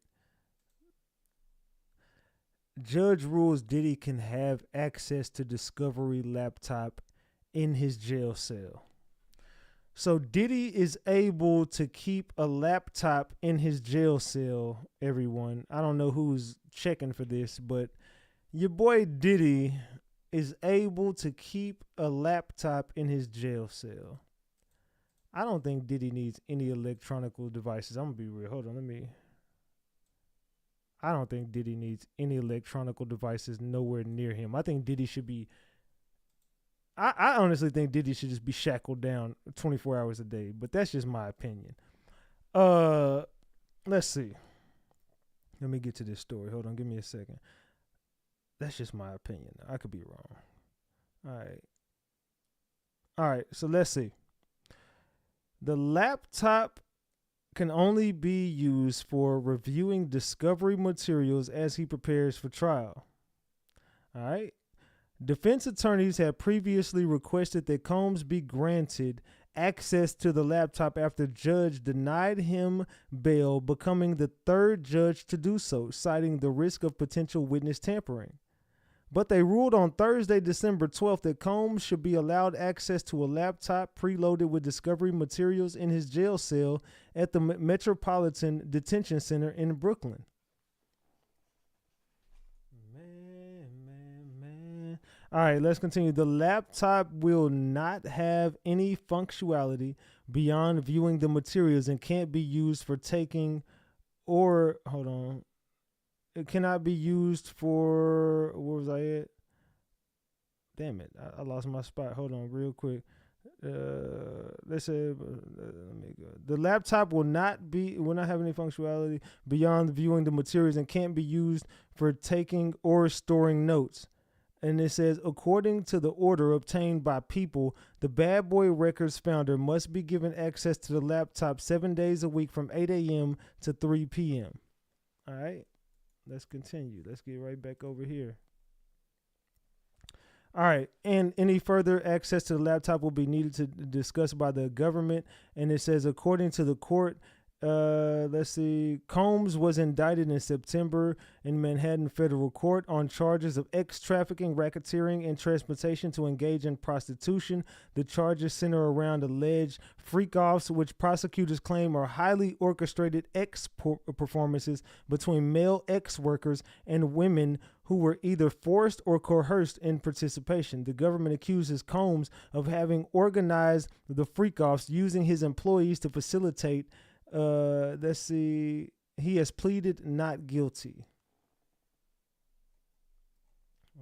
Judge rules Diddy can have access to Discovery laptop in his jail cell. So Diddy is able to keep a laptop in his jail cell, everyone. I don't know who's checking for this, but your boy Diddy is able to keep a laptop in his jail cell. I don't think Diddy needs any electronic devices. I'm going to be real. Hold on, I don't think Diddy needs any electronic devices nowhere near him. I think Diddy should be I honestly think Diddy should just be shackled down 24 hours a day, but that's just my opinion. Let's see. Let me get to this story. Hold on, give me a second. That's just my opinion. I could be wrong. All right, so let's see. The laptop can only be used for reviewing discovery materials as he prepares for trial. All right. Defense attorneys had previously requested that Combs be granted access to the laptop after judge denied him bail, becoming the third judge to do so, citing the risk of potential witness tampering. But they ruled on Thursday, December 12th, that Combs should be allowed access to a laptop preloaded with discovery materials in his jail cell at the Metropolitan Detention Center in Brooklyn. All right, let's continue. The laptop will not have any functionality beyond viewing the materials and can't be used for taking or, hold on. It cannot be used for, where was I at? Damn it, I lost my spot. Hold on real quick. Let's say, let me go. The laptop will not have any functionality beyond viewing the materials and can't be used for taking or storing notes. And it says, according to the order obtained by People, the Bad Boy Records founder must be given access to the laptop 7 days a week from 8 a.m. to 3 p.m. All right, let's continue. Let's get right back over here. All right, and any further access to the laptop will be needed to discuss by the government. And it says, according to the court, let's see. Combs was indicted in September in Manhattan federal court on charges of trafficking, racketeering, and transportation to engage in prostitution. The charges center around alleged freak-offs, which prosecutors claim are highly orchestrated performances between male ex-workers and women who were either forced or coerced in participation. The government accuses Combs of having organized the freak-offs using his employees to facilitate. Let's see. He has pleaded not guilty.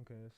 Okay,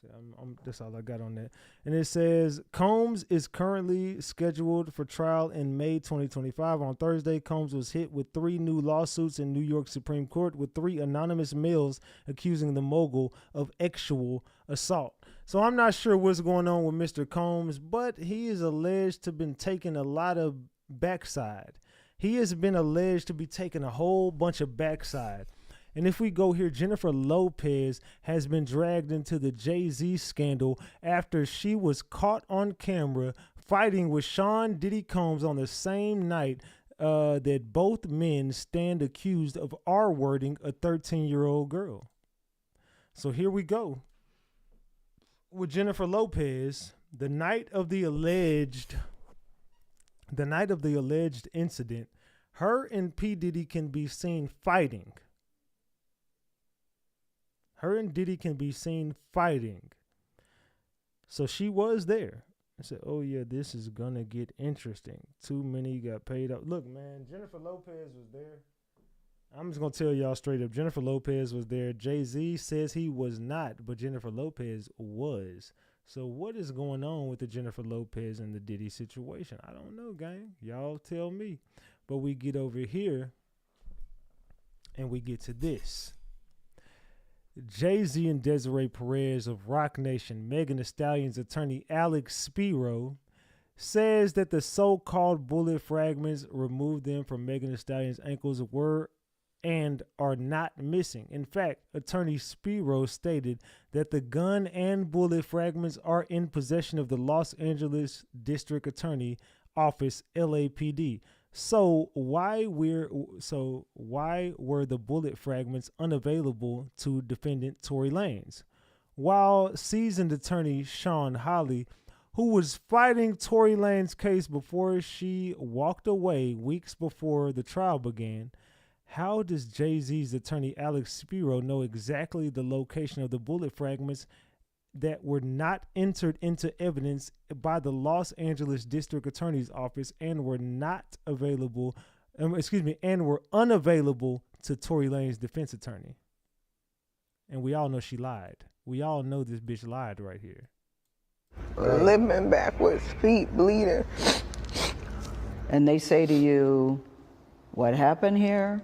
that's all I got on that. And it says Combs is currently scheduled for trial in May 2025. On Thursday, Combs was hit with 3 new lawsuits in New York Supreme Court, with 3 anonymous males accusing the mogul of sexual assault. So I'm not sure what's going on with Mr. Combs, but he is alleged to have been taking a lot of backside. He has been alleged to be taking a whole bunch of backside. And if we go here, Jennifer Lopez has been dragged into the Jay-Z scandal after she was caught on camera fighting with Sean Diddy Combs on the same night that both men stand accused of R-wording a 13-year-old girl. So here we go. With Jennifer Lopez, the night of the alleged incident, her and P. Diddy can be seen fighting. Her and Diddy can be seen fighting. So she was there. I said, oh yeah, this is gonna get interesting. Too many got paid up. Look, man, Jennifer Lopez was there. I'm just gonna tell y'all straight up, Jennifer Lopez was there. Jay-Z says he was not, but Jennifer Lopez was. So what is going on with the Jennifer Lopez and the Diddy situation? I don't know, gang. Y'all tell me. But we get over here and we get to this. Jay-Z and Desiree Perez of Rock Nation, Megan Thee Stallion's attorney Alex Spiro, says that the so-called bullet fragments removed them from Megan Thee Stallion's ankles were and are not missing. In fact, attorney Spiro stated that the gun and bullet fragments are in possession of the Los Angeles District Attorney Office, LAPD. So why were the bullet fragments unavailable to defendant Tory Lanez? While seasoned attorney Sean Hawley, who was fighting Tory Lanez's case before she walked away weeks before the trial began, how does Jay-Z's attorney Alex Spiro know exactly the location of the bullet fragments that were not entered into evidence by the Los Angeles District Attorney's Office and were not available, and were unavailable to Tory Lanez's defense attorney? And we all know she lied. We all know this bitch lied right here. Limping backwards, feet bleeding. And they say to you, what happened here?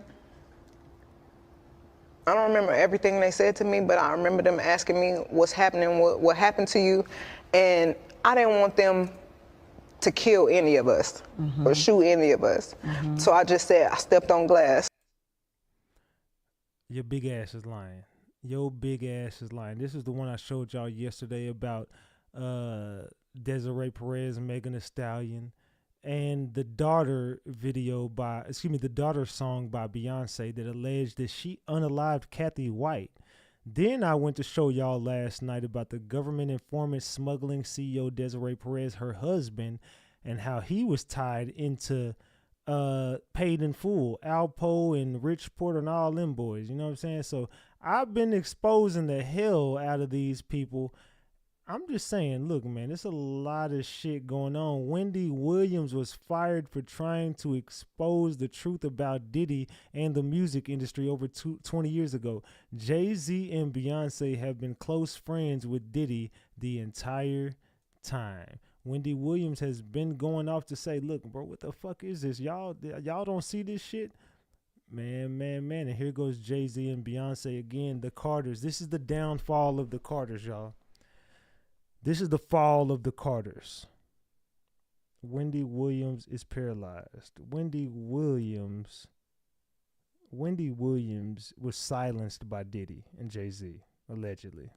I don't remember everything they said to me, but I remember them asking me what's happening, what happened to you. And I didn't want them to kill any of us or shoot any of us. So I just said, I stepped on glass. Your big ass is lying. Your big ass is lying. This is the one I showed y'all yesterday about Desiree Perez and Megan Thee Stallion, and the daughter song by Beyonce that alleged that she unalived Kathy White. Then I went to show y'all last night about the government informant smuggling CEO Desiree Perez, her husband, and how he was tied into Paid in Full, Alpo and Rich Porter and all them boys. You know what I'm saying? So I've been exposing the hell out of these people. I'm just saying, look, man, there's a lot of shit going on. Wendy Williams was fired for trying to expose the truth about Diddy and the music industry over 20 years ago. Jay-Z and Beyonce have been close friends with Diddy the entire time. Wendy Williams has been going off to say, look, bro, what the fuck is this? Y'all don't see this shit? Man. And here goes Jay-Z and Beyonce again, the Carters. This is the downfall of the Carters, y'all. This is the fall of the Carters. Wendy Williams is paralyzed. Wendy Williams was silenced by Diddy and Jay-Z, allegedly.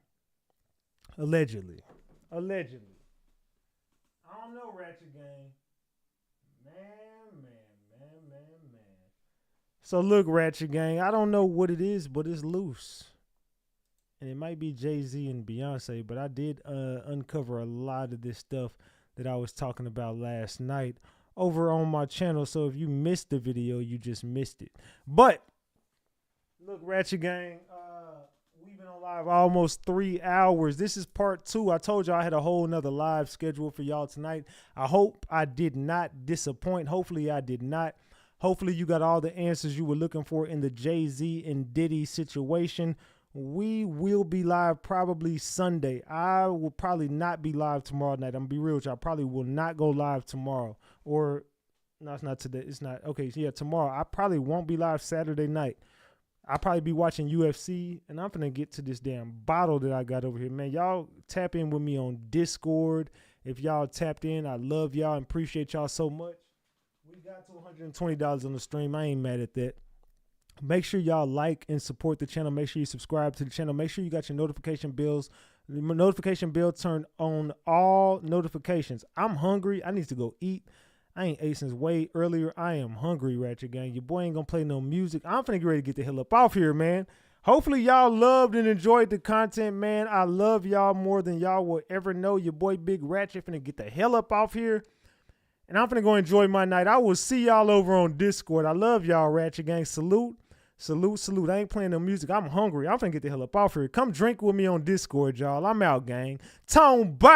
Allegedly. I don't know, Ratchet Gang. Man. So look, Ratchet Gang, I don't know what it is, but it's loose. And it might be Jay-Z and Beyonce, but I did uncover a lot of this stuff that I was talking about last night over on my channel. So if you missed the video, you just missed it. But look, Ratchet Gang, we've been on live almost 3 hours. This is part 2. I told y'all I had a whole nother live schedule for y'all tonight. I hope I did not disappoint. Hopefully I did not. Hopefully you got all the answers you were looking for in the Jay-Z and Diddy situation. we will be live probably Sunday. I will probably not be live tomorrow night. I'm gonna be real with you. I probably will not go live tomorrow. Or no, it's not today. It's not. Okay, so yeah, tomorrow. I probably won't be live Saturday night. I'll probably be watching UFC, and I'm finna get to this damn bottle that I got over here. Man, y'all tap in with me on Discord. If y'all tapped in, I love y'all and appreciate y'all so much. We got to $120 on the stream. I ain't mad at that. Make sure y'all like and support the channel. Make sure you subscribe to the channel. Make sure you got your notification bells. The notification bell turned on all notifications. I'm hungry. I need to go eat. I ain't ate since way earlier. I am hungry, Ratchet Gang. Your boy ain't gonna play no music. I'm finna get ready to get the hell up off here, man. Hopefully y'all loved and enjoyed the content, man. I love y'all more than y'all will ever know. Your boy Big Ratchet finna get the hell up off here. And I'm finna go enjoy my night. I will see y'all over on Discord. I love y'all, Ratchet Gang. Salute. Salute, salute. I ain't playing no music. I'm hungry. I'm finna get the hell up off here. Come drink with me on Discord, y'all. I'm out, gang. Tone, bye.